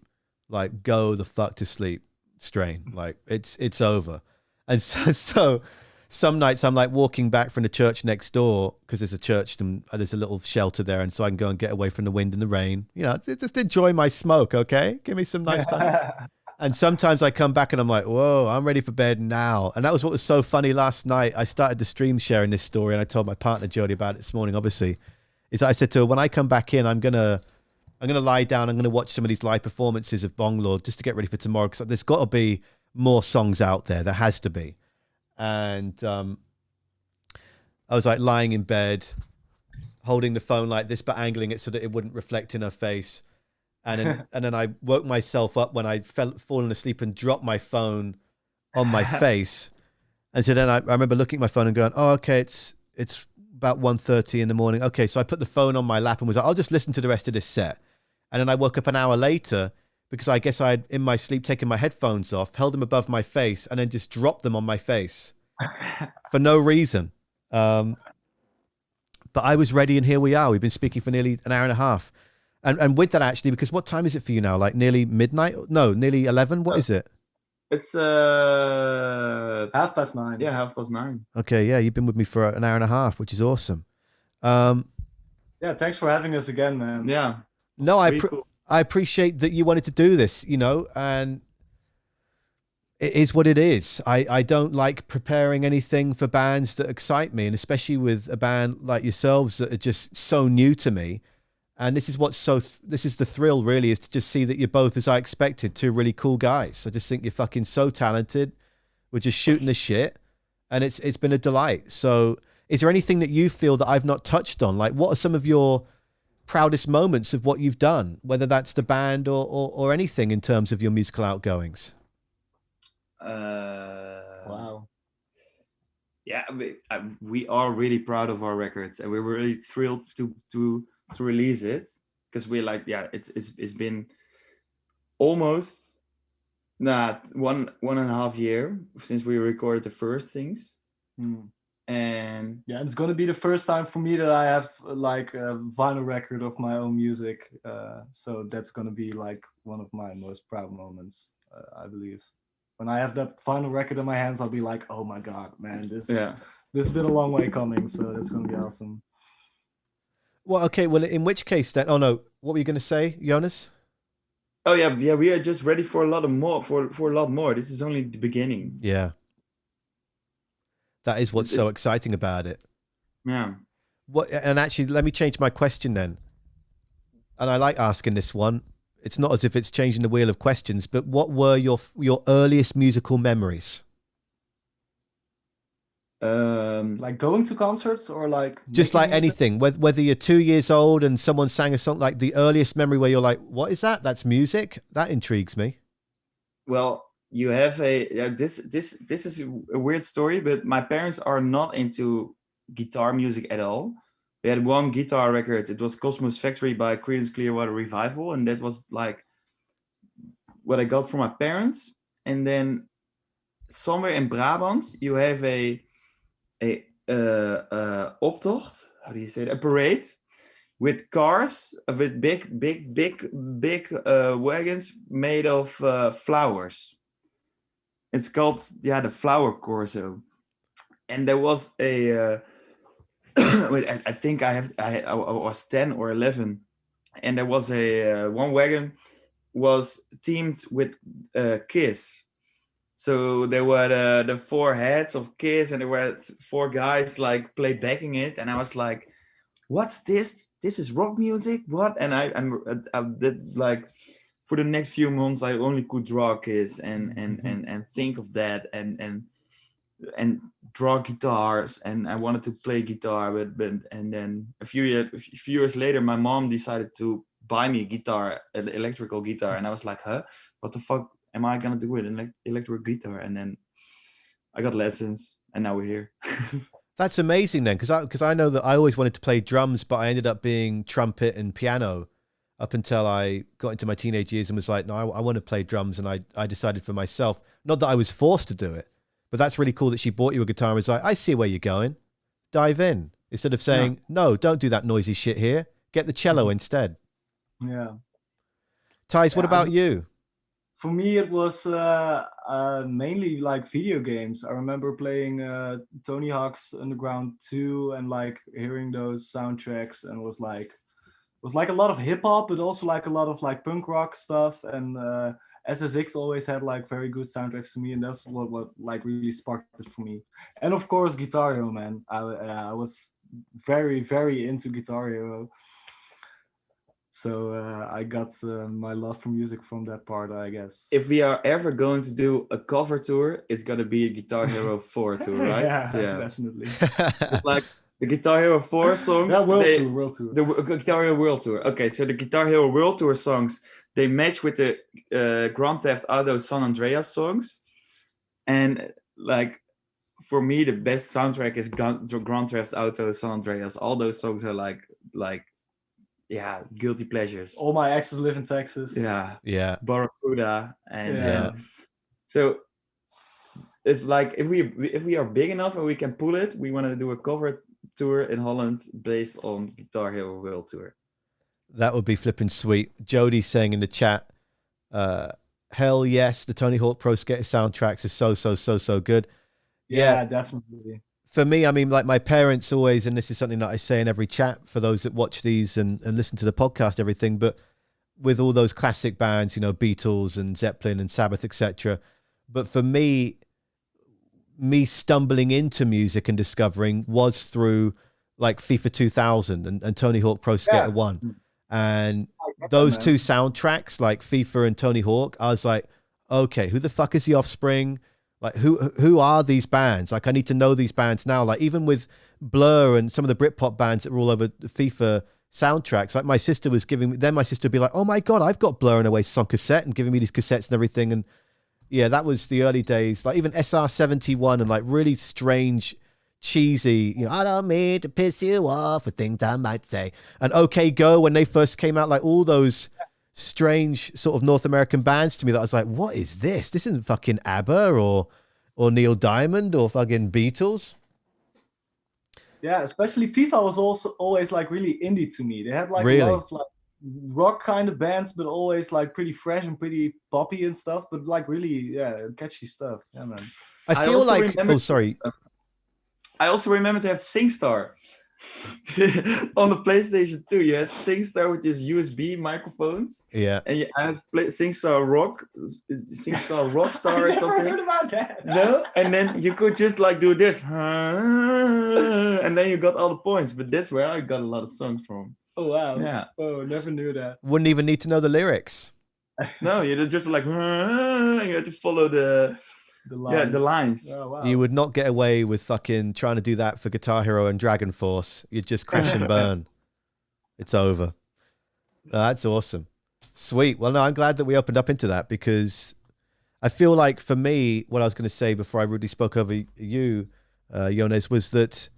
like go the fuck to sleep strain. Like it's over. And so some nights I'm like walking back from the church next door because there's a church and there's a little shelter there, and so I can go and get away from the wind and the rain. You know, just enjoy my smoke, okay? Give me some nice time. And sometimes I come back and I'm like, whoa, I'm ready for bed now. And that was what was so funny last night. I started the stream sharing this story, and I told my partner Jodie about it this morning, obviously, is that I said to her, when I come back in, I'm gonna lie down, I'm gonna watch some of these live performances of Bongloard just to get ready for tomorrow, because there's got to be more songs out there. There has to be. And I was like lying in bed, holding the phone like this, but angling it so that it wouldn't reflect in her face. And then I woke myself up when I'd fallen asleep and dropped my phone on my face. And so then I remember looking at my phone and going, oh, okay, it's about 1:30 in the morning. Okay, so I put the phone on my lap and was like, I'll just listen to the rest of this set. And then I woke up an hour later because I guess I'd, in my sleep, taken my headphones off, held them above my face, and then just dropped them on my face for no reason. But I was ready, and here we are. We've been speaking for nearly an hour and a half. And with that, actually, because what time is it for you now? Like nearly midnight? No, nearly 11? What is it?
It's
9:30.
Yeah, 9:30.
Okay, yeah, you've been with me for an hour and a half, which is awesome.
Yeah, thanks for having us again, man.
Yeah.
No,
Cool.
I appreciate that you wanted to do this, you know, and it is what it is. I don't like preparing anything for bands that excite me, and especially with a band like yourselves that are just so new to me. And this is this is the thrill, really, is to just see that you're both, as I expected, two really cool guys. I just think you're fucking so talented. We're just shooting the shit, and it's been a delight. So is there anything that you feel that I've not touched on? Like, what are some of your proudest moments of what you've done, whether that's the band or anything in terms of your musical outgoings?
Wow.
Yeah, we are really proud of our records, and we were really thrilled to release it, because we're like, yeah, it's been almost one and a half year since we recorded the first things. And
yeah, it's gonna be the first time for me that I have like a vinyl record of my own music, so that's gonna be like one of my most proud moments, I believe. When I have that vinyl record in my hands, I'll be like, oh my god, man, this has been a long way coming, so that's gonna be awesome.
Well, okay, well, in which case then, oh no, what were you gonna say, Jonas?
Oh yeah, we are just ready for a lot more. For a lot more. This is only the beginning.
Yeah. That is what's so exciting about it.
Yeah.
And actually, let me change my question then. And I like asking this one. it's not as if it's changing the wheel of questions, but what were your earliest musical memories?
Like going to concerts or like
Just
making
like
music?
anything, whether you're 2 years old and someone sang a song, like the earliest memory where you're like, what is that? That's music? That intrigues me.
Well, you have this is a weird story, but my parents are not into guitar music at all. We had one guitar record. It was Cosmos Factory by Creedence Clearwater Revival, and that was like what I got from my parents. And then somewhere in Brabant, you have a optocht. How do you say it? A parade with cars, with big wagons made of flowers. It's called the Flower Corso, and there was a. Wait, I think I was 10 or 11, and there was a one wagon was themed with Kiss. So there were the four heads of Kiss, and there were four guys like playbacking it, and I was like, "What's this? This is rock music? What?" And I did like for the next few months, I only could draw Kiss and think of that and draw guitars, and I wanted to play guitar, but and then a few years later, my mom decided to buy me a guitar, an electrical guitar, and I was like, huh, what the fuck am I gonna do with an electric guitar? And then I got lessons, and now we're here.
That's amazing then, because I know that I always wanted to play drums, but I ended up being trumpet and piano up until I got into my teenage years and was like, no, I want to play drums, and I decided for myself, not that I was forced to do it. But that's really cool that she bought you a guitar and was like, I see where you're going. Dive in. Instead of saying, no, don't do that noisy shit here. Get the cello instead.
Yeah.
Thijs, what about you?
For me, it was mainly like video games. I remember playing Tony Hawk's Underground 2 and like hearing those soundtracks, and it was like a lot of hip hop, but also like a lot of like punk rock stuff. And SSX always had like very good soundtracks to me, and that's what like really sparked it for me. And of course, Guitar Hero, man. I was very, very into Guitar Hero. So I got my love for music from that part, I guess.
If we are ever going to do a cover tour, it's gonna be a Guitar Hero 4 tour, right?
Yeah, definitely.
It's like the Guitar Hero 4 songs.
Yeah, World Tour.
The Guitar Hero World Tour. Okay, so the Guitar Hero World Tour songs, they match with the Grand Theft Auto San Andreas songs. And like, for me, the best soundtrack is Grand Theft Auto San Andreas. All those songs are like yeah, guilty pleasures.
All my exes live in Texas.
Yeah. Barracuda.
Yeah.
So if we are big enough and we can pull it, we want to do a cover tour in Holland based on Guitar Hero World Tour.
That would be flipping sweet. Jody's saying in the chat, hell yes, the Tony Hawk Pro Skater soundtracks are so good.
Yeah, definitely.
For me, I mean, like my parents always, and this is something that I say in every chat for those that watch these and listen to the podcast, everything, but with all those classic bands, you know, Beatles and Zeppelin and Sabbath, etc. But for me stumbling into music and discovering was through like FIFA 2000 and Tony Hawk Pro Skater 1. And those two soundtracks, like FIFA and Tony Hawk, I was like, okay, who the fuck is The Offspring? Like, who are these bands? Like, I need to know these bands now. Like, even with Blur and some of the Britpop bands that were all over the FIFA soundtracks, like my sister was giving me, then my sister would be like, oh my God, I've got Blur and Oasis on cassette, and giving me these cassettes and everything. And yeah, that was the early days. Like even SR-71 and like really strange, cheesy, you know, I don't mean to piss you off for things I might say. And OK Go, when they first came out, like all those strange sort of North American bands to me that I was like, what is this? This isn't fucking ABBA or Neil Diamond or fucking Beatles.
Yeah, especially FIFA was also always like really indie to me. They had like a lot of like rock kind of bands, but always like pretty fresh and pretty poppy and stuff, but like really catchy stuff. Yeah, man.
I feel like
I also remember to have SingStar. On the PlayStation 2, you had SingStar with these USB microphones.
Yeah.
And I had SingStar Rockstar or something.
I never heard about that.
No? And then you could just like do this. And then you got all the points. But that's where I got a lot of songs from.
Oh wow.
Yeah.
Oh, never knew that.
Wouldn't even need to know the lyrics.
No, you're just like you have to follow the lines.
Oh wow.
You would not get away with fucking trying to do that for Guitar Hero and Dragon Force. You'd just crash and burn. It's over. No, that's awesome. Sweet. Well, no, I'm glad that we opened up into that, because I feel like for me, what I was going to say before I rudely spoke over you, Jannes, was that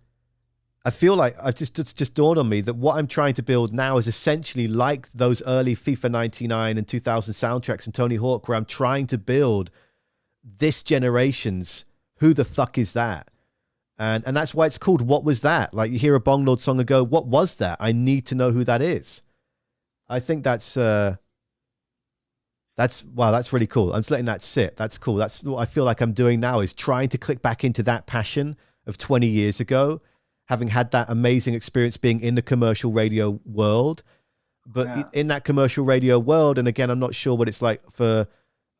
I feel like it's just dawned on me that what I'm trying to build now is essentially like those early FIFA 99 and 2000 soundtracks and Tony Hawk, where I'm trying to build this generation's Who the Fuck Is That? And that's why it's called What Was That? Like, you hear a Bongloard song and go, what was that? I need to know who that is. I think that's really cool. I'm just letting that sit. That's cool. That's what I feel like I'm doing now, is trying to click back into that passion of 20 years ago, having had that amazing experience being in the commercial radio world. But in that commercial radio world, and again, I'm not sure what it's like for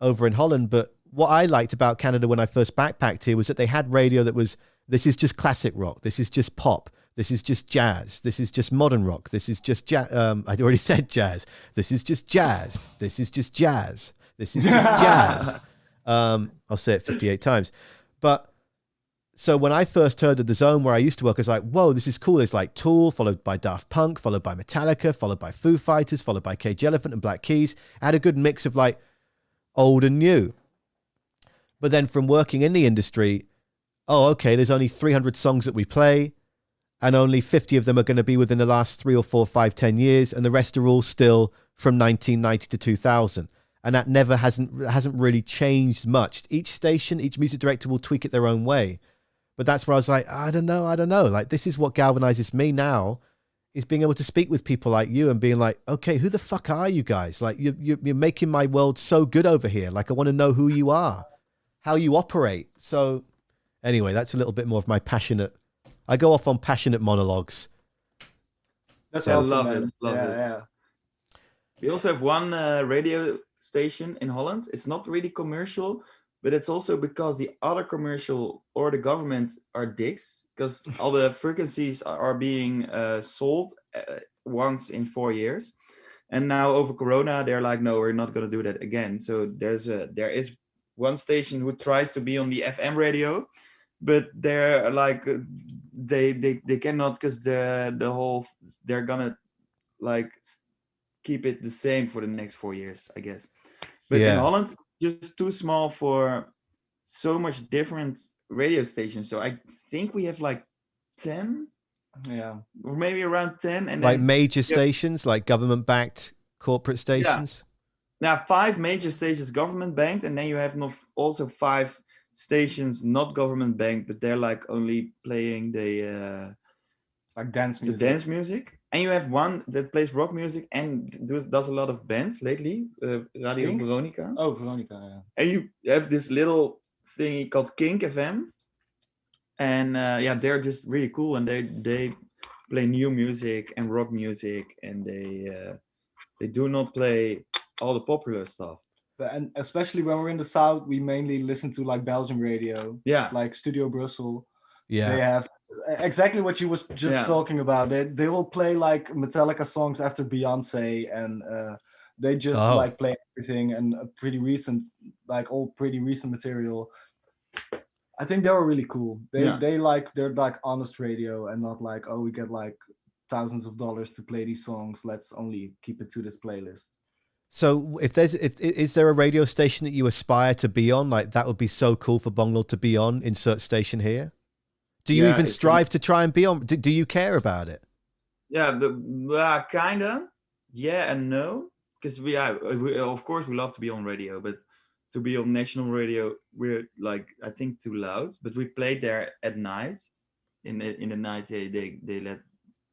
over in Holland, but what I liked about Canada when I first backpacked here was that they had radio that was, this is just classic rock, this is just pop, this is just jazz, this is just modern rock, this is just jazz. I already said jazz. This is just jazz. This is just jazz. This is just jazz. I'll say it 58 times. But so when I first heard of the zone where I used to work, I was like, whoa, this is cool. It's like Tool, followed by Daft Punk, followed by Metallica, followed by Foo Fighters, followed by Cage Elephant and Black Keys. I had a good mix of like old and new. But then from working in the industry, oh, okay, there's only 300 songs that we play, and only 50 of them are going to be within the last 3 or 4, 5, 10 years, and the rest are all still from 1990 to 2000. And that never hasn't really changed much. Each station, each music director will tweak it their own way. But that's where I was like, I don't know. Like, this is what galvanizes me now, is being able to speak with people like you and being like, okay, who the fuck are you guys? Like, you're making my world so good over here. Like, I want to know who you are, how you operate. So anyway, that's a little bit more of my passionate. I go off on passionate monologues.
That's
I
awesome,
love
man.
it. Love it.
Yeah.
We also have one radio station in Holland. It's not really commercial, but it's also because the other commercial or the government are dicks, because all the frequencies are being sold once in 4 years. And now over Corona, they're like, no, we're not going to do that again. So there is one station who tries to be on the FM radio, but they're like, they cannot, because they're gonna like keep it the same for the next 4 years, I guess. But in Holland, just too small for so much different radio stations. So I think we have like 10, or maybe around 10, and
like
then
major stations, like government-backed corporate stations.
Now 5 major stations government banked, and then you have also 5 stations not government banked, but they're like only playing the
Like dance music.
The dance music. And you have one that plays rock music and does a lot of bands lately, Radio
Kink?
Veronica.
Oh, Veronica, yeah.
And you have this little thing called Kink FM, and they're just really cool, and they play new music and rock music, and they do not play all the popular stuff.
And especially when we're in the south, we mainly listen to like Belgian radio, like Studio Brussels.
Yeah,
they have exactly what you was just talking about. They will play like Metallica songs after Beyonce, and they just like play everything, and pretty recent material. I think they were really cool. They're like honest radio, and not like, oh, we get like thousands of dollars to play these songs, let's only keep it to this playlist.
So is there a radio station that you aspire to be on? Like, that would be so cool for Bongloard to be on, insert station here. Do you even strive to try and be on? Do you care about it?
Yeah, kind of. Yeah and no. Because we of course we love to be on radio, but to be on national radio, we're like, I think, too loud. But we played there at night. In the night, they let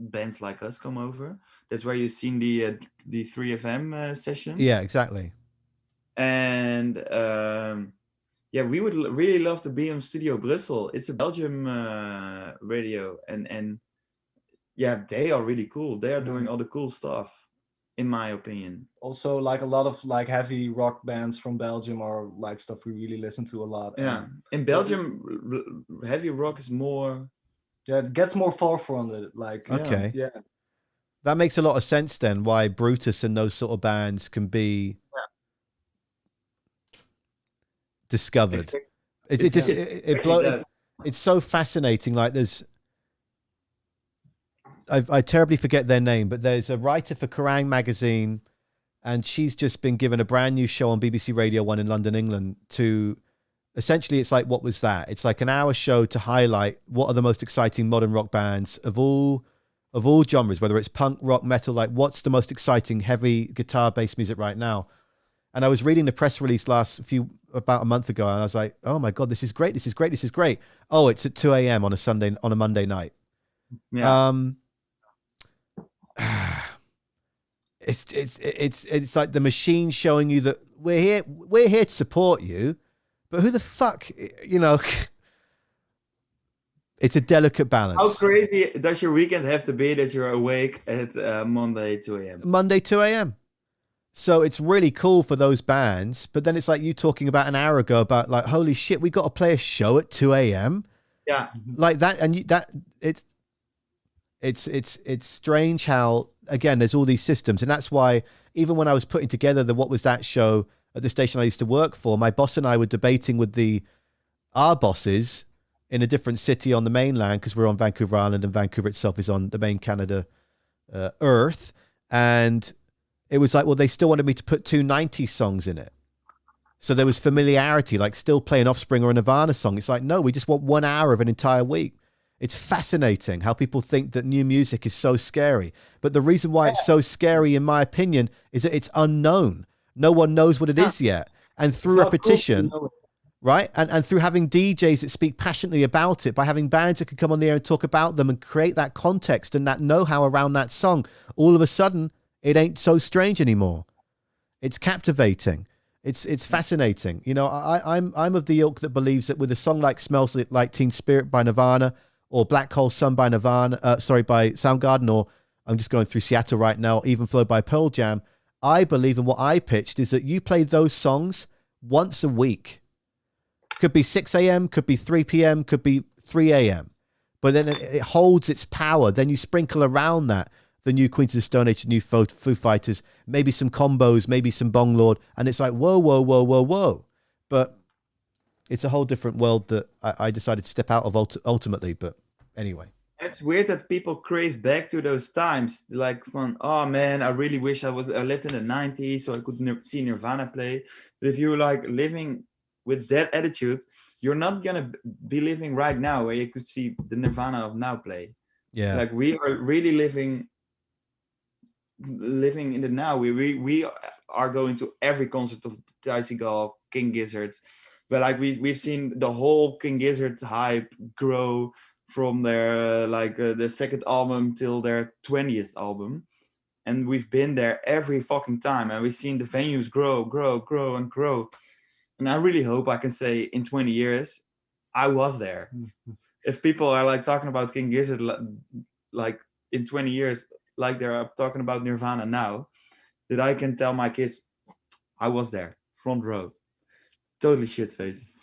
bands like us come over. That's where you've seen the 3FM session.
Yeah, exactly.
And we would really love to be on Studio Brussels. It's a Belgium radio, and they are really cool. They are doing all the cool stuff, in my opinion.
Also, like a lot of like heavy rock bands from Belgium are like stuff we really listen to a lot.
Yeah, in Belgium, heavy rock is more.
Yeah, it gets more forefront. Like,
okay.
Yeah.
That makes a lot of sense then, why Brutus and those sort of bands can be discovered. It's so fascinating. Like I terribly forget their name, but there's a writer for Kerrang magazine, and she's just been given a brand new show on BBC Radio 1 in London, England, to essentially, it's like, what was that? It's like an hour show to highlight what are the most exciting modern rock bands of all genres, whether it's punk, rock, metal, like what's the most exciting heavy guitar-based music right now. And I was reading the press release about a month ago, and I was like, oh my God, this is great. Oh, it's at 2 a.m. on a Monday night.
Yeah.
It's like the machine showing you that we're here to support you, but who the fuck, it's a delicate balance.
How crazy does your weekend have to be that you're awake at Monday 2 a.m.?
Monday 2 a.m. So it's really cool for those bands, but then it's like you talking about an hour ago about like, holy shit, we got to play a show at 2 a.m.
Yeah,
like that, and it's strange how, again, there's all these systems, and that's why even when I was putting together the What Was That show at the station I used to work for, my boss and I were debating with our bosses in a different city on the mainland, because we're on Vancouver Island and Vancouver itself is on the main Canada earth, and it was like, well, they still wanted me to put 2 90s songs in it. So there was familiarity, like still playing Offspring or a Nirvana song. It's like, no, we just want 1 hour of an entire week. It's fascinating how people think that new music is so scary. But the reason why it's so scary, in my opinion, is that it's unknown. No one knows what it is yet. And through repetition, right? And through having DJs that speak passionately about it, by having bands that can come on the air and talk about them and create that context and that know-how around that song, all of a sudden, it ain't so strange anymore. It's captivating. It's fascinating. I'm of the ilk that believes that with a song like Smells Like Teen Spirit by Nirvana, or Black Hole Sun by by Soundgarden, or I'm just going through Seattle right now, Even Flow by Pearl Jam, I believe in what I pitched is that you play those songs once a week. Could be 6 a.m., could be 3 p.m., could be 3 a.m. But then it holds its power. Then you sprinkle around that the new Queens of the Stone Age, new Foo Fighters, maybe some combos, maybe some Bongloard, and it's like, whoa, whoa, whoa, whoa, whoa. But it's a whole different world that I decided to step out of ultimately. But anyway.
It's weird that people crave back to those times. Like, oh man, I really wish I lived in the 90s so I could see Nirvana play. But if you're like living with that attitude, you're not going to be living right now where you could see the Nirvana of now play.
Yeah.
Like we are really living in the now. We are going to every concert of Ty Segall, King Gizzard. But like we've seen the whole King Gizzard hype grow from their the second album till their 20th album, and we've been there every fucking time, and we've seen the venues grow and grow. And I really hope I can say in 20 years I was there. If people are like talking about King Gizzard like in 20 years like they're talking about Nirvana now, that I can tell my kids I was there, front row. Totally shit-faced.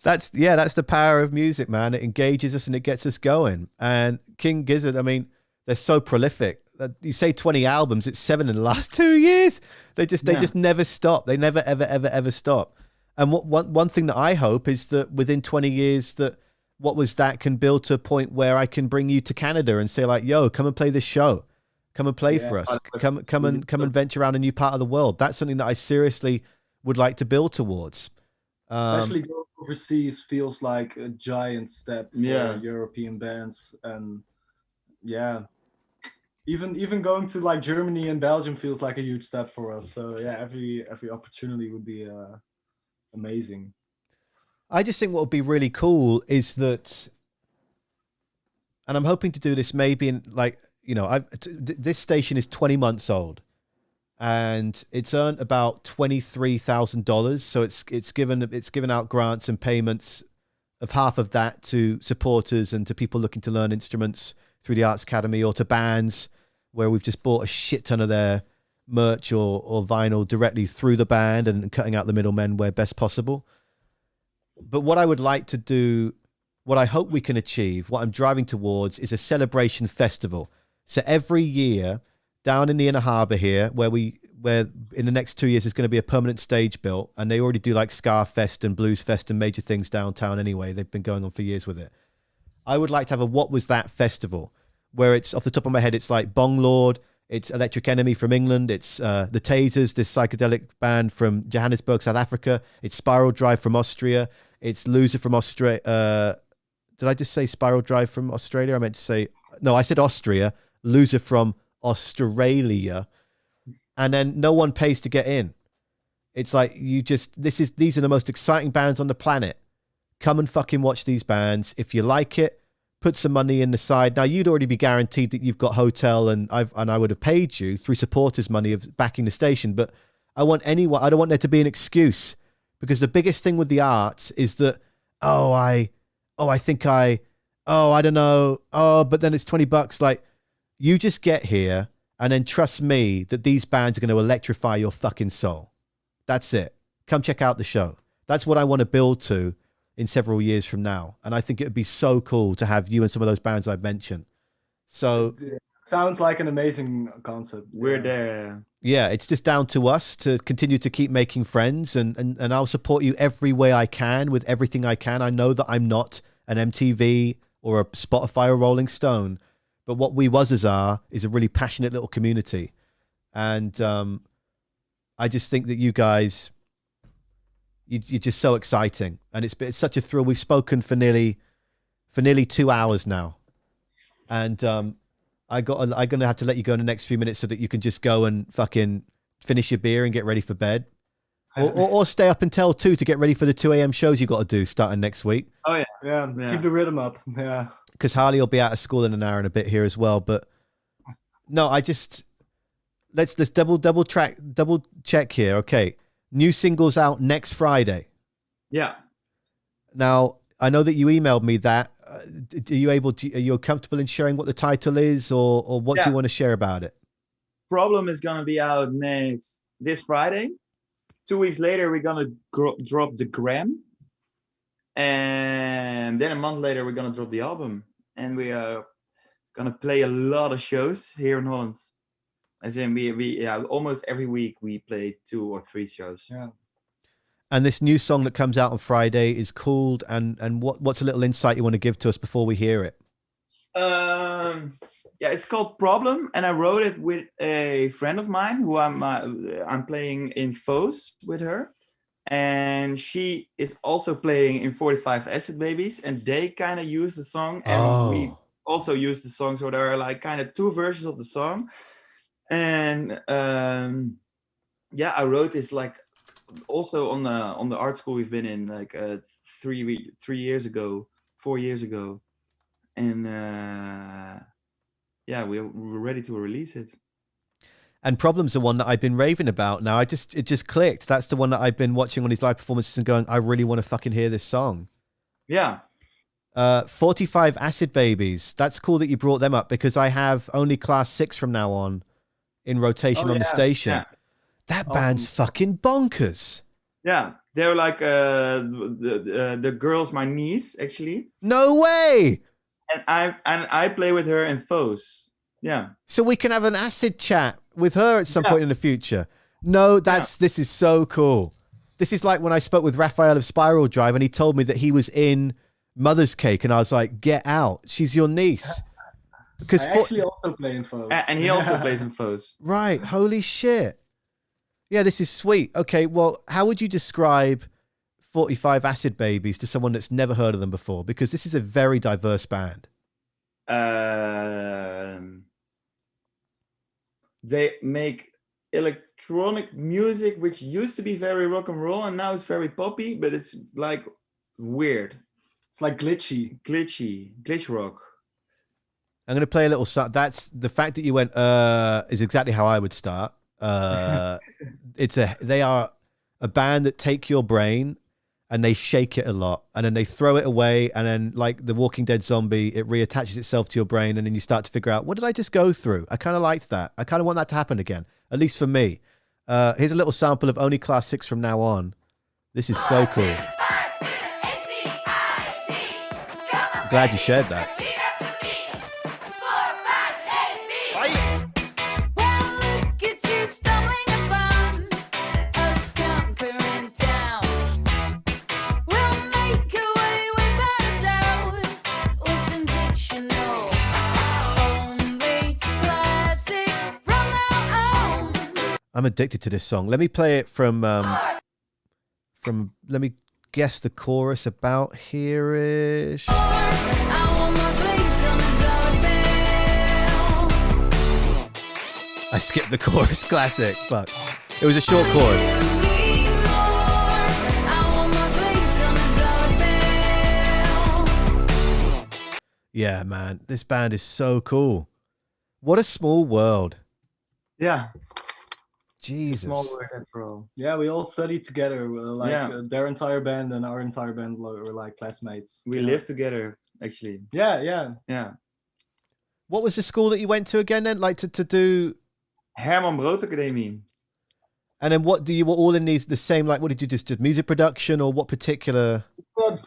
That's the power of music, man. It engages us and it gets us going. And King Gizzard, I mean, they're so prolific. You say 20 albums, it's 7 in the last 2 years. They just never stop. They never ever stop. And one thing that I hope is that within 20 years that What Was That can build to a point where I can bring you to Canada and say like, yo, come and play this show. Come and play for us. Come and venture around a new part of the world. That's something that I seriously would like to build towards.
Especially going overseas feels like a giant step for European bands, and even going to like Germany and Belgium feels like a huge step for us. So yeah, every opportunity would be amazing.
I just think what would be really cool is that, and I'm hoping to do this maybe in like, this station is 20 months old, and it's earned about $23,000. So it's given out grants and payments of half of that to supporters and to people looking to learn instruments through the Arts Academy, or to bands where we've just bought a shit ton of their merch or vinyl directly through the band and cutting out the middlemen where best possible. But what I would like to do what I hope we can achieve, what I'm driving towards, is a celebration festival. So every year, down in the Inner Harbour here, where in the next 2 years there's going to be a permanent stage built, and they already do like Ska Fest and Blues Fest and major things downtown anyway. They've been going on for years with it. I would like to have a What Was That festival, where it's, off the top of my head, it's like Bongloard, it's Electric Enemy from England, it's the Tasers, this psychedelic band from Johannesburg, South Africa, it's Spiral Drive from Austria, it's Loser from Australia. Did I just say Spiral Drive from Australia? I meant to say, no, I said Austria, Loser from Australia, and then no one pays to get in. It's like, these are the most exciting bands on the planet. Come and fucking watch these bands. If you like it, put some money in the side. Now, you'd already be guaranteed that you've got hotel, and I would have paid you through supporters money of backing the station, but I don't want there to be an excuse, because the biggest thing with the arts is that, I don't know, but then it's $20. Like, you just get here, and then trust me that these bands are going to electrify your fucking soul. That's it. Come check out the show. That's what I want to build to in several years from now. And I think it would be so cool to have you and some of those bands I've mentioned. So
sounds like an amazing concept.
We're there.
Yeah, it's just down to us to continue to keep making friends, and I'll support you every way I can with everything I can. I know that I'm not an MTV or a Spotify or Rolling Stone, but what We Wuzzers are is a really passionate little community. And I just think that you guys, you're just so exciting, and it's such a thrill. We've spoken for nearly 2 hours now, and I'm gonna have to let you go in the next few minutes so that you can just go and fucking finish your beer and get ready for bed, or stay up until 2 to get ready for the 2 a.m. shows you got to do starting next week.
Oh
yeah. Keep the rhythm up. Yeah,
because Harley will be out of school in an hour and a bit here as well. But no, let's double check here. Okay. New singles out next Friday.
Yeah.
Now, I know that you emailed me that. Are you comfortable in sharing what the title is, or what do you want to share about it?
Problem is going to be out this Friday. 2 weeks later, we're going to drop the gram. And then a month later, we're going to drop the album. And we are going to play a lot of shows here in Holland. As in, we almost every week we play 2 or 3 shows.
Yeah.
And this new song that comes out on Friday is called, and what's a little insight you want to give to us before we hear it?
It's called Problem, and I wrote it with a friend of mine who I'm playing in Foes with her, and she is also playing in 45 Acid Babies, and they kind of use the song, and we also use the song, so there are like kind of 2 versions of the song. And I wrote this like also on the art school we've been in like 4 years ago, and we're ready to release it.
And Problem's the one that I've been raving about now. It just clicked. That's the one that I've been watching on his live performances and going, I really want to fucking hear this song.
Yeah.
45 Acid Babies. That's cool that you brought them up, because I have only Class 6 from now on in rotation on the station. Yeah. That band's fucking bonkers.
Yeah, they're like the girl's my niece, actually.
No way.
And I play with her in Foes. Yeah.
So we can have an acid chat with her at some point in the future. No, this is so cool. This is like when I spoke with Raphael of Spiral Drive, and he told me that he was in Mother's Cake, and I was like, get out. She's your niece. Because
I actually also play in Foes.
And he also plays in Foes.
Right. Holy shit. Yeah, this is sweet. Okay, well, how would you describe 45 Acid Babies to someone that's never heard of them before? Because this is a very diverse band.
They make electronic music, which used to be very rock and roll, and now it's very poppy, but it's like weird.
It's like glitch
rock.
I'm going to play a little. That's the fact that you went. Is exactly how I would start. They are a band that take your brain and they shake it a lot, and then they throw it away, and then like the Walking Dead zombie, it reattaches itself to your brain, and then you start to figure out, what did I just go through? I kind of liked that. I kind of want that to happen again, at least for me. Here's a little sample of only Class 6 from now on. This is so cool.
Go
Glad you shared that. I'm addicted to this song. Let me play it from let me guess the chorus about here-ish. I skipped the chorus, classic. Fuck. It was a short chorus. Yeah, man. This band is so cool. What a small world.
Yeah.
Jesus.
Small word after all.
Yeah, we all studied together. Their entire band and our entire band were like classmates.
We lived together, actually.
Yeah.
What was the school that you went to again then? Like to do...
Herman Brood Academy.
And then what do you were all in the same, like, what did you just do? Music production or what particular?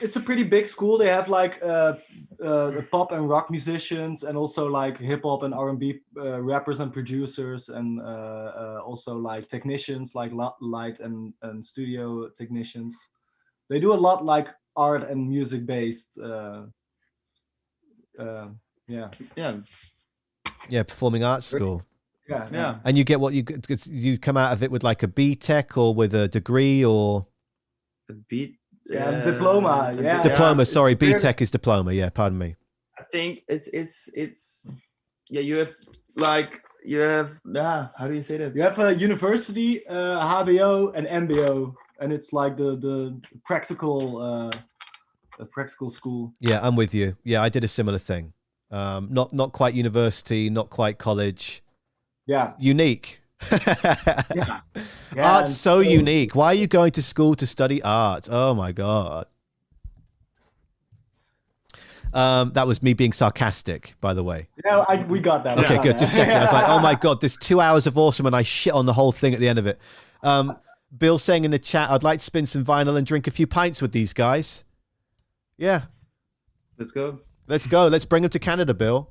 It's a pretty big school. They have like pop and rock musicians and also like hip hop and R&B rappers and producers and also like technicians, like light and studio technicians. They do a lot like art and music based.
Yeah,
Performing arts school.
Yeah.
And you get what you come out of it with, like a B.Tech or with a degree or
a beat.
Diploma. Yeah,
diploma. Sorry, B.Tech is diploma. Yeah, pardon me.
I think it's you have how do you say that?
You have a university, HBO and MBO, and it's like the practical school.
Yeah, I'm with you. Yeah, I did a similar thing. Not quite university, not quite college.
Yeah.
Unique. Art's so unique. Why are you going to school to study art? Oh my God. That was me being sarcastic, by the way.
Yeah, we got that.
Okay, good. Just checking. I was like, oh my God, there's 2 hours of awesome and I shit on the whole thing at the end of it. Bill saying in the chat, I'd like to spin some vinyl and drink a few pints with these guys. Yeah.
Let's go.
Let's go. Let's bring them to Canada, Bill.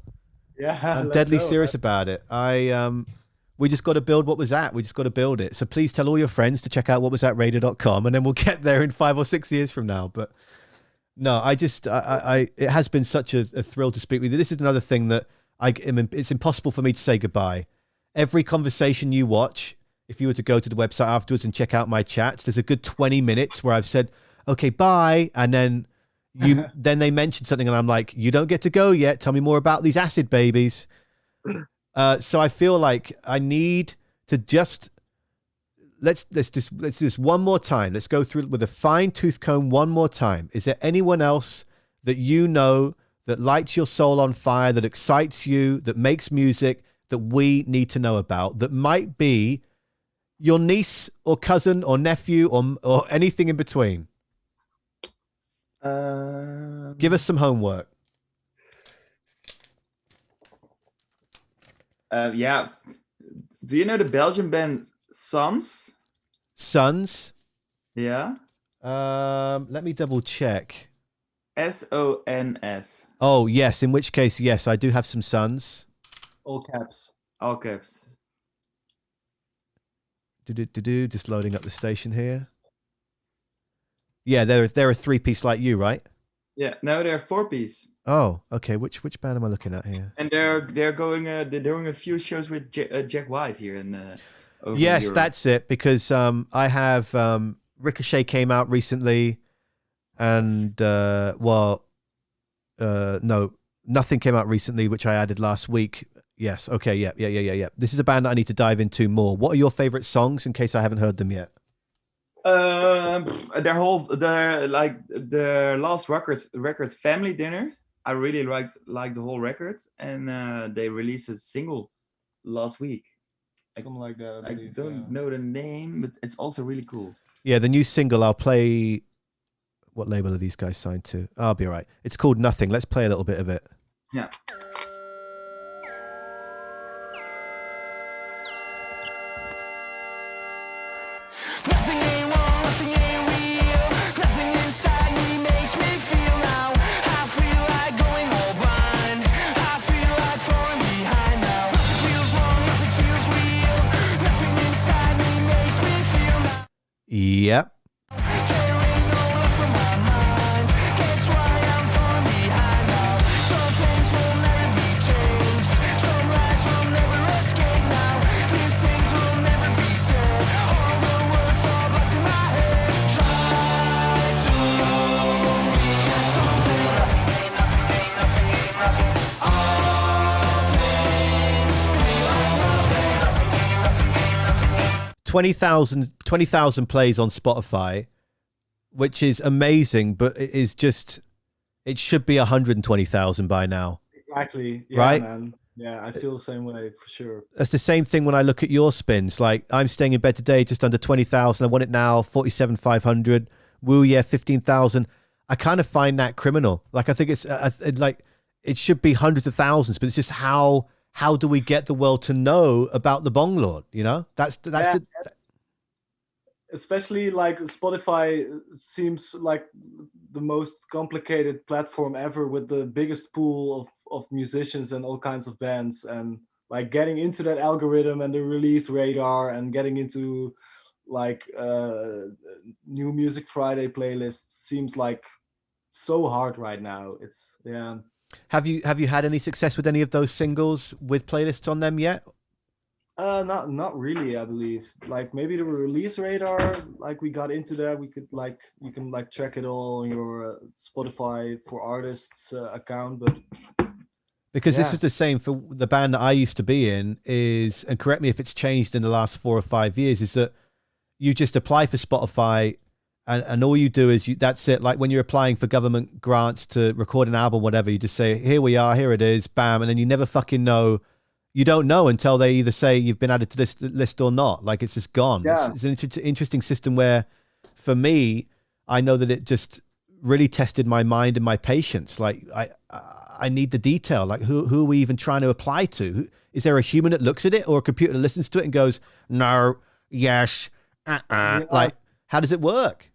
Yeah,
I'm deadly serious about it. We just got to build what was at. We just got to build it. So please tell all your friends to check out whatwasatradio.com and then we'll get there in 5 or 6 years from now. But no, it has been such a thrill to speak with you. This is another thing that it's impossible for me to say goodbye. Every conversation you watch, if you were to go to the website afterwards and check out my chats, there's a good 20 minutes where I've said, okay, bye. And then then they mention something and I'm like, you don't get to go yet. Tell me more about these acid babies. So I feel like I need to let's do this one more time. Let's go through it with a fine tooth comb one more time. Is there anyone else that you know that lights your soul on fire, that excites you, that makes music that we need to know about, that might be your niece or cousin or nephew or anything in between? Give us some homework.
Yeah. Do you know the Belgian band Sons?
Sons?
Yeah.
Let me double check.
SONS.
Oh, yes. In which case, yes, I do have some sons.
All caps.
All caps.
Just loading up the station here. Yeah, they're a 3-piece like you, right?
Yeah, no, they're 4-piece.
Oh, okay. Which band am I looking at here?
And they're doing a few shows with Jack White here in.
Yes,
Europe.
that's it. Because I have Ricochet came out recently, and no, nothing came out recently, which I added last week. Yes. Okay. Yeah. This is a band that I need to dive into more. What are your favorite songs, in case I haven't heard them yet?
Their last record Family Dinner. I really liked the whole record, and they released a single last week.
Something like that.
I don't know the name, but it's also really cool.
Yeah, the new single. I'll play. What label are these guys signed to? I'll be all right. It's called Nothing. Let's play a little bit of it.
Yeah.
Nothing ain't real, nothing inside me makes me feel now. I feel like
Yep. Twenty thousand plays on Spotify, which is amazing, but it is just, it should be 120,000 by now.
Exactly. Yeah,
right?
man. Yeah, I feel the same way for sure.
That's the same thing when I look at your spins. Like, I'm staying in bed today just under 20,000. I want it now 47,500. Woo, yeah, 15,000. I kind of find that criminal. Like, I think it's like it should be hundreds of thousands, but it's just how do we get the world to know about the Bongloard? You know,
especially like Spotify seems like the most complicated platform ever, with the biggest pool of musicians and all kinds of bands, and like getting into that algorithm and the release radar and getting into like new Music Friday playlists seems like so hard right now. It's
Have you had any success with any of those singles with playlists on them yet?
Not really, I believe. Like maybe the release radar, like we got into that. We could like, you can like track it all on your Spotify for Artists account, but
because this was the same for the band that I used to be in, is, and correct me if it's changed in the last 4 or 5 years, is that you just apply for Spotify and all you do is that's it. Like when you're applying for government grants to record an album, whatever, you just say, here we are, here it is, bam. And then you never fucking know. You don't know until they either say you've been added to this list or not. Like it's just gone.
Yeah.
It's an interesting system where, for me, I know that it just really tested my mind and my patience. Like I need the detail. Like who are we even trying to apply to? Is there a human that looks at it, or a computer that listens to it and goes, no, yes, Like, how does it work?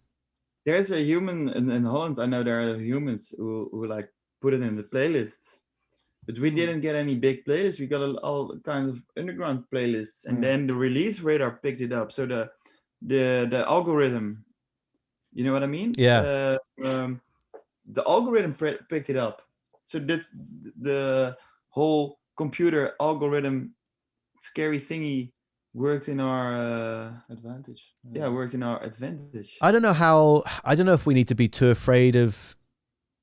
There's a human in Holland. I know there are humans who like put it in the playlists, but we didn't get any big playlists. We got all kinds of underground playlists, and then the release radar picked it up. So the algorithm, you know what I mean?
Yeah.
The algorithm picked it up. So that's the whole computer algorithm scary thingy worked in our
advantage.
Yeah, worked in our advantage.
I don't know if we need to be too afraid of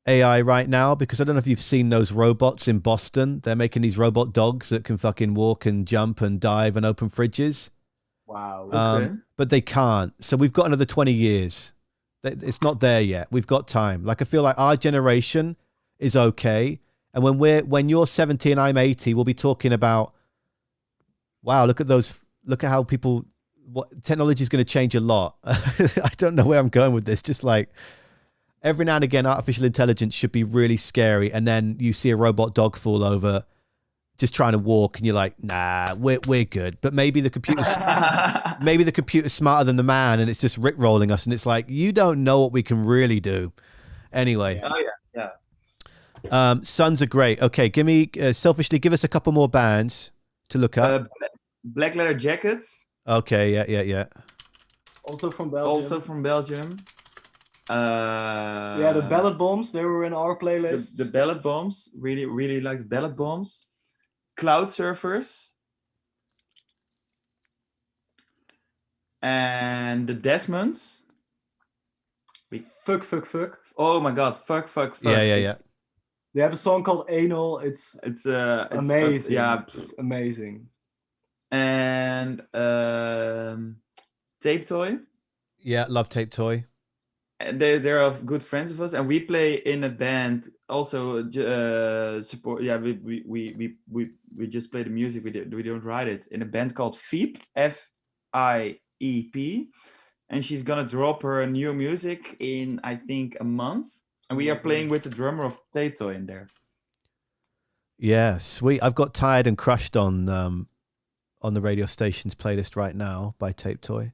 AI right now, because I don't know if you've seen those robots in Boston. They're making these robot dogs that can fucking walk and jump and dive and open fridges.
Wow.
Okay.
But they can't. So we've got another 20 years. It's not there yet. We've got time. Like, I feel like our generation is okay. And when you're 70 and I'm 80, we'll be talking about, wow, look at how technology is going to change a lot. I don't know where I'm going with this. Just like every now and again, artificial intelligence should be really scary. And then you see a robot dog fall over just trying to walk, and you're like, nah, we're good. But maybe the computer's smarter than the man, and it's just rickrolling us. And it's like, you don't know what we can really do. Anyway.
Oh yeah.
Sons are great. Okay, give me selfishly, give us a couple more bands to look up.
Black Leather Jackets.
Okay, yeah.
Also from Belgium. Yeah, the Ballad Bombs, they were in our playlist.
The Ballad Bombs, really like the Ballad Bombs. Cloud Surfers. And the Desmonds.
Fuck.
Oh my god, fuck.
Yeah.
They have a song called Anal. It's amazing. It's amazing.
And Tape Toy.
Yeah, love Tape Toy.
And they're good friends of us, and we play in a band also. Support. Yeah, we just play the music. We don't write it, in a band called Fiep, FIEP, and she's gonna drop her new music in, I think, a month, and we are playing with the drummer of Tape Toy in there.
Yeah, sweet. I've got Tired and Crushed on the radio station's playlist right now by Tape Toy.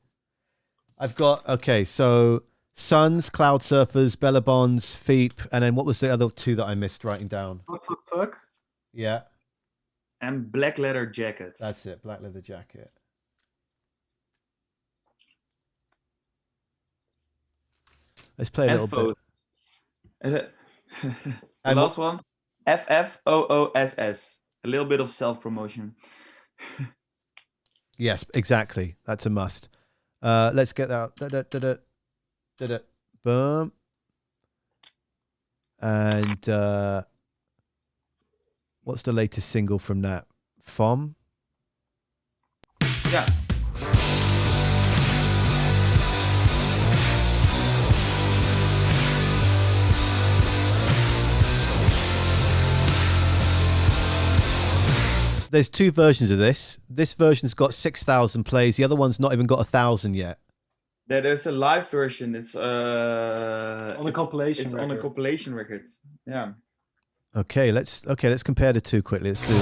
I've got, so Sons, Cloud Surfers, Bella Bonds, Fiep, and then what was the other two that I missed writing down?
Fuck.
Yeah.
And Black Leather Jackets.
That's it, Black Leather Jacket. Let's play a
And
little bit.
the
And
last one, FFOOSS. A little bit of self-promotion.
Yes, exactly. That's a must. Let's get that. Boom. And what's the latest single from that? FOM?
Yeah.
There's two versions of this. This version's got 6,000 plays. The other one's not even got 1,000 yet.
There's a live version. It's
On a compilation
It's on a
record.
compilation record. Yeah.
Okay, let's compare the two quickly. Let's do.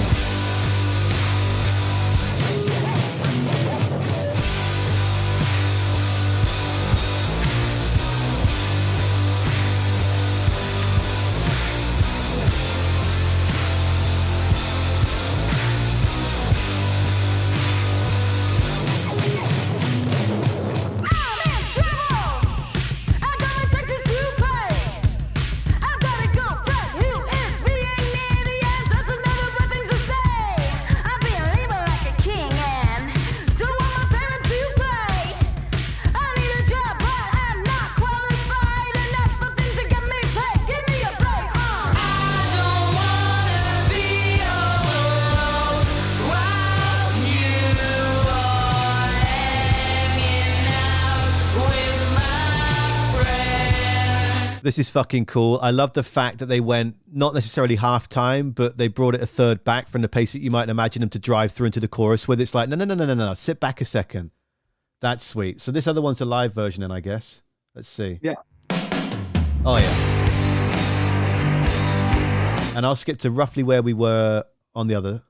This is fucking cool. I love the fact that they went not necessarily half time, but they brought it a third back from the pace that you might imagine them to drive through into the chorus with. It's like, no. Sit back a second. That's sweet. So this other one's a live version, then I guess. Let's see.
Yeah.
Oh, yeah. And I'll skip to roughly where we were on the other.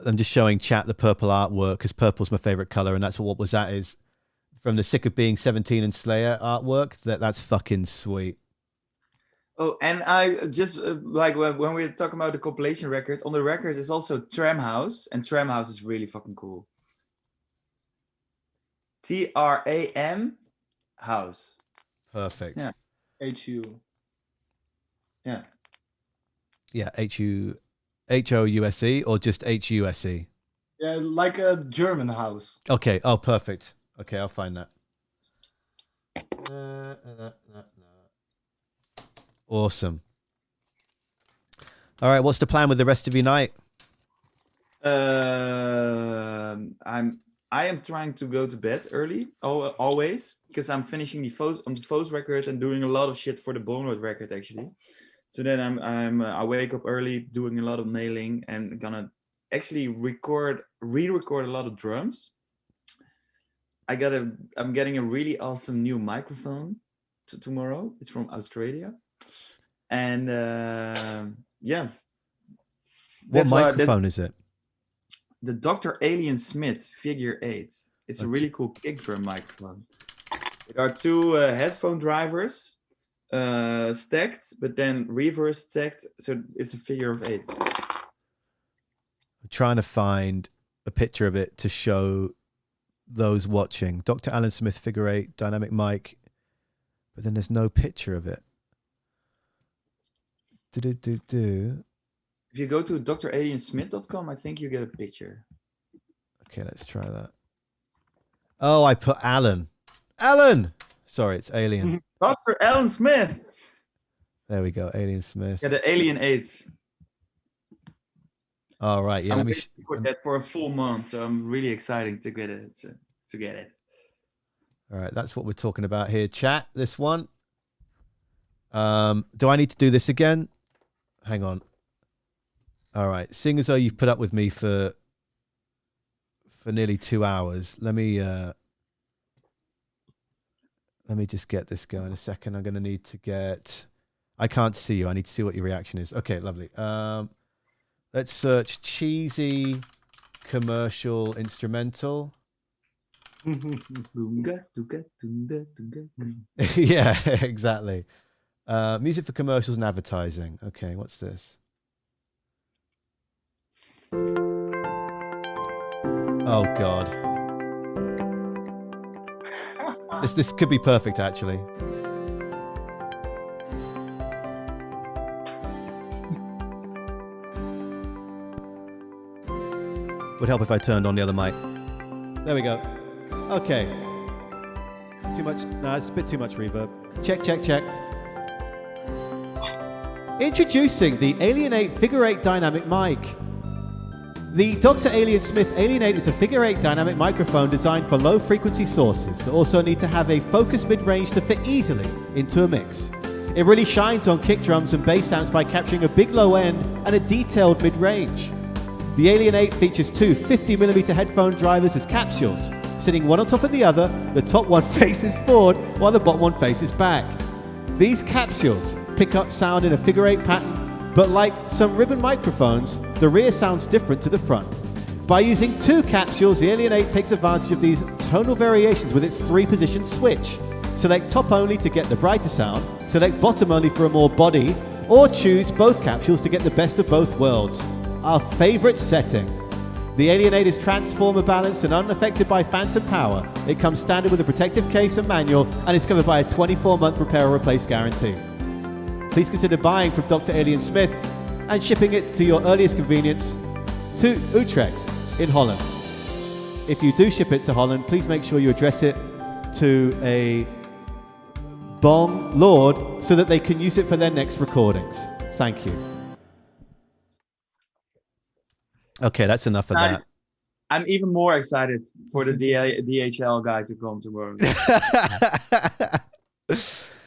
I'm just showing chat the purple artwork because purple's my favorite color, and that's what was that is from the Sick of Being 17 and Slayer artwork. That's fucking sweet.
Oh, and I just like when we talk about the compilation record, on the record is also Tram House, and Tram House is really fucking cool. TRAM House.
Perfect.
Yeah.
HU.
Yeah.
Yeah, HOUSE or just HUSE?
Yeah, like a German house.
Okay. Oh, perfect. Okay, I'll find that. Awesome. All right, what's the plan with the rest of your night?
I am trying to go to bed early, always, because I'm finishing the Foes record and doing a lot of shit for the Bongloard record actually. So then I wake up early, doing a lot of mailing, and gonna actually re-record a lot of drums. I'm getting a really awesome new microphone tomorrow. It's from Australia, and yeah.
What microphone is it?
The Dr. Alien Smith Figure 8. It's a really cool kick drum microphone. There are two headphone drivers. Stacked, but then reverse stacked, so it's a figure of 8.
I'm trying to find a picture of it to show those watching. Dr. Alan Smith figure 8 dynamic mic, but then there's no picture of it.
If you go to draliensmith.com, I think you get a picture.
Okay, let's try that. Oh, I put Alan. Sorry, it's Alien.
Dr. Alan Smith.
There we go, Alien Smith.
Yeah, the Alien 8.
All right, yeah.
I'm
Let me
waiting for that for a full month, so I'm really excited to get it. To get it.
All right, that's what we're talking about here. Chat, this one. Do I need to do this again? Hang on. All right, seeing as though you've put up with me for nearly 2 hours, let me just get this going a second. I'm going to need to get... I can't see you. I need to see what your reaction is. Okay, lovely. Let's search cheesy commercial instrumental.
Boonga, dooga, doonga, doonga.
Yeah, exactly. Music for commercials and advertising. Okay, what's this? Oh God. This could be perfect, actually. Would help if I turned on the other mic. There we go. Okay. Too much? No, it's a bit too much reverb. Check, check, check. Introducing the Alienate Figure 8 Dynamic Mic. The Dr. Alien Smith Alienate is a figure 8 dynamic microphone designed for low frequency sources that also need to have a focused mid-range to fit easily into a mix. It really shines on kick drums and bass sounds by capturing a big low end and a detailed mid-range. The Alienate features two 50mm headphone drivers as capsules, sitting one on top of the other. The top one faces forward while the bottom one faces back. These capsules pick up sound in a figure 8 pattern, but like some ribbon microphones, the rear sounds different to the front. By using two capsules, the Alienate takes advantage of these tonal variations with its 3-position switch. Select top only to get the brighter sound, select bottom only for a more body, or choose both capsules to get the best of both worlds. Our favorite setting. The Alienate is transformer balanced and unaffected by phantom power. It comes standard with a protective case and manual, and is covered by a 24-month repair or replace guarantee. Please consider buying from Dr. Alien Smith and shipping it to your earliest convenience to Utrecht in Holland. If you do ship it to Holland, please make sure you address it to a Bongloard so that they can use it for their next recordings. Thank you. Okay, that's enough of that.
I'm even more excited for the DHL guy to come tomorrow.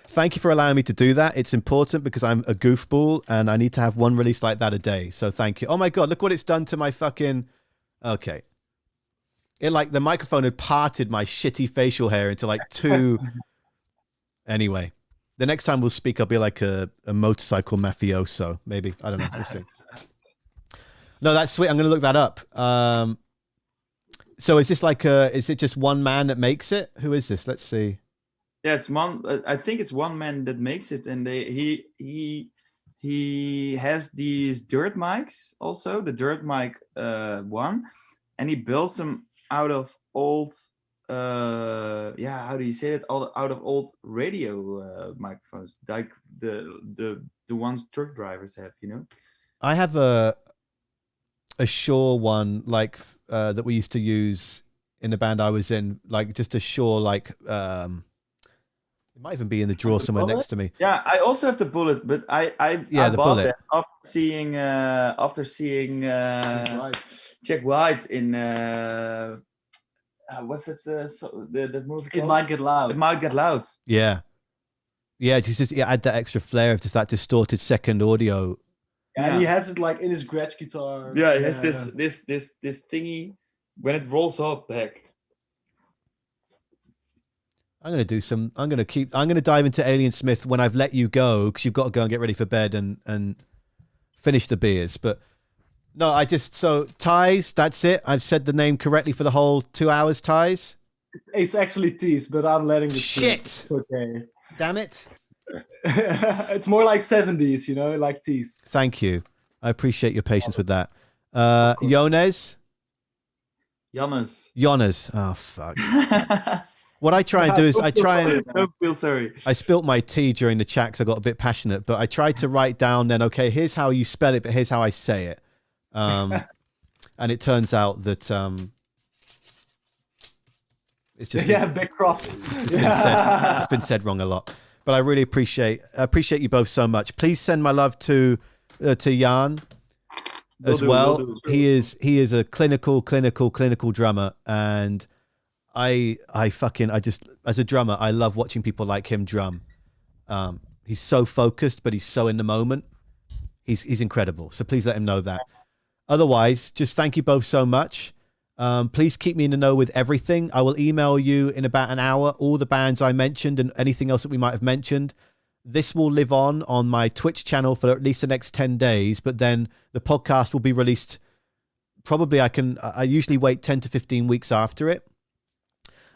Thank you for allowing me to do that. It's important because I'm a goofball and I need to have one release like that a day. So thank you. Oh my God, look what it's done to my fucking... Okay. It like the microphone had parted my shitty facial hair into like two... Anyway, the next time we'll speak, I'll be like a motorcycle mafioso. Maybe. I don't know. We'll see. No, that's sweet. I'm going to look that up. So is this like is it just one man that makes it? Who is this? Let's see.
Yeah, it's one. I think it's one man that makes it, and he has these dirt mics also, the dirt mic one, and he builds them out of old. How do you say it? Out of old radio microphones, like the ones truck drivers have. You know.
I have a Shure one like that we used to use in the band I was in, like just a Shure like it might even be in the drawer somewhere next to me.
Yeah, I also have the Bullet, but I
the
bought
Bullet
that after seeing Jack White in what's it the movie called?
It Might Get Loud.
It Might Get Loud.
Yeah, just add that extra flair of just that distorted second audio.
Yeah, and he has it like in his Gretsch guitar.
Yeah, he has this thingy when it rolls up back.
I'm going to dive into Alien Smith when I've let you go, because you've got to go and get ready for bed and finish the beers. But no, so Ties, that's it. I've said the name correctly for the whole 2 hours, Ties.
It's actually Tees, but I'm letting it
shit.
Okay.
Damn it.
It's more like 70s, you know, like Tees.
Thank you. I appreciate your patience with that. Jannes. Oh, fuck. What I try and do is
Don't feel sorry.
I spilt my tea during the chat because I got a bit passionate, but I tried to write down then, okay, here's how you spell it, but here's how I say it. And it turns out that it's just
big cross.
It's been said wrong a lot. But I really appreciate you both so much. Please send my love to Jan as well. He is a clinical drummer, and I just as a drummer, I love watching people like him drum. He's so focused, but he's so in the moment. He's incredible. So please let him know that. Otherwise, just thank you both so much. Please keep me in the know with everything. I will email you in about an hour all the bands I mentioned and anything else that we might have mentioned. This will live on my Twitch channel for at least the next 10 days, but then the podcast will be released. Probably I usually wait 10 to 15 weeks after it.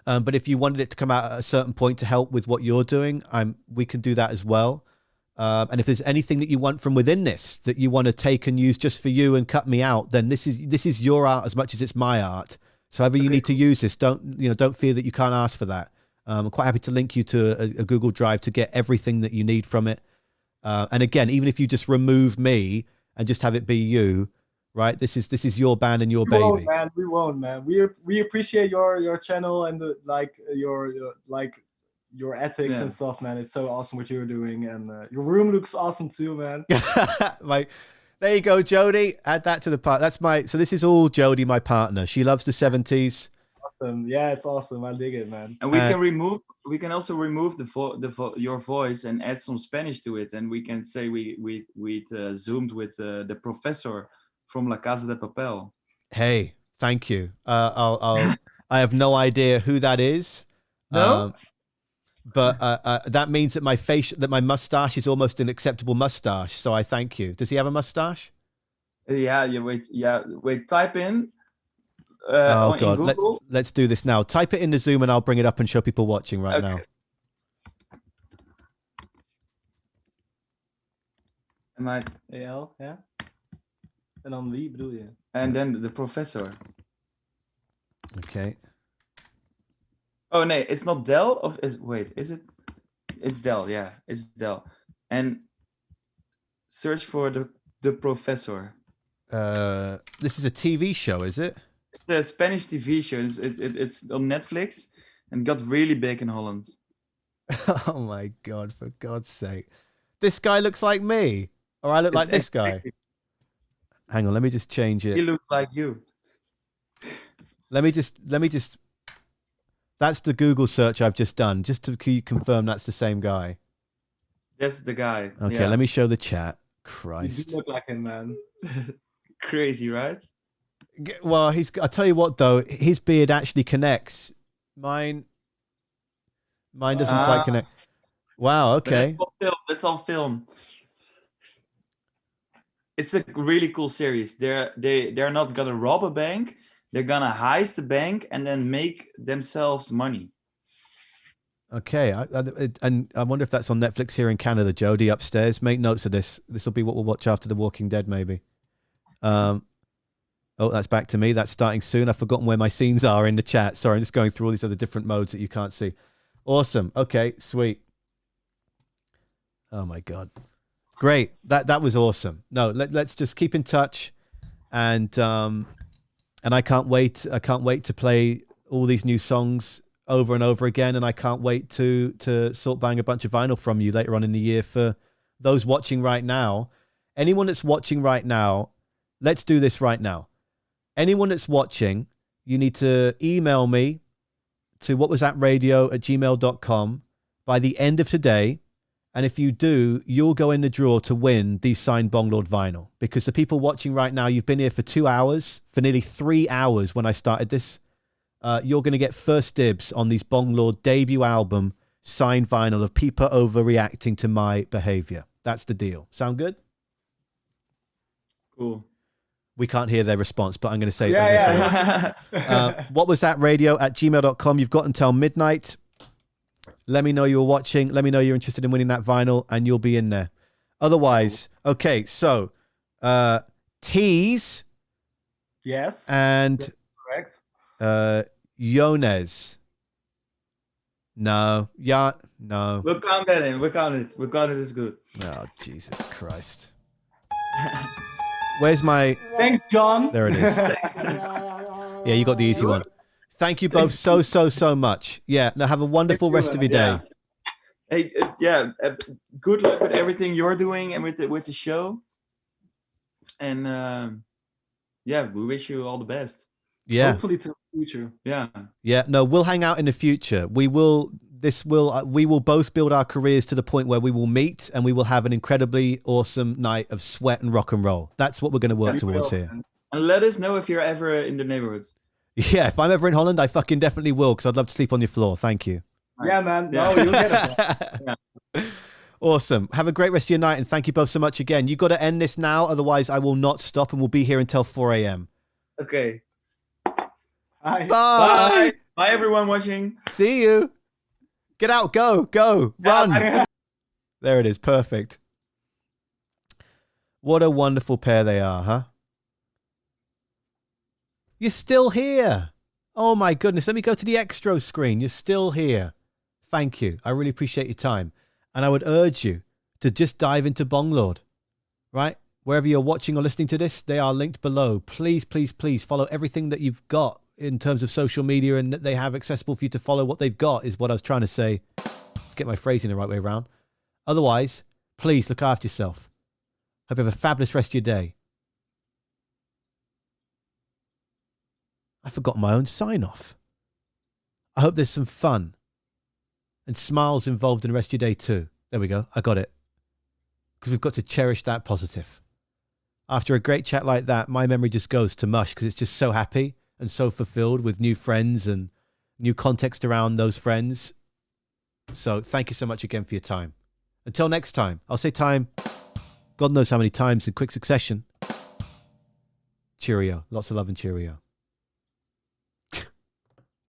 But if you wanted it to come out at a certain point to help with what you're doing, we can do that as well. And if there's anything that you want from within this that you want to take and use just for you and cut me out, then this is your art as much as it's my art. So however you need to use this, don't fear that you can't ask for that. I'm quite happy to link you to a Google Drive to get everything that you need from it. And again, even if you just remove me and just have it be you, right? This is your band and your baby.
We won't, man. We appreciate your channel and your ethics and stuff, man. It's so awesome what you're doing, and your room looks awesome too, man.
There you go, Jody. Add that to the part. So this is all Jody, my partner. She loves the 70s.
Awesome. Yeah, it's awesome. I dig it, man.
And we can also remove your voice and add some Spanish to it, and we can say we zoomed with the professor from La Casa de Papel.
Hey, thank you. I have no idea who that is.
No.
But that means that my mustache is almost an acceptable mustache. So I thank you. Does he have a mustache?
Yeah. Wait. Type in.
Oh God.
In Google.
Let's do this now. Type it in the Zoom, and I'll bring it up and show people watching right now.
Am I?
AL, yeah. En dan wie bedoel je?
And then the professor.
Okay.
Oh no, it's not Del. Is it? It's Del. Yeah, it's Del. And search for the professor.
This is a TV show, is it?
It's a Spanish TV show. It's on Netflix and got really big in Holland.
Oh my God! For God's sake, this guy looks like me, or I look like this guy. Hang on, let me just change it.
He looks like you.
Let me just. That's the Google search I've just done, just to confirm that's the same guy.
That's the guy.
Okay,
yeah.
Let me show the chat. Christ.
You look like him, man.
Crazy, right?
Well, I'll tell you what, though, his beard actually connects. Mine doesn't quite connect. Wow, okay.
That's on film. It's a really cool series. They're not gonna rob a bank. They're gonna heist the bank and then make themselves money.
Okay, and I wonder if that's on Netflix here in Canada. Jody upstairs, make notes of this. This will be what we'll watch after The Walking Dead, maybe. Oh, that's back to me. That's starting soon. I've forgotten where my scenes are in the chat. Sorry, I'm just going through all these other different modes that you can't see. Awesome. Okay, sweet. Oh my God. Great. That was awesome. No, let's just keep in touch, and I can't wait. I can't wait to play all these new songs over and over again, and I can't wait to sort bang a bunch of vinyl from you later on in the year. For those watching right now, anyone that's watching right now, let's do this right now. Anyone that's watching, you need to email me to whatwasthatradio@gmail.com by the end of today. And if you do, you'll go in the draw to win these signed Bongloard vinyl. Because the people watching right now, you've been here for 2 hours, for nearly 3 hours when I started this. You're going to get first dibs on these Bongloard debut album signed vinyl of people overreacting to my behavior. That's the deal. Sound good?
Cool.
We can't hear their response, but I'm going to say it.
Yeah.
Whatwasthatradio@gmail.com. You've got until midnight. Let me know you're watching. Let me know you're interested in winning that vinyl, and you'll be in there. Otherwise, okay, so Tease.
Yes.
And
correct.
Jannes. No. Yeah. No.
We'll count that in. We'll count it. We'll count it as good.
Oh, Jesus Christ. Where's my...
Thanks, John.
There it is. Yeah, you got the easy one. Thank you both so much. Yeah, now have a wonderful rest of your day.
Hey, good luck with everything you're doing and with the show. And yeah, we wish you all the best.
Yeah.
Hopefully to the future.
Yeah.
Yeah, no, we'll hang out in the future. We will both build our careers to the point where we will meet and we will have an incredibly awesome night of sweat and rock and roll. That's what we're going to work towards here.
And let us know if you're ever in the neighborhood.
Yeah, if I'm ever in Holland, I fucking definitely will, because I'd love to sleep on your floor. Thank you.
Nice. Yeah, man. No, you'll get it.
Yeah. Awesome. Have a great rest of your night, and thank you both so much again. You got to end this now, otherwise I will not stop, and we'll be here until 4 a.m.
Okay.
Bye.
Bye. Bye.
Bye, everyone watching.
See you. Get out. Go. Run. There it is. Perfect. What a wonderful pair they are, huh? You're still here. Oh my goodness. Let me go to the extra screen. You're still here. Thank you. I really appreciate your time. And I would urge you to just dive into Bongloard, right? Wherever you're watching or listening to this, they are linked below. Please, please, please follow everything that you've got in terms of social media and that they have accessible for you to follow. What they've got is what I was trying to say. Get my phrasing the right way around. Otherwise, please look after yourself. Hope you have a fabulous rest of your day. I forgot my own sign-off. I hope there's some fun and smiles involved in the rest of your day too. There we go. I got it. Because we've got to cherish that positive. After a great chat like that, my memory just goes to mush because it's just so happy and so fulfilled with new friends and new context around those friends. So thank you so much again for your time. Until next time, I'll say time, God knows how many times in quick succession. Cheerio. Lots of love and cheerio.